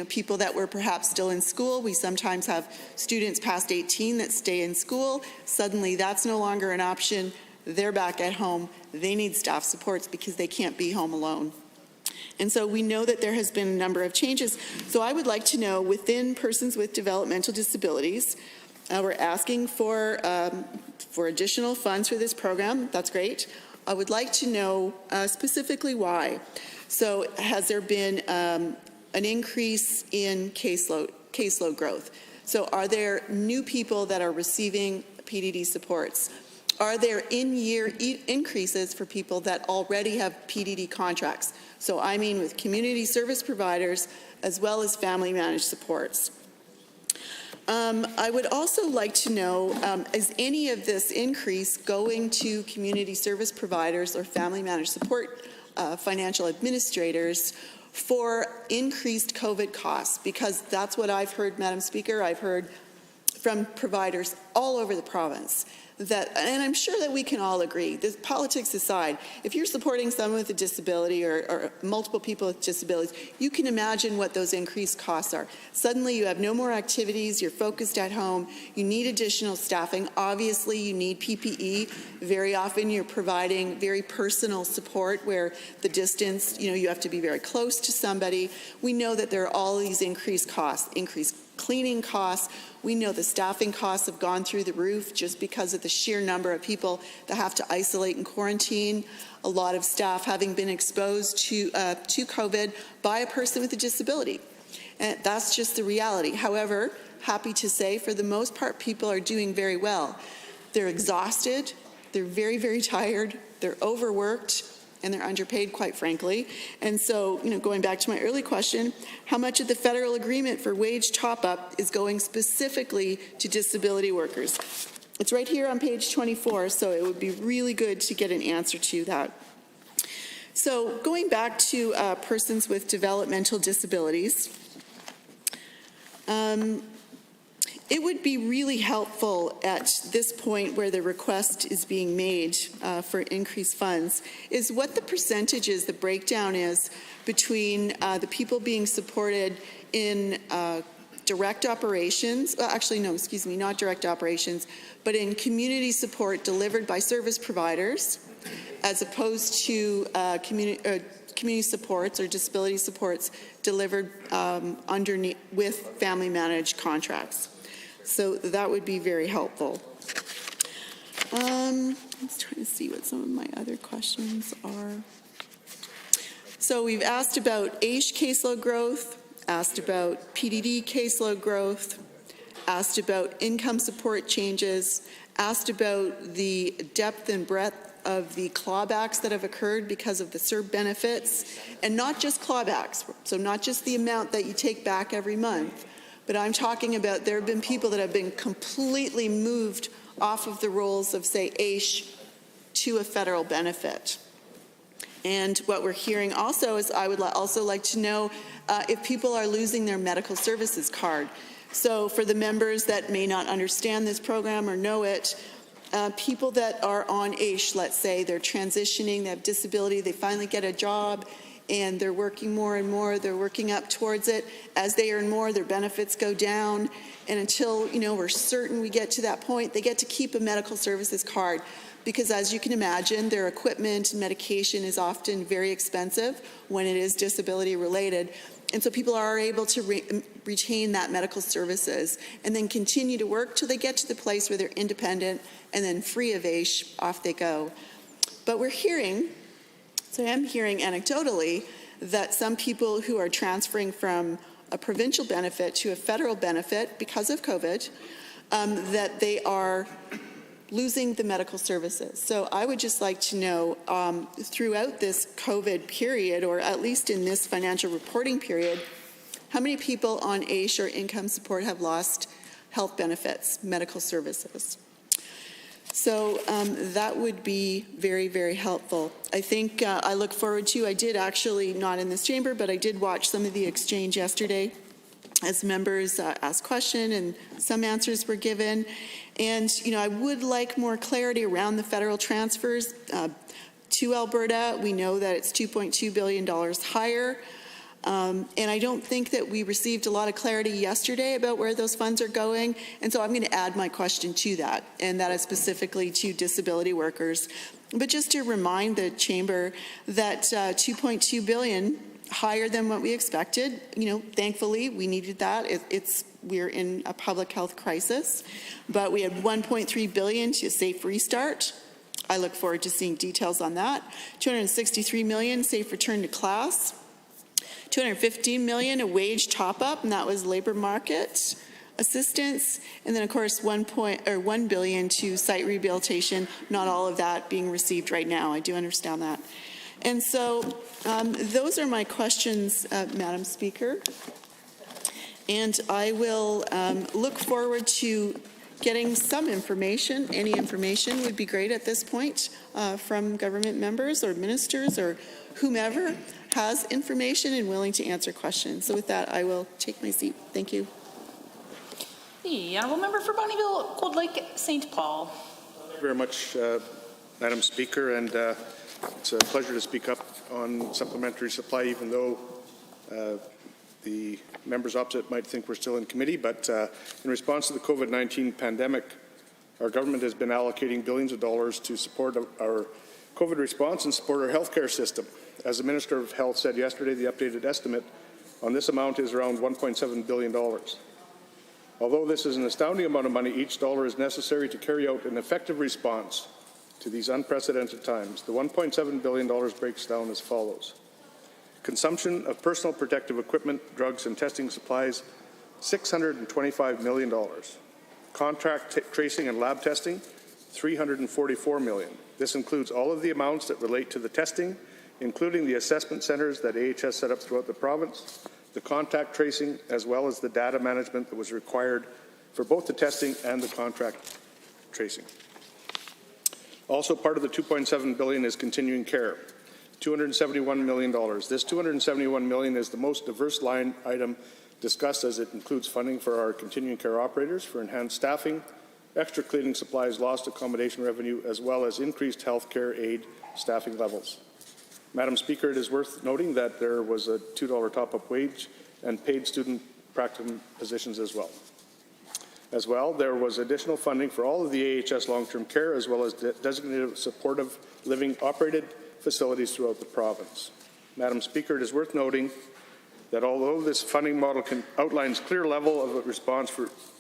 people that were perhaps still in school. We sometimes have students past 18 that stay in school. Suddenly that's no longer an option. They're back at home. They need staff supports because they can't be home alone. And so we know that there has been a number of changes. So I would like to know, within persons with developmental disabilities, we're asking for additional funds for this program. That's great. I would like to know specifically why. So has there been an increase in caseload growth? So are there new people that are receiving PDD supports? Are there in-year increases for people that already have PDD contracts? So I mean with community service providers as well as family managed supports. I would also like to know, is any of this increase going to community service providers or family managed support financial administrators for increased COVID costs? Because that's what I've heard, Madam Speaker. I've heard from providers all over the province that, and I'm sure that we can all agree, this politics aside, if you're supporting someone with a disability or multiple people with disabilities, you can imagine what those increased costs are. Suddenly you have no more activities, you're focused at home, you need additional staffing. Obviously you need PPE. Very often you're providing very personal support where the distance, you have to be very close to somebody. We know that there are all these increased costs, increased cleaning costs. We know the staffing costs have gone through the roof just because of the sheer number of people that have to isolate and quarantine. A lot of staff having been exposed to COVID by a person with a disability. And that's just the reality. However, happy to say, for the most part, people are doing very well. They're exhausted, they're very, very tired, they're overworked, and they're underpaid, quite frankly. And so, going back to my early question, how much of the federal agreement for wage top-up is going specifically to disability workers? It's right here on page 24, so it would be really good to get an answer to that. So going back to persons with developmental disabilities, it would be really helpful at this point where the request is being made for increased funds is what the percentage is, the breakdown is between the people being supported in direct operations, not direct operations, but in community support delivered by service providers as opposed to community supports or disability supports delivered underneath with family managed contracts. So that would be very helpful. I was trying to see what some of my other questions are. So we've asked about AISH caseload growth, asked about PDD caseload growth, asked about income support changes, asked about the depth and breadth of the clawbacks that have occurred because of the CERB benefits, and not just clawbacks, so not just the amount that you take back every month, but I'm talking about there have been people that have been completely moved off of the rolls of, say, AISH to a federal benefit. And what we're hearing also is I would also like to know if people are losing their medical services card. So for the members that may not understand this program or know it, people that are on AISH, let's say, they're transitioning, they have disability, they finally get a job, and they're working more and more, they're working up towards it. As they earn more, their benefits go down, and until, we're certain we get to that point, they get to keep a medical services card, because as you can imagine, their equipment and medication is often very expensive when it is disability related. And so people are able to retain that medical services and then continue to work till they get to the place where they're independent and then free of AISH, off they go. But I am hearing anecdotally that some people who are transferring from a provincial benefit to a federal benefit because of COVID, that they are losing the medical services. So I would just like to know, throughout this COVID period, or at least in this financial reporting period, how many people on AISH or income support have lost health benefits, medical services? So that would be very, very helpful. I think I look forward to, I did actually, not in this chamber, but I did watch some of the exchange yesterday as members asked questions and some answers were given. And, I would like more clarity around the federal transfers to Alberta. We know that it's $2.2 billion higher. And I don't think that we received a lot of clarity yesterday about where those funds are going. And so I'm going to add my question to that, and that is specifically to disability workers. But just to remind the chamber that $2.2 billion, higher than what we expected. Thankfully, we needed that. We're in a public health crisis, but we had $1.3 billion to Safe Restart. I look forward to seeing details on that. $263 million Safe Return to Class. $215 million a wage top-up, and that was labor market assistance. And then, of course, $1 billion to site rehabilitation. Not all of that being received right now. I do understand that. And so those are my questions, Madam Speaker. And I will look forward to getting some information. Any information would be great at this point from government members or ministers or whomever has information and willing to answer questions. So with that, I will take my seat. Thank you. The Honourable Member for Bonnyville, Cold Lake, St. Paul. Thank you very much, Madam Speaker, and it's a pleasure to speak up on supplementary supply, even though the members opposite might think we're still in committee. But in response to the COVID-19 pandemic, our government has been allocating billions of dollars to support our COVID response and support our healthcare system. As the Minister of Health said yesterday, the updated estimate on this amount is around $1.7 billion. Although this is an astounding amount of money, each dollar is necessary to carry out an effective response to these unprecedented times. The $1.7 billion breaks down as follows. Consumption of personal protective equipment, drugs, and testing supplies, $625 million. Contract tracing and lab testing, $344 million. This includes all of the amounts that relate to the testing, including the assessment centres that AHS set up throughout the province, the contact tracing, as well as the data management that was required for both the testing and the contract tracing. Also part of the $2.7 billion is continuing care, $271 million. This $271 million is the most diverse line item discussed, as it includes funding for our continuing care operators for enhanced staffing, extra cleaning supplies, lost accommodation revenue, as well as increased health care aid staffing levels. Madam Speaker, it is worth noting that there was a $2 top-up wage and paid student practicum positions as well. There was additional funding for all of the AHS long-term care, as well as designated supportive living operated facilities throughout the province. Madam Speaker, it is worth noting that although this funding model outlines clear level of response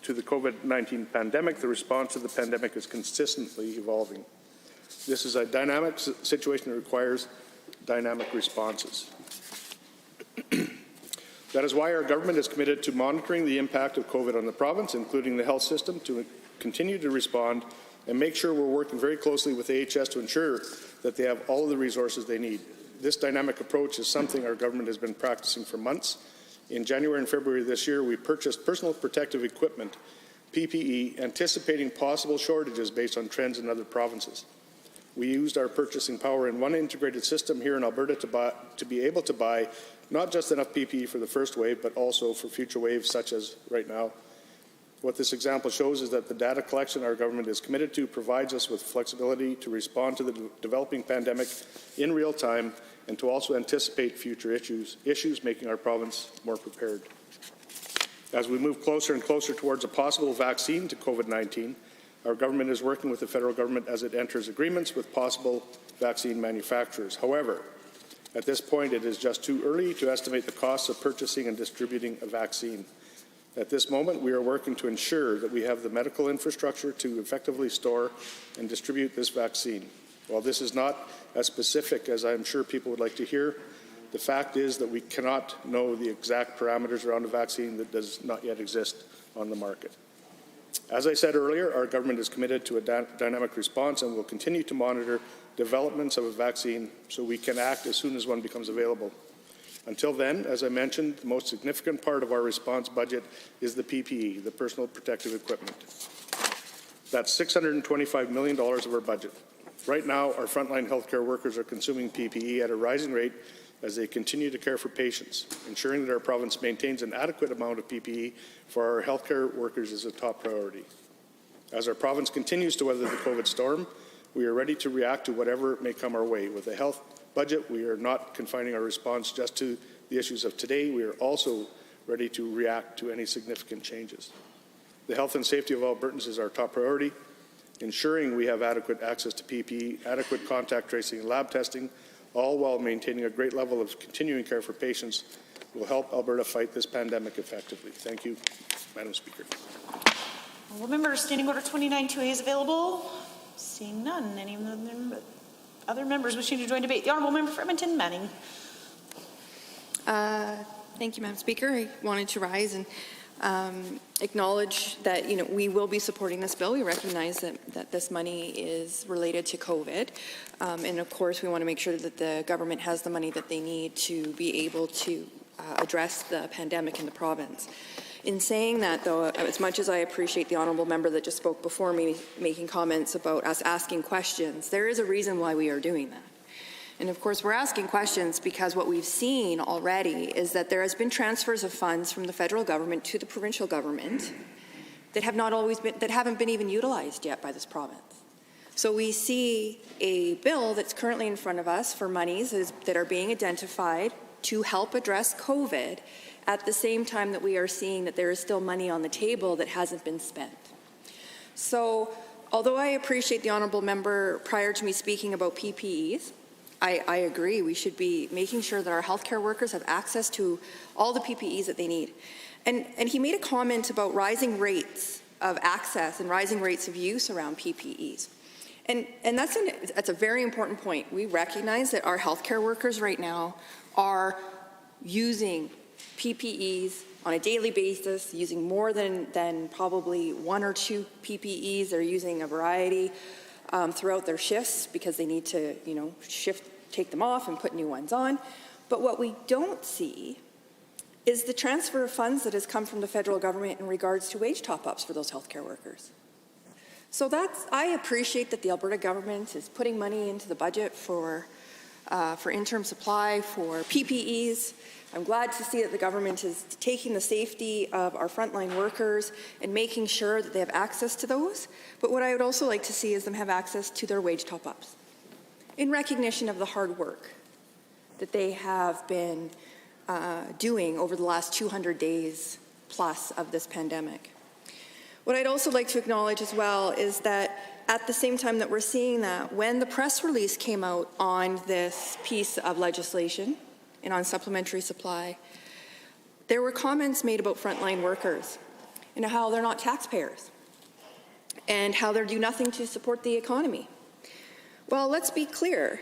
to the COVID-19 pandemic, the response to the pandemic is consistently evolving. This is a dynamic situation that requires dynamic responses. That is why our government is committed to monitoring the impact of COVID on the province, including the health system, to continue to respond and make sure we're working very closely with AHS to ensure that they have all of the resources they need. This dynamic approach is something our government has been practicing for months. In January and February this year, we purchased personal protective equipment, PPE, anticipating possible shortages based on trends in other provinces. We used our purchasing power in one integrated system here in Alberta to be able to buy not just enough PPE for the first wave, but also for future waves such as right now What this example shows is that the data collection our government is committed to provides us with flexibility to respond to the developing pandemic in real time and to also anticipate future issues making our province more prepared. As we move closer and closer towards a possible vaccine to COVID-19, our government is working with the federal government as it enters agreements with possible vaccine manufacturers. However, at this point, it is just too early to estimate the costs of purchasing and distributing a vaccine. At this moment, we are working to ensure that we have the medical infrastructure to effectively store and distribute this vaccine. While this is not as specific as I'm sure people would like to hear, the fact is that we cannot know the exact parameters around a vaccine that does not yet exist on the market. As I said earlier, our government is committed to a dynamic response and will continue to monitor developments of a vaccine so we can act as soon as one becomes available. Until then, as I mentioned, the most significant part of our response budget is the PPE, the personal protective equipment. That's $625 million of our budget. Right now, our frontline healthcare workers are consuming PPE at a rising rate as they continue to care for patients. Ensuring that our province maintains an adequate amount of PPE for our healthcare workers is a top priority. As our province continues to weather the COVID storm, we are ready to react to whatever may come our way. With a health budget, we are not confining our response just to the issues of today. We are also ready to react to any significant changes. The health and safety of Albertans is our top priority. Ensuring we have adequate access to PPE, adequate contact tracing and lab testing, all while maintaining a great level of continuing care for patients, will help Alberta fight this pandemic effectively. Thank you, Madam Speaker. All members, Standing Order 29-2A is available. Seeing none. Any other members wishing to join debate? The Honourable Member for Edmonton Manning. Thank you, Madam Speaker. I wanted to rise and acknowledge that we will be supporting this bill. We recognize that this money is related to COVID, and of course we want to make sure that the government has the money that they need to be able to address the pandemic in the province. In saying that, though, as much as I appreciate the honourable member that just spoke before me making comments about us asking questions, there is a reason why we are doing that. And of course, we're asking questions because what we've seen already is that there has been transfers of funds from the federal government to the provincial government that haven't been even utilized yet by this province. So we see a bill that's currently in front of us for monies that are being identified to help address COVID at the same time that we are seeing that there is still money on the table that hasn't been spent. So although I appreciate the honourable member prior to me speaking about PPEs, I agree we should be making sure that our healthcare workers have access to all the PPEs that they need. And he made a comment about rising rates of access and rising rates of use around PPEs. And that's a very important point. We recognize that our healthcare workers right now are using PPEs on a daily basis, using more than probably one or two PPEs. They're using a variety throughout their shifts because they need to, take them off and put new ones on. But what we don't see is the transfer of funds that has come from the federal government in regards to wage top-ups for those healthcare workers. So I appreciate that the Alberta government is putting money into the budget for interim supply, for PPEs. I'm glad to see that the government is taking the safety of our frontline workers and making sure that they have access to those. But what I would also like to see is them have access to their wage top-ups in recognition of the hard work that they have been doing over the last 200 days plus of this pandemic. What I'd also like to acknowledge as well is that at the same time that we're seeing that, when the press release came out on this piece of legislation and on supplementary supply, there were comments made about frontline workers and how they're not taxpayers and how they do nothing to support the economy. Well, let's be clear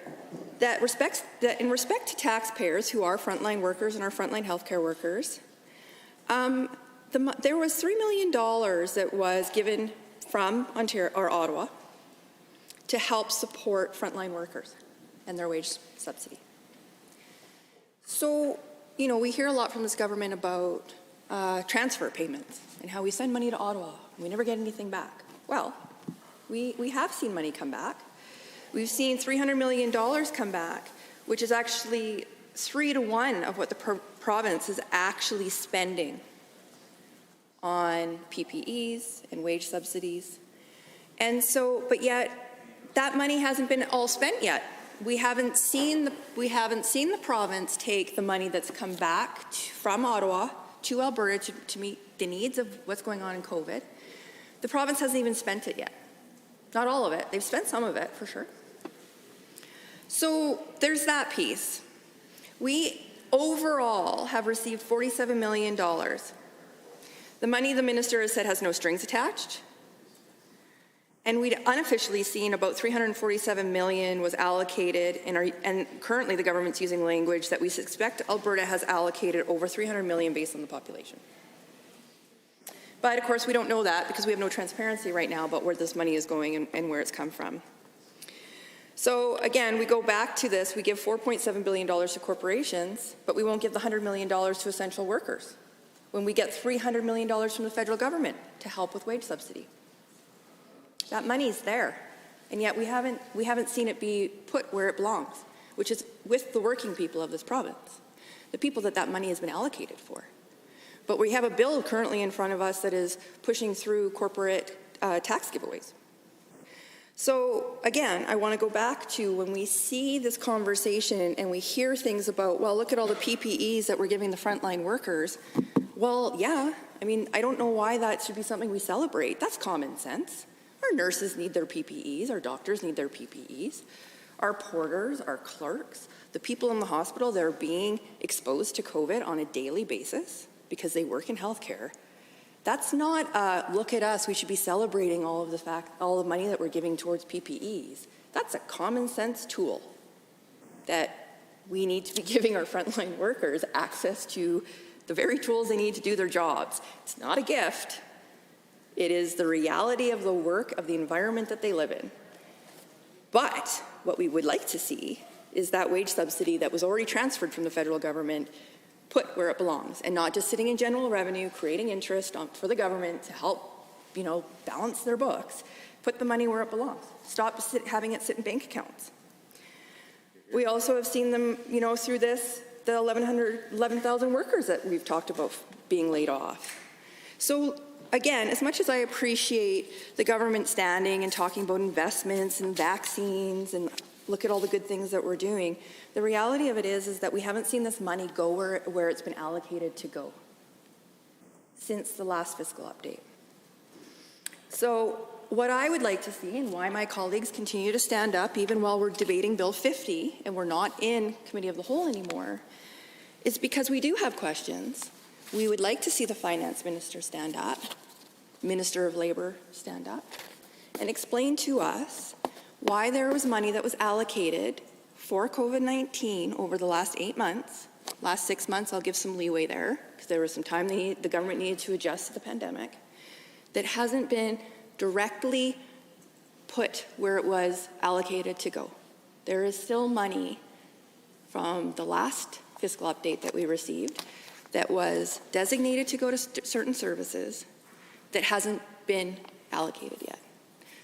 that in respect to taxpayers who are frontline workers and our frontline healthcare workers, there was $3 million that was given from Ontario or Ottawa to help support frontline workers and their wage subsidy. So, we hear a lot from this government about transfer payments and how we send money to Ottawa and we never get anything back. Well, we have seen money come back. We've seen $300 million come back, which is actually 3 to 1 of what the province is actually spending on PPEs and wage subsidies. And so, but yet, that money hasn't been all spent yet. We haven't seen the province take the money that's come back from Ottawa to Alberta to meet the needs of what's going on in COVID. The province hasn't even spent it yet. Not all of it. They've spent some of it, for sure. So there's that piece. We overall have received $47 million. The money, the minister has said, has no strings attached. And we'd unofficially seen about $347 million was allocated, and currently the government's using language that we suspect Alberta has allocated over $300 million based on the population. But of course we don't know that because we have no transparency right now about where this money is going and where it's come from. So again, we go back to this, we give $4.7 billion to corporations, but we won't give the $100 million to essential workers when we get $300 million from the federal government to help with wage subsidy. That money's there, and yet we haven't seen it be put where it belongs, which is with the working people of this province, the people that money has been allocated for. But we have a bill currently in front of us that is pushing through corporate tax giveaways. So again, I want to go back to when we see this conversation and we hear things about, well, look at all the PPEs that we're giving the frontline workers. Well, yeah, I mean, I don't know why that should be something we celebrate. That's common sense. Our nurses need their PPEs, our doctors need their PPEs, our porters, our clerks, the people in the hospital that are being exposed to COVID on a daily basis because they work in healthcare. That's not look at us, we should be celebrating all the money that we're giving towards PPEs. That's a common sense tool that we need to be giving our frontline workers access to the very tools they need to do their jobs. It's not a gift. It is the reality of the work, of the environment that they live in. But what we would like to see is that wage subsidy that was already transferred from the federal government put where it belongs and not just sitting in general revenue, creating interest for the government to help, balance their books. Put the money where it belongs. Stop having it sit in bank accounts. We also have seen them, through this, the 11,000 workers that we've talked about being laid off. So again, as much as I appreciate the government standing and talking about investments and vaccines and look at all the good things that we're doing, the reality of it is that we haven't seen this money go where it's been allocated to go since the last fiscal update. So what I would like to see, and why my colleagues continue to stand up even while we're debating Bill 50 and we're not in Committee of the Whole anymore, is because we do have questions. We would like to see the Finance Minister stand up, Minister of Labour stand up, and explain to us why there was money that was allocated for COVID-19 over the last 8 months. Last 6 months, I'll give some leeway there, because there was some time the government needed to adjust to the pandemic, that hasn't been directly put where it was allocated to go. There is still money from the last fiscal update that we received that was designated to go to certain services that hasn't been allocated yet.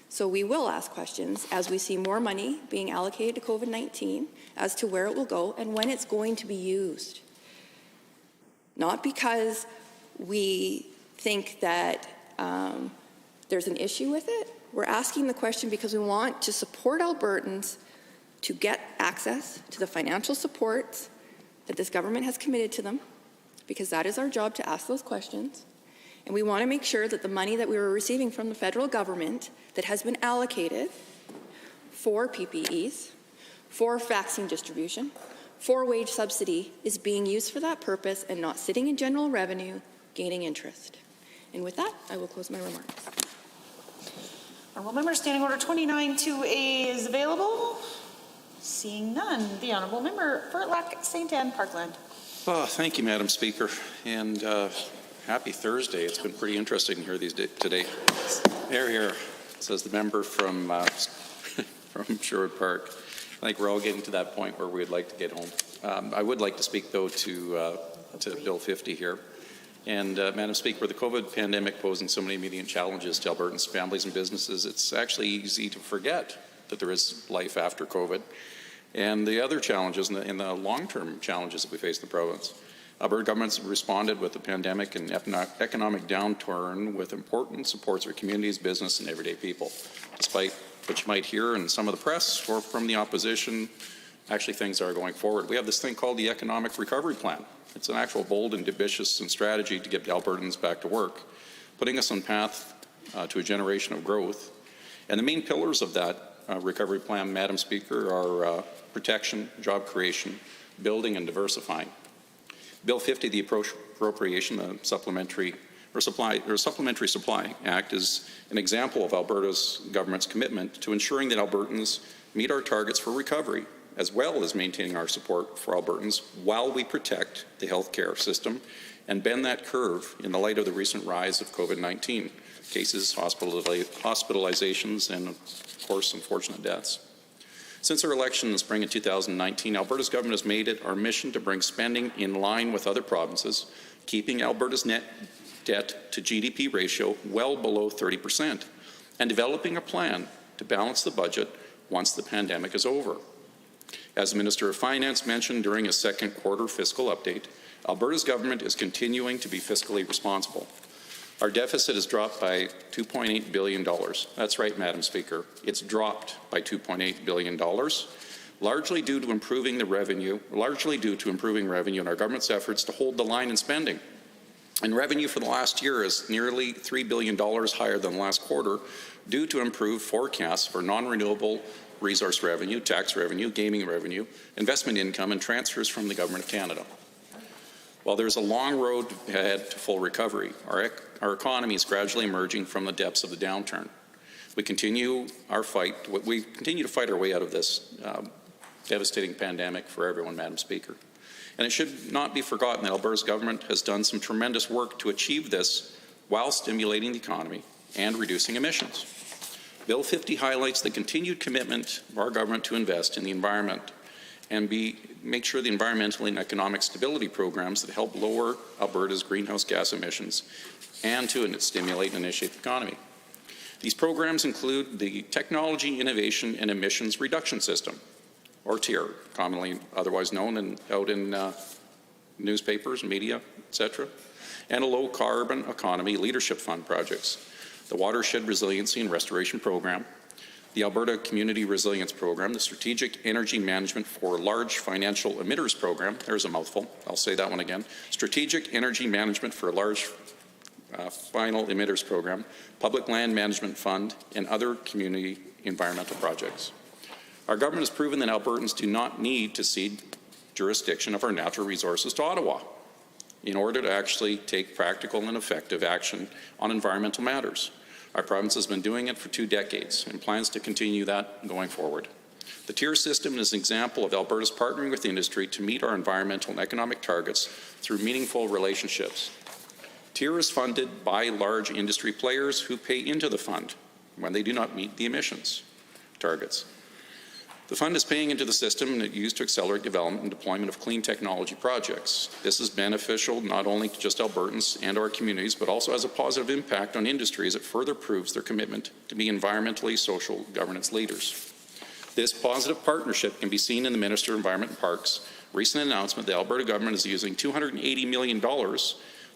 So we will ask questions as we see more money being allocated to COVID-19 as to where it will go and when it's going to be used. Not because we think that there's an issue with it. We're asking the question because we want to support Albertans to get access to the financial supports that this government has committed to them, because that is our job, to ask those questions. And we want to make sure that the money that we were receiving from the federal government that has been allocated for PPEs, for vaccine distribution, for wage subsidy is being used for that purpose and not sitting in general revenue, gaining interest. And with that, I will close my remarks. Honourable Member, Standing Order 29-2A is available. Seeing none, the Honourable Member for Lac St. Anne Parkland. Oh, thank you, Madam Speaker, and happy Thursday. It's been pretty interesting here today. Here, says the member from Sherwood Park. I think we're all getting to that point where we'd like to get home. I would like to speak, though, to Bill 50 here. And, Madam Speaker, with the COVID pandemic posing so many immediate challenges to Albertans' families and businesses, it's actually easy to forget that there is life after COVID and the other challenges and the long-term challenges that we face in the province. Alberta governments have responded with the pandemic and economic downturn with important supports for communities, business, and everyday people. Despite what you might hear in some of the press or from the opposition, actually things are going forward. We have this thing called the Economic Recovery Plan. It's an actual bold and ambitious strategy to get Albertans back to work, putting us on path to a generation of growth. And the main pillars of that recovery plan, Madam Speaker, are protection, job creation, building, and diversifying. Bill 50, the Appropriation, the Supplementary Supply Act, is an example of Alberta's government's commitment to ensuring that Albertans meet our targets for recovery, as well as maintaining our support for Albertans while we protect the healthcare system and bend that curve in the light of the recent rise of COVID-19 cases, hospitalizations, and, of course, unfortunate deaths. Since our election in the spring of 2019, Alberta's government has made it our mission to bring spending in line with other provinces, keeping Alberta's net debt to GDP ratio well below 30%, and developing a plan to balance the budget once the pandemic is over. As the Minister of Finance mentioned during his second quarter fiscal update, Alberta's government is continuing to be fiscally responsible. Our deficit has dropped by $2.8 billion. That's right, Madam Speaker. It's dropped by $2.8 billion, largely due to improving revenue and our government's efforts to hold the line in spending. And revenue for the last year is nearly $3 billion higher than last quarter due to improved forecasts for non-renewable resource revenue, tax revenue, gaming revenue, investment income, and transfers from the Government of Canada. While there's a long road ahead to full recovery, our economy is gradually emerging from the depths of the downturn. We continue to fight our way out of this devastating pandemic for everyone, Madam Speaker. And it should not be forgotten that Alberta's government has done some tremendous work to achieve this while stimulating the economy and reducing emissions. Bill 50 highlights the continued commitment of our government to invest in the environment and make sure the environmental and economic stability programs that help lower Alberta's greenhouse gas emissions and to stimulate and initiate the economy. These programs include the Technology Innovation and Emissions Reduction System, or TIR, commonly otherwise known out in newspapers, media, etc., and a low-carbon economy leadership fund projects, the Watershed Resiliency and Restoration Program, the Alberta Community Resilience Program, the Strategic Energy Management for Large Financial Emitters Program, there's a mouthful, I'll say that one again, Strategic Energy Management for Large Final Emitters Program, Public Land Management Fund, and other community environmental projects. Our government has proven that Albertans do not need to cede jurisdiction of our natural resources to Ottawa in order to actually take practical and effective action on environmental matters. Our province has been doing it for 2 decades and plans to continue that going forward. The TIR system is an example of Alberta's partnering with industry to meet our environmental and economic targets through meaningful relationships. TIR is funded by large industry players who pay into the fund when they do not meet the emissions targets. The fund is paying into the system and it's used to accelerate development and deployment of clean technology projects. This is beneficial not only to just Albertans and our communities, but also has a positive impact on industry as it further proves their commitment to be environmentally social governance leaders. This positive partnership can be seen in the Minister of Environment and Parks' recent announcement that the Alberta government is using $280 million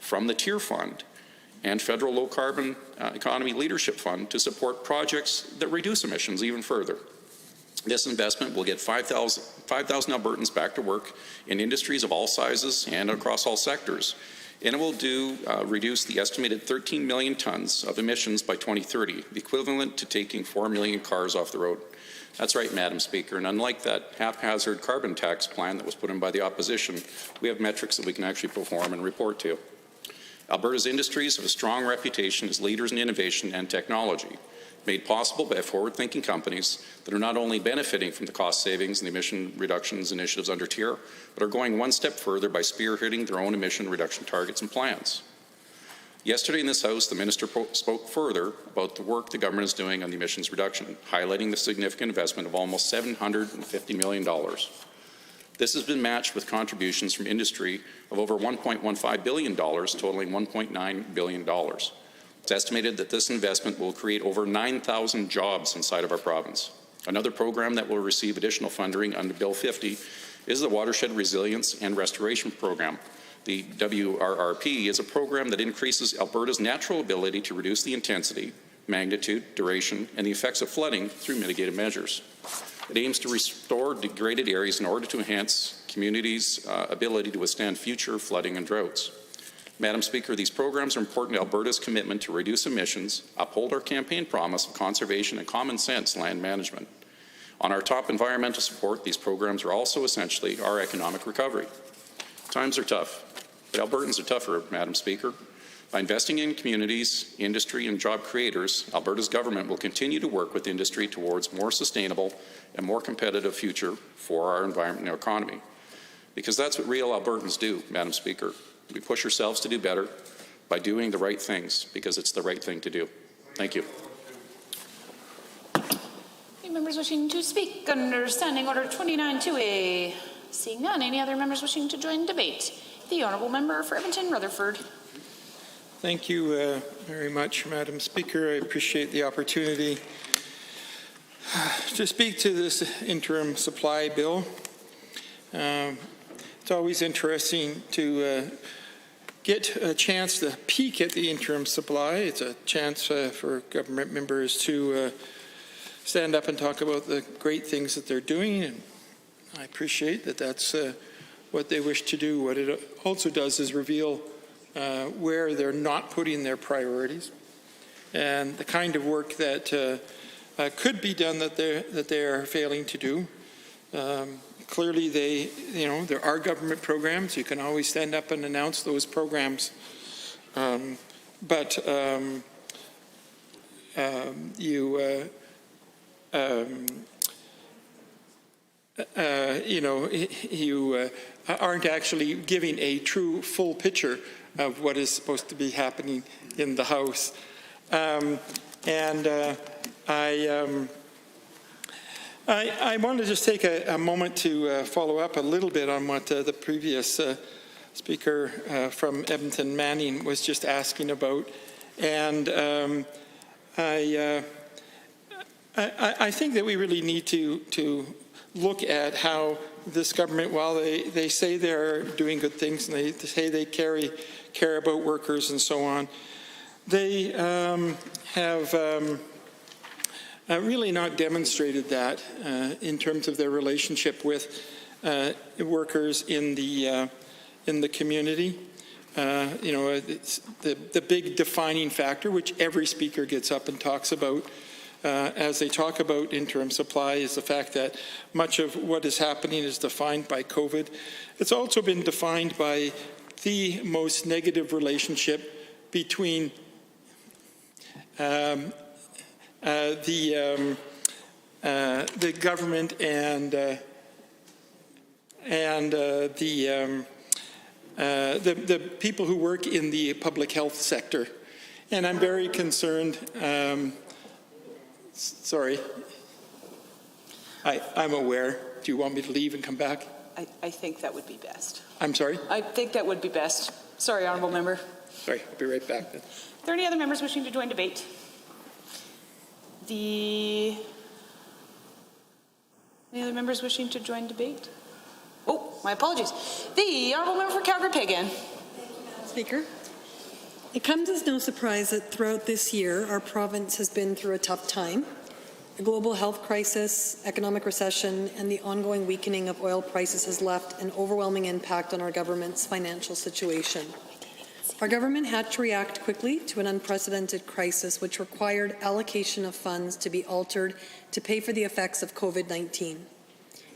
from the TIR fund and Federal Low Carbon Economy Leadership Fund to support projects that reduce emissions even further. This investment will get 5,000 Albertans back to work in industries of all sizes and across all sectors. And it will reduce the estimated 13 million tons of emissions by 2030, the equivalent to taking 4 million cars off the road. That's right, Madam Speaker, and unlike that haphazard carbon tax plan that was put in by the opposition, we have metrics that we can actually perform and report to. Alberta's industries have a strong reputation as leaders in innovation and technology, made possible by forward-thinking companies that are not only benefiting from the cost savings and the emission reductions initiatives under TIR, but are going one step further by spearheading their own emission reduction targets and plans. Yesterday in this House, the Minister spoke further about the work the government is doing on the emissions reduction, highlighting the significant investment of almost $750 million. This has been matched with contributions from industry of over $1.15 billion, totaling $1.9 billion. It's estimated that this investment will create over 9,000 jobs inside of our province. Another program that will receive additional funding under Bill 50 is the Watershed Resilience and Restoration Program. The WRRP is a program that increases Alberta's natural ability to reduce the intensity, magnitude, duration, and the effects of flooding through mitigated measures. It aims to restore degraded areas in order to enhance communities' ability to withstand future flooding and droughts. Madam Speaker, these programs are important to Alberta's commitment to reduce emissions, uphold our campaign promise of conservation and common sense land management. On our top environmental support, these programs are also essentially our economic recovery. Times are tough, but Albertans are tougher, Madam Speaker. By investing in communities, industry, and job creators, Alberta's government will continue to work with industry towards more sustainable and more competitive future for our environment and economy. Because that's what real Albertans do, Madam Speaker. We push ourselves to do better by doing the right things because it's the right thing to do. Thank you. Any members wishing to speak under Standing Order 29-2A? Seeing none, any other members wishing to join debate? The Honourable Member for Edmonton Rutherford. Thank you very much, Madam Speaker. I appreciate the opportunity to speak to this interim supply bill. It's always interesting to get a chance to peek at the interim supply. It's a chance for government members to stand up and talk about the great things that they're doing, and I appreciate that that's what they wish to do. What it also does is reveal where they're not putting their priorities and the kind of work that could be done that they are failing to do. Clearly, there are government programs. You can always stand up and announce those programs, but you aren't actually giving a true full picture of what is supposed to be happening in the House. I want to just take a moment to follow up a little bit on what the previous speaker from Edmonton, Manning, was just asking about. And I think that we really need to look at how this government, while they say they're doing good things and they say they care about workers and so on, they have really not demonstrated that in terms of their relationship with workers in the community. It's the big defining factor, which every speaker gets up and talks about as they talk about interim supply, is the fact that much of what is happening is defined by COVID. It's also been defined by the most negative relationship between the government and the people who work in the public health sector. And I'm very concerned. Sorry. I'm aware. Do you want me to leave and come back? I think that would be best. I'm sorry? I think that would be best. Sorry, Honourable Member. Sorry, I'll be right back then. Are there any other members wishing to join debate? Any other members wishing to join debate? Oh, my apologies. The Honourable Member for Calgary-Pagan. Speaker, it comes as no surprise that throughout this year, our province has been through a tough time. A global health crisis, economic recession, and the ongoing weakening of oil prices has left an overwhelming impact on our government's financial situation. Our government had to react quickly to an unprecedented crisis, which required allocation of funds to be altered to pay for the effects of COVID-19.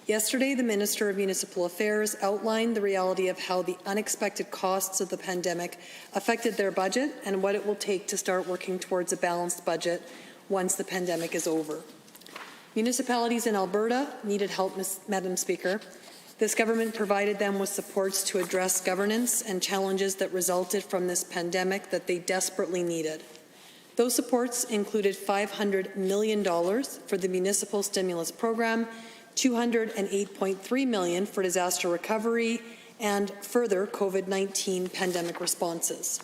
Yesterday, the Minister of Municipal Affairs outlined the reality of how the unexpected costs of the pandemic affected their budget and what it will take to start working towards a balanced budget once the pandemic is over. Municipalities in Alberta needed help, Madam Speaker. This government provided them with supports to address governance and challenges that resulted from this pandemic that they desperately needed. Those supports included $500 million for the municipal stimulus program, $208.3 million for disaster recovery, and further COVID-19 pandemic responses.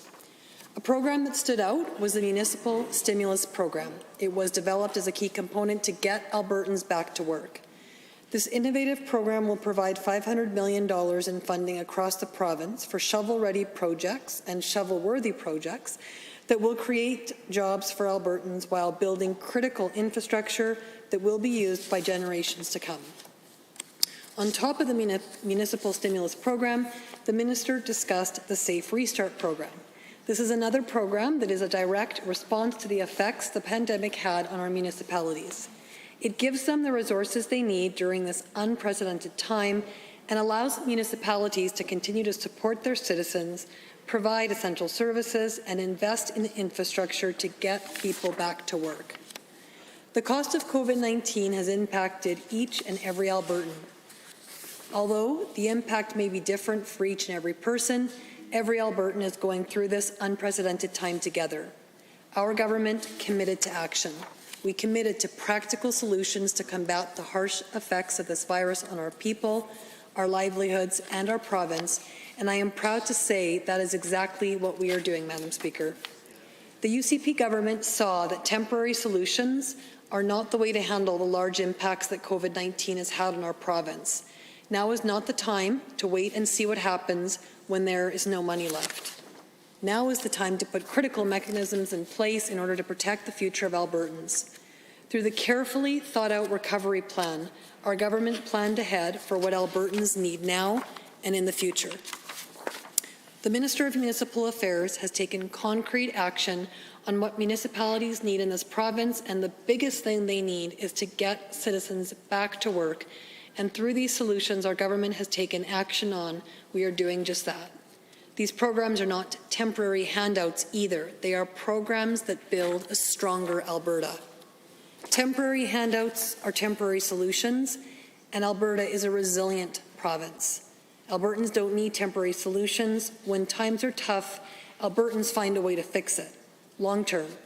A program that stood out was the Municipal Stimulus Program. It was developed as a key component to get Albertans back to work. This innovative program will provide $500 million in funding across the province for shovel-ready projects and shovel-worthy projects that will create jobs for Albertans while building critical infrastructure that will be used by generations to come. On top of the municipal stimulus program, the minister discussed the Safe Restart program. This is another program that is a direct response to the effects the pandemic had on our municipalities. It gives them the resources they need during this unprecedented time and allows municipalities to continue to support their citizens, provide essential services, and invest in infrastructure to get people back to work. The cost of COVID-19 has impacted each and every Albertan. Although the impact may be different for each and every person, every Albertan is going through this unprecedented time together. Our government committed to action. We committed to practical solutions to combat the harsh effects of this virus on our people, our livelihoods, and our province, and I am proud to say that is exactly what we are doing, Madam Speaker. The UCP government saw that temporary solutions are not the way to handle the large impacts that COVID-19 has had on our province. Now is not the time to wait and see what happens when there is no money left. Now is the time to put critical mechanisms in place in order to protect the future of Albertans. Through the carefully thought-out recovery plan, our government planned ahead for what Albertans need now and in the future. The Minister of Municipal Affairs has taken concrete action on what municipalities need in this province, and the biggest thing they need is to get citizens back to work. And through these solutions our government has taken action on, we are doing just that. These programs are not temporary handouts either. They are programs that build a stronger Alberta. Temporary handouts are temporary solutions, and Alberta is a resilient province. Albertans don't need temporary solutions. When times are tough, Albertans find a way to fix it, long-term.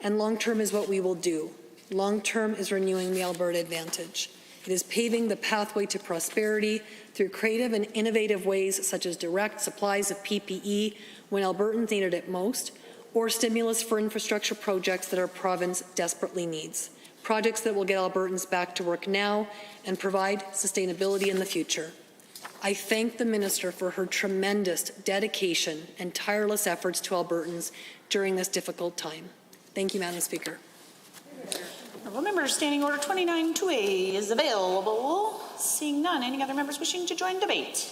And long-term is what we will do. Long-term is renewing the Alberta Advantage. It is paving the pathway to prosperity through creative and innovative ways such as direct supplies of PPE when Albertans needed it most, or stimulus for infrastructure projects that our province desperately needs. Projects that will get Albertans back to work now and provide sustainability in the future. I thank the Minister for her tremendous dedication and tireless efforts to Albertans during this difficult time. Thank you, Madam Speaker. Honourable Member, Standing Order 29-2A is available. Seeing none, any other members wishing to join debate?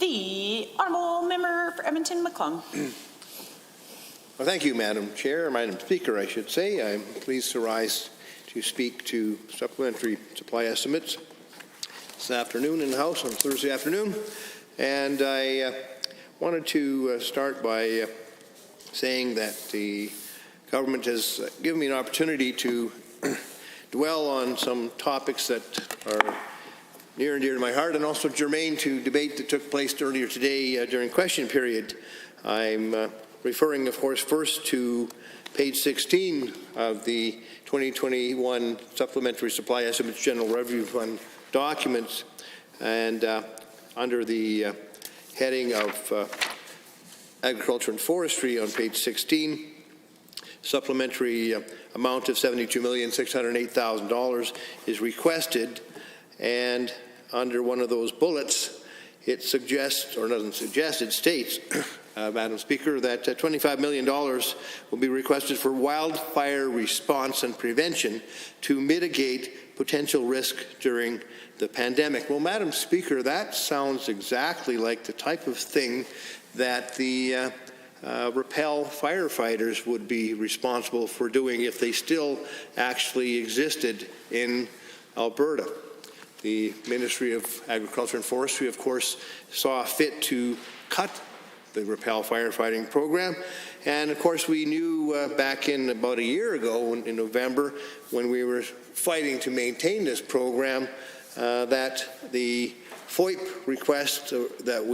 The Honourable Member for Edmonton-McClung. Well, thank you, Madam Chair, Madam Speaker, I should say. I'm pleased to rise to speak to supplementary supply estimates this afternoon in the House on Thursday afternoon. And I wanted to start by saying that the government has given me an opportunity to dwell on some topics that are near and dear to my heart and also germane to debate that took place earlier today during question period. I'm referring, of course, first to page 16 of the 2021 Supplementary Supply Estimates General Revenue Fund documents, and under the heading of Agriculture and Forestry on page 16, supplementary amount of $72,608,000 is requested, and under one of those bullets it suggests, or doesn't suggest, it states, Madam Speaker, that $25 million will be requested for wildfire response and prevention to mitigate potential risk during the pandemic. Well, Madam Speaker, that sounds exactly like the type of thing that the Rappel firefighters would be responsible for doing if they still actually existed in Alberta. The Ministry of Agriculture and Forestry, of course, saw fit to cut the Rappel firefighting program. And of course, we knew back in about a year ago in November, when we were fighting to maintain this program, that the FOIP request that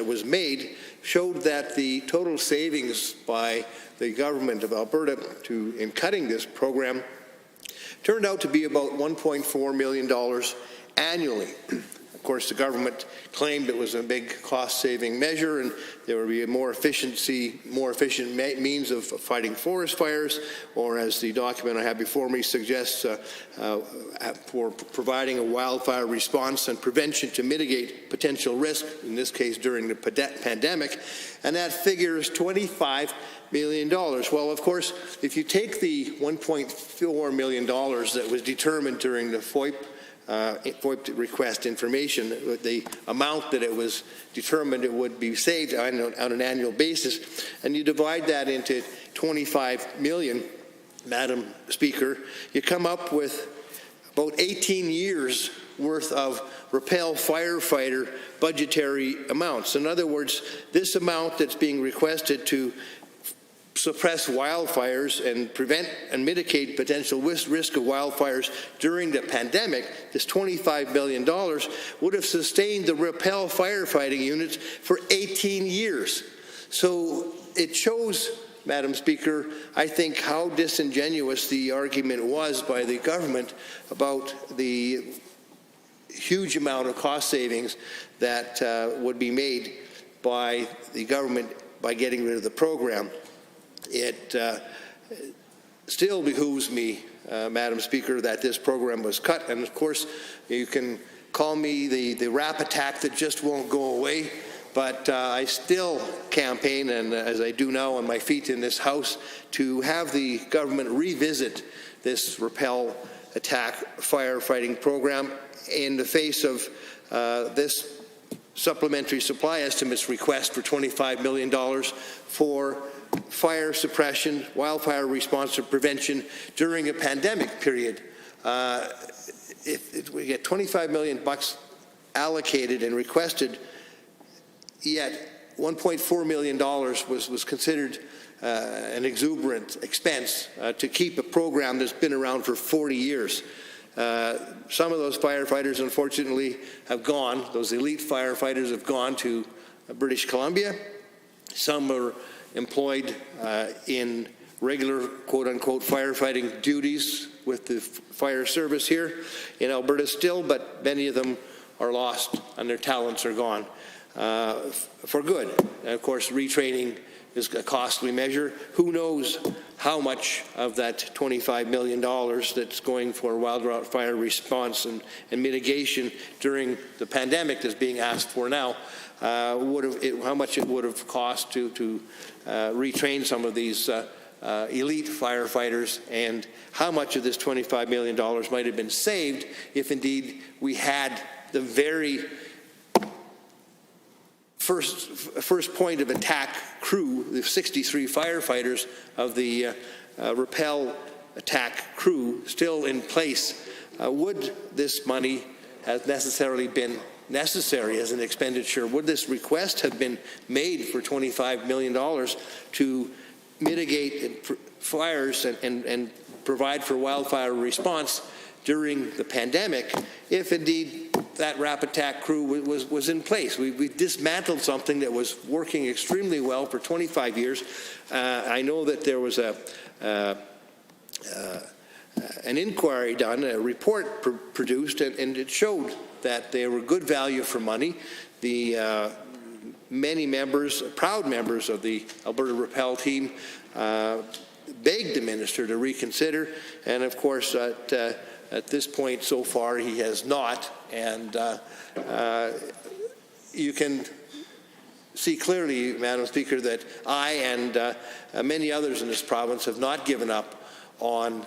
was made showed that the total savings by the government of Alberta in cutting this program turned out to be about $1.4 million annually. Of course, the government claimed it was a big cost-saving measure and there would be a more efficient means of fighting forest fires, or as the document I have before me suggests, for providing a wildfire response and prevention to mitigate potential risk, in this case during the pandemic, and that figure is $25 million. Well, of course, if you take the $1.4 million that was determined during the FOIP request information, the amount that it was determined it would be saved on an annual basis, and you divide that into 25 million, Madam Speaker, you come up with about 18 years worth of Rappel firefighter budgetary amounts. In other words, this amount that's being requested to suppress wildfires and prevent and mitigate potential risk of wildfires during the pandemic, this $25 million would have sustained the Rappel firefighting units for 18 years. So it shows, Madam Speaker, I think how disingenuous the argument was by the government about the huge amount of cost savings that would be made by the government by getting rid of the program. It still behooves me, Madam Speaker, that this program was cut. And of course, you can call me the rap attack that just won't go away, but I still campaign, and as I do now on my feet in this House, to have the government revisit this Rappel attack firefighting program in the face of this supplementary supply estimates request for $25 million for fire suppression, wildfire response and prevention during a pandemic period. If we get $25 million allocated and requested, yet $1.4 million was considered an exuberant expense to keep a program that's been around for 40 years. Some of those firefighters, unfortunately, have gone. Those elite firefighters have gone to British Columbia. Some are employed in regular, quote-unquote, firefighting duties with the fire service here in Alberta still, but many of them are lost and their talents are gone for good. And of course, retraining is a costly measure. Who knows how much of that $25 million that's going for wildfire response and mitigation during the pandemic that's being asked for now, how much it would have cost to retrain some of these elite firefighters, and how much of this $25 million might have been saved if indeed we had the very first point of attack crew, the 63 firefighters of the Rappel attack crew still in place. Would this money have necessarily been necessary as an expenditure? Would this request have been made for $25 million to mitigate fires and provide for wildfire response during the pandemic if indeed that RAP attack crew was in place? We dismantled something that was working extremely well for 25 years. I know that there was an inquiry done, a report produced, and it showed that they were good value for money. The many members, proud members of the Alberta Rappel team, begged the minister to reconsider, and of course at this point so far he has not, and you can see clearly, Madam Speaker, that I and many others in this province have not given up on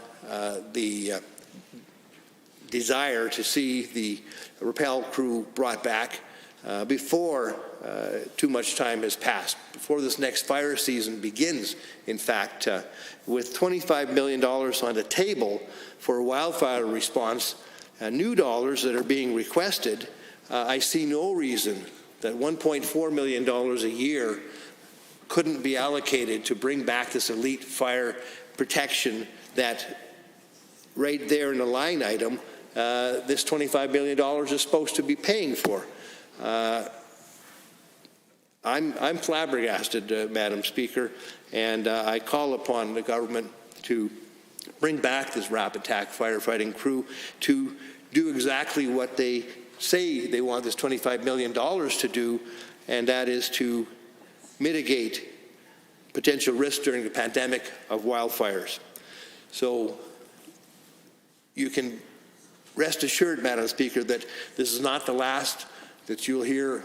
the desire to see the Rappel crew brought back before too much time has passed, before this next fire season begins. In fact, with $25 million on the table for wildfire response, new dollars that are being requested, I see no reason that $1.4 million a year couldn't be allocated to bring back this elite fire protection that right there in the line item, this $25 million is supposed to be paying for. I'm flabbergasted, Madam Speaker, and I call upon the government to bring back this RAP attack firefighting crew to do exactly what they say they want this $25 million to do, and that is to mitigate potential risks during the pandemic of wildfires. So you can rest assured, Madam Speaker, that this is not the last that you'll hear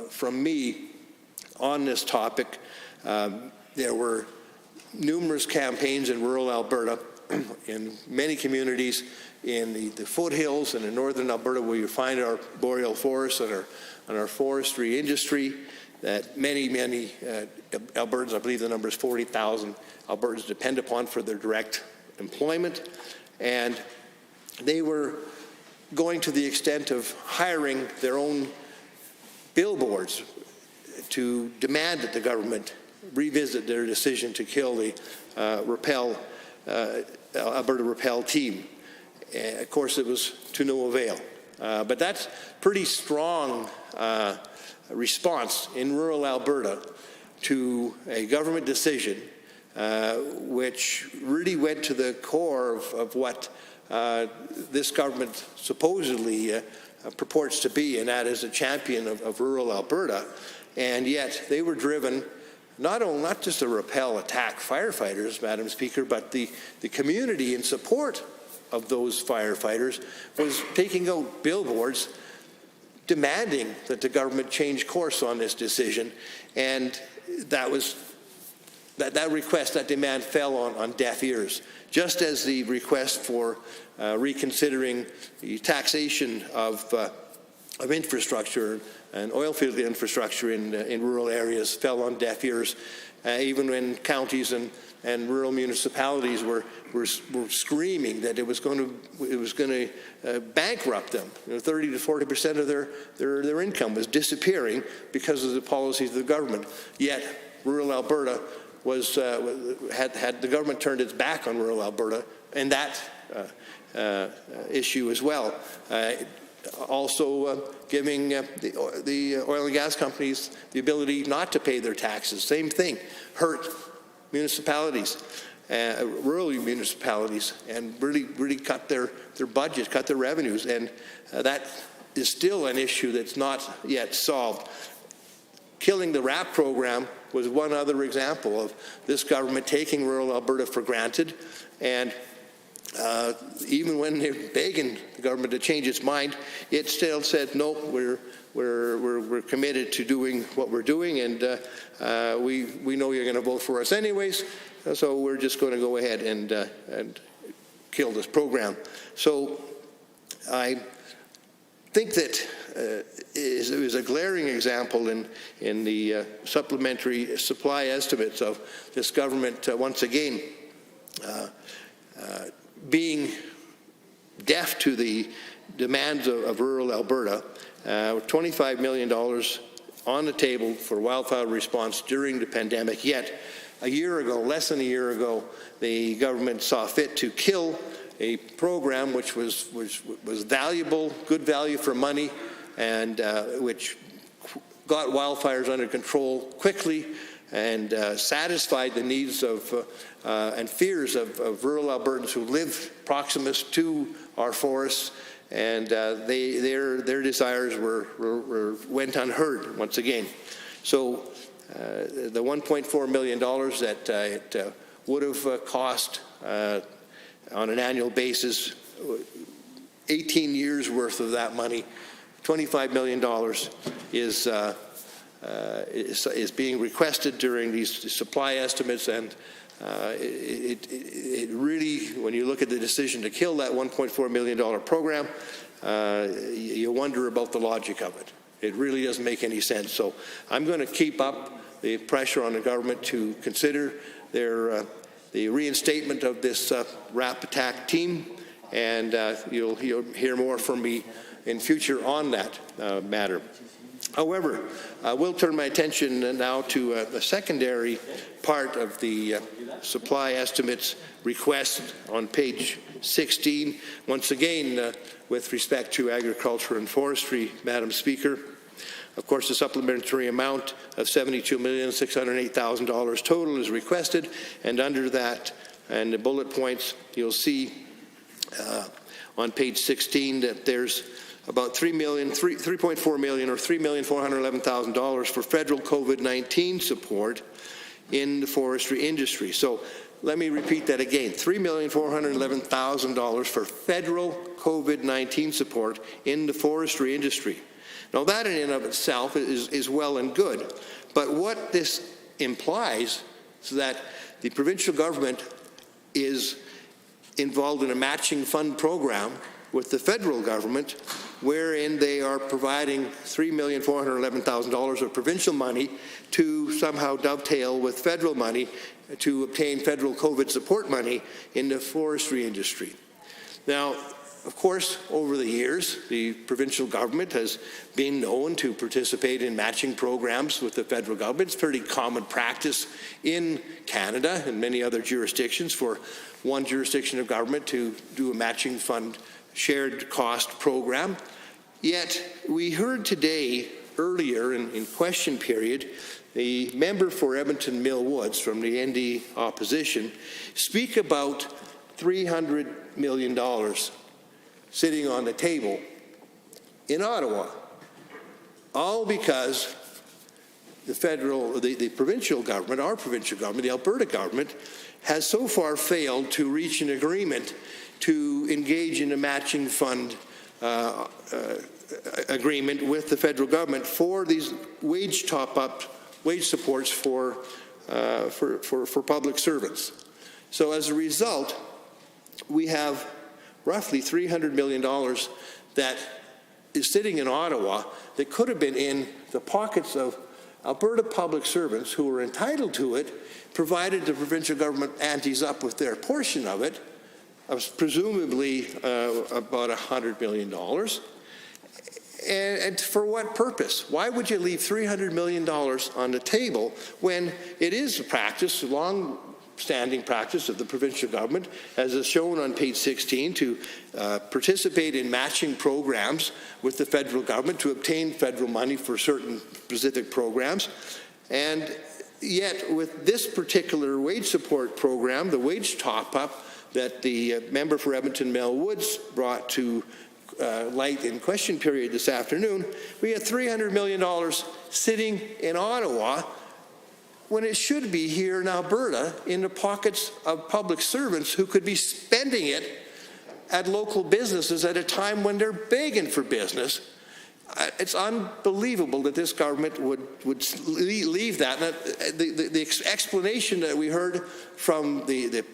from me on this topic. There were numerous campaigns in rural Alberta, in many communities in the foothills and in northern Alberta, where you find our boreal forests and our forestry industry, that many Albertans, I believe the number is 40,000 Albertans, depend upon for their direct employment. And they were going to the extent of hiring their own billboards to demand that the government revisit their decision to kill the Alberta Rappel team. Of course, it was to no avail. But that's pretty strong response in rural Alberta to a government decision which really went to the core of what this government supposedly purports to be, and that is a champion of rural Alberta. And yet they were driven not just to repel attack firefighters, Madam Speaker, but the community in support of those firefighters was taking out billboards demanding that the government change course on this decision. And that request, that demand fell on deaf ears, just as the request for reconsidering the taxation of infrastructure and oil field infrastructure in rural areas fell on deaf ears, even when counties and rural municipalities were screaming that it was going to bankrupt them. 30 to 40% of their income was disappearing because of the policies of the government. Yet rural Alberta had the government turned its back on rural Alberta and that issue as well. Also giving the oil and gas companies the ability not to pay their taxes. Same thing, hurt municipalities, rural municipalities, and really cut their budgets, cut their revenues. And that is still an issue that's not yet solved. Killing the RAP program was one other example of this government taking rural Alberta for granted, and even when they're begging the government to change its mind, it still said, no, we're committed to doing what we're doing, and we know you're going to vote for us anyways, so we're just going to go ahead and kill this program. So I think that it was a glaring example in the supplementary supply estimates of this government once again being deaf to the demands of rural Alberta. $25 million on the table for wildfire response during the pandemic, yet a year ago, less than a year ago, the government saw fit to kill a program which was valuable, good value for money, and which got wildfires under control quickly and satisfied the needs of and fears of rural Albertans who live proximus to our forests, and their desires went unheard once again. So the $1.4 million that it would have cost on an annual basis, 18 years worth of that money, $25 million is being requested during these supply estimates, and it really, when you look at the decision to kill that $1.4 million program, you wonder about the logic of it. It really doesn't make any sense. So I'm going to keep up the pressure on the government to consider the reinstatement of this RAP attack team, and you'll hear more from me in future on that matter. However, I will turn my attention now to the secondary part of the supply estimates request on page 16. Once again, with respect to agriculture and forestry, Madam Speaker. Of course, the supplementary amount of $72,608,000 total is requested, and under that, and the bullet points, you'll see on page 16 that there's about $3.4 million or $3,411,000 for federal COVID-19 support in the forestry industry. So let me repeat that again, $3,411,000 for federal COVID-19 support in the forestry industry. Now that in and of itself is well and good, but what this implies is that the provincial government is involved in a matching fund program with the federal government, wherein they are providing $3,411,000 of provincial money to somehow dovetail with federal money to obtain federal COVID support money in the forestry industry. Now, of course, over the years, the provincial government has been known to participate in matching programs with the federal government. It's pretty common practice in Canada and many other jurisdictions for one jurisdiction of government to do a matching fund shared cost program. Yet we heard today, earlier in question period, the member for Edmonton Mill Woods from the ND opposition speak about $300 million sitting on the table in Ottawa, all because the provincial government, our provincial government, the Alberta government, has so far failed to reach an agreement to engage in a matching fund agreement with the federal government for these wage supports for public servants. So as a result, we have roughly $300 million that is sitting in Ottawa that could have been in the pockets of Alberta public servants who are entitled to it, provided the provincial government antes up with their portion of it, presumably about $100 million. And for what purpose? Why would you leave $300 million on the table when it is a practice, a long-standing practice of the provincial government, as is shown on page 16, to participate in matching programs with the federal government to obtain federal money for certain specific programs? And yet, with this particular wage support program, the wage top-up that the member for Edmonton Mill Woods brought to light in question period this afternoon, we had $300 million sitting in Ottawa when it should be here in Alberta in the pockets of public servants who could be spending it at local businesses at a time when they're begging for business. It's unbelievable that this government would leave that. And the explanation that we heard from it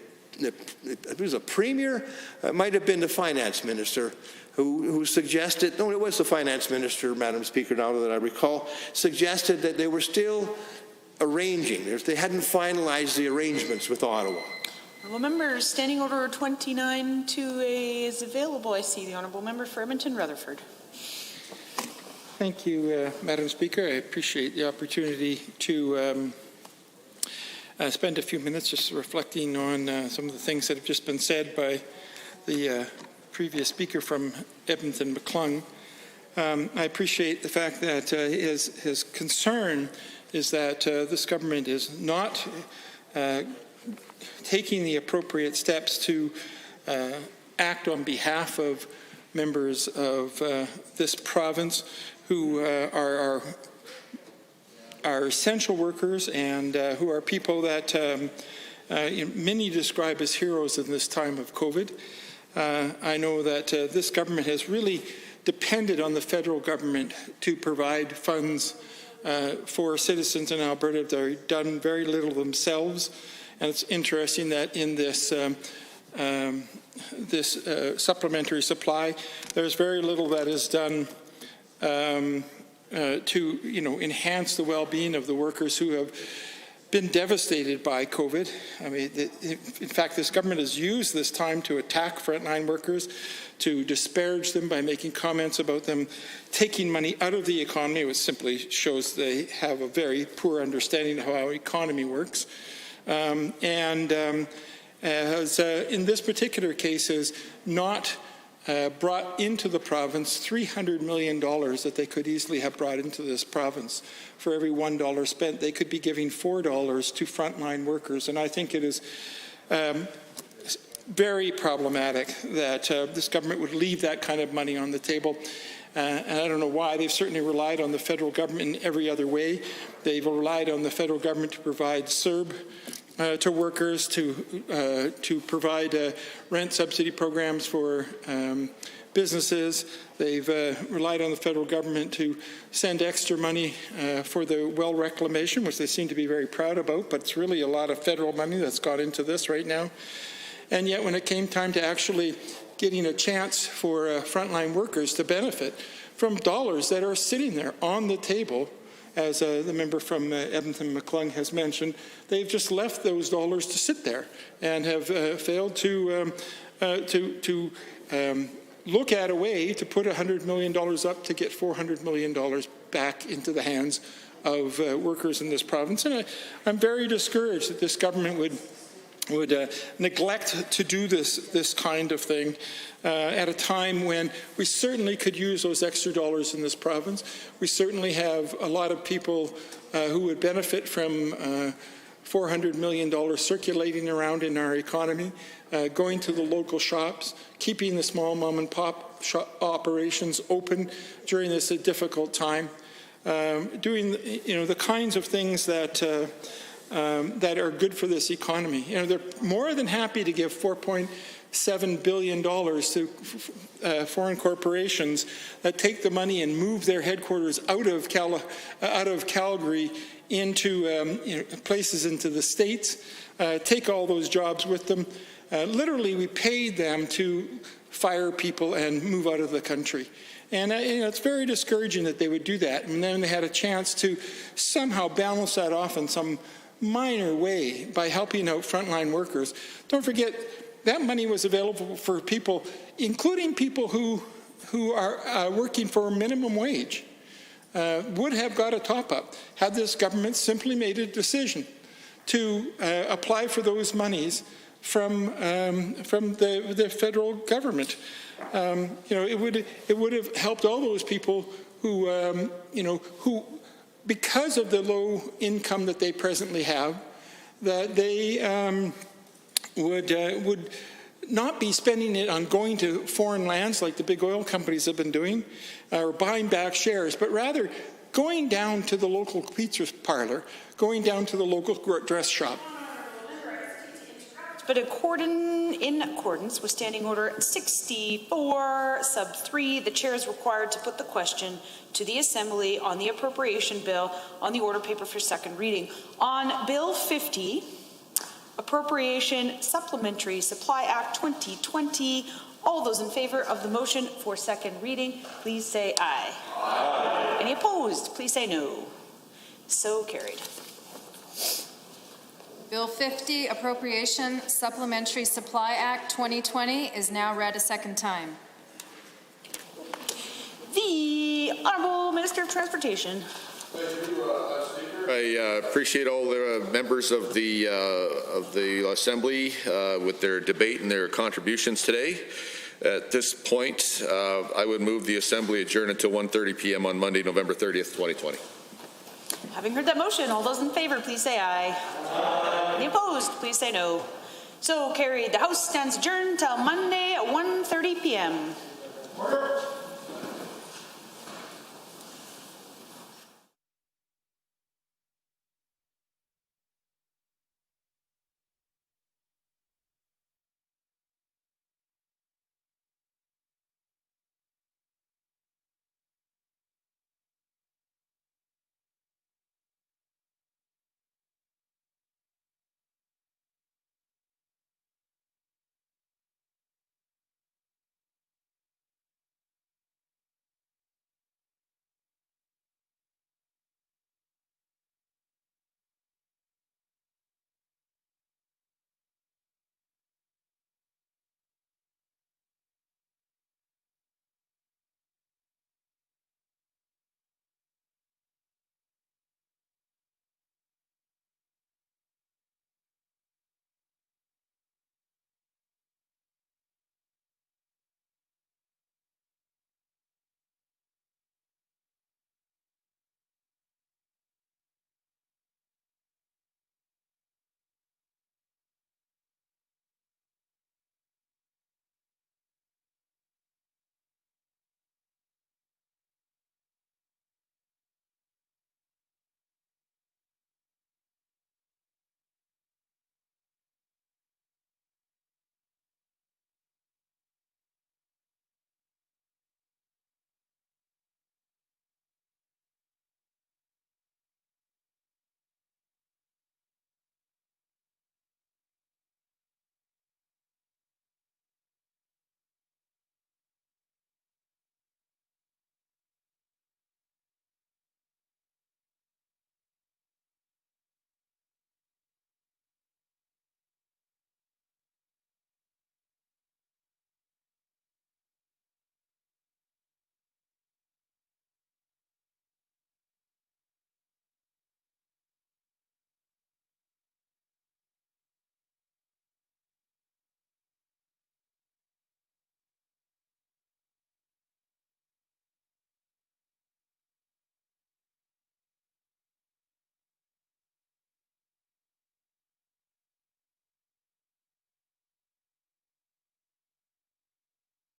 was a premier, it might have been the finance minister, who suggested, no, it was the finance minister, Madam Speaker, now that I recall, suggested that they were still arranging. They hadn't finalized the arrangements with Ottawa. Honourable Member, Standing Order 29-2A is available. I see the Honourable Member for Edmonton Rutherford. Thank you, Madam Speaker. I appreciate the opportunity to spend a few minutes just reflecting on some of the things that have just been said by the previous speaker from Edmonton McClung. I appreciate the fact that his concern is that this government is not taking the appropriate steps to act on behalf of members of this province who are essential workers and who are people that many describe as heroes in this time of COVID. I know that this government has really depended on the federal government to provide funds for citizens in Alberta. They've done very little themselves, and it's interesting that in this supplementary supply, there's very little that is done to enhance the well-being of the workers who have been devastated by COVID. I mean, in fact, this government has used this time to attack frontline workers, to disparage them by making comments about them taking money out of the economy, which simply shows they have a very poor understanding of how our economy works. Has, in this particular case, has not brought into the province $300 million that they could easily have brought into this province. For every $1 spent, they could be giving $4 to frontline workers. And I think it is very problematic that this government would leave that kind of money on the table. And I don't know why. They've certainly relied on the federal government in every other way. They've relied on the federal government to provide CERB to workers, to provide rent subsidy programs for businesses. They've relied on the federal government to send extra money for the well reclamation, which they seem to be very proud about, but it's really a lot of federal money that's got into this right now. And yet when it came time to actually getting a chance for frontline workers to benefit from dollars that are sitting there on the table, as the member from Edmonton McClung has mentioned, they've just left those dollars to sit there and have failed to look at a way to put $100 million up to get $400 million back into the hands of workers in this province. And I'm very discouraged that this government would neglect to do this kind of thing at a time when we certainly could use those extra dollars in this province. We certainly have a lot of people who would benefit from $400 million circulating around in our economy, going to the local shops, keeping the small mom and pop shop operations open during this difficult time, doing the kinds of things that are good for this economy. They're more than happy to give $4.7 billion to foreign corporations that take the money and move their headquarters out of Calgary into places into the States, take all those jobs with them. Literally, we paid them to fire people and move out of the country. And it's very discouraging that they would do that. And then they had a chance to somehow balance that off in some minor way by helping out frontline workers. Don't forget, that money was available for people, including people who are working for minimum wage, would have got a top-up had this government simply made a decision to apply for those monies from the federal government. It would have helped all those people who because of the low income that they presently have, that they would not be spending it on going to foreign lands like the big oil companies have been doing, or buying back shares, but rather going down to the local pizza parlor, going down to the local dress shop. But in accordance with Standing Order 64, sub 3, the chair is required to put the question to the Assembly on the appropriation bill on the order paper for second reading. On Bill 50, Appropriation Supplementary Supply Act 2020, all those in favor of the motion for second reading, please say aye. Aye. Any opposed, please say no. So carried. Bill 50, Appropriation Supplementary Supply Act 2020 is now read a second time. The Honourable Minister of Transportation. Thank you, Speaker. I appreciate all the members of the Assembly with their debate and their contributions today. At this point, I would move the Assembly adjourn until 1:30 p.m. on Monday, November 30th, 2020. Having heard that motion, all those in favor, please say aye. Aye. Any opposed, please say no. So carried. The House stands adjourned till Monday at 1:30 p.m.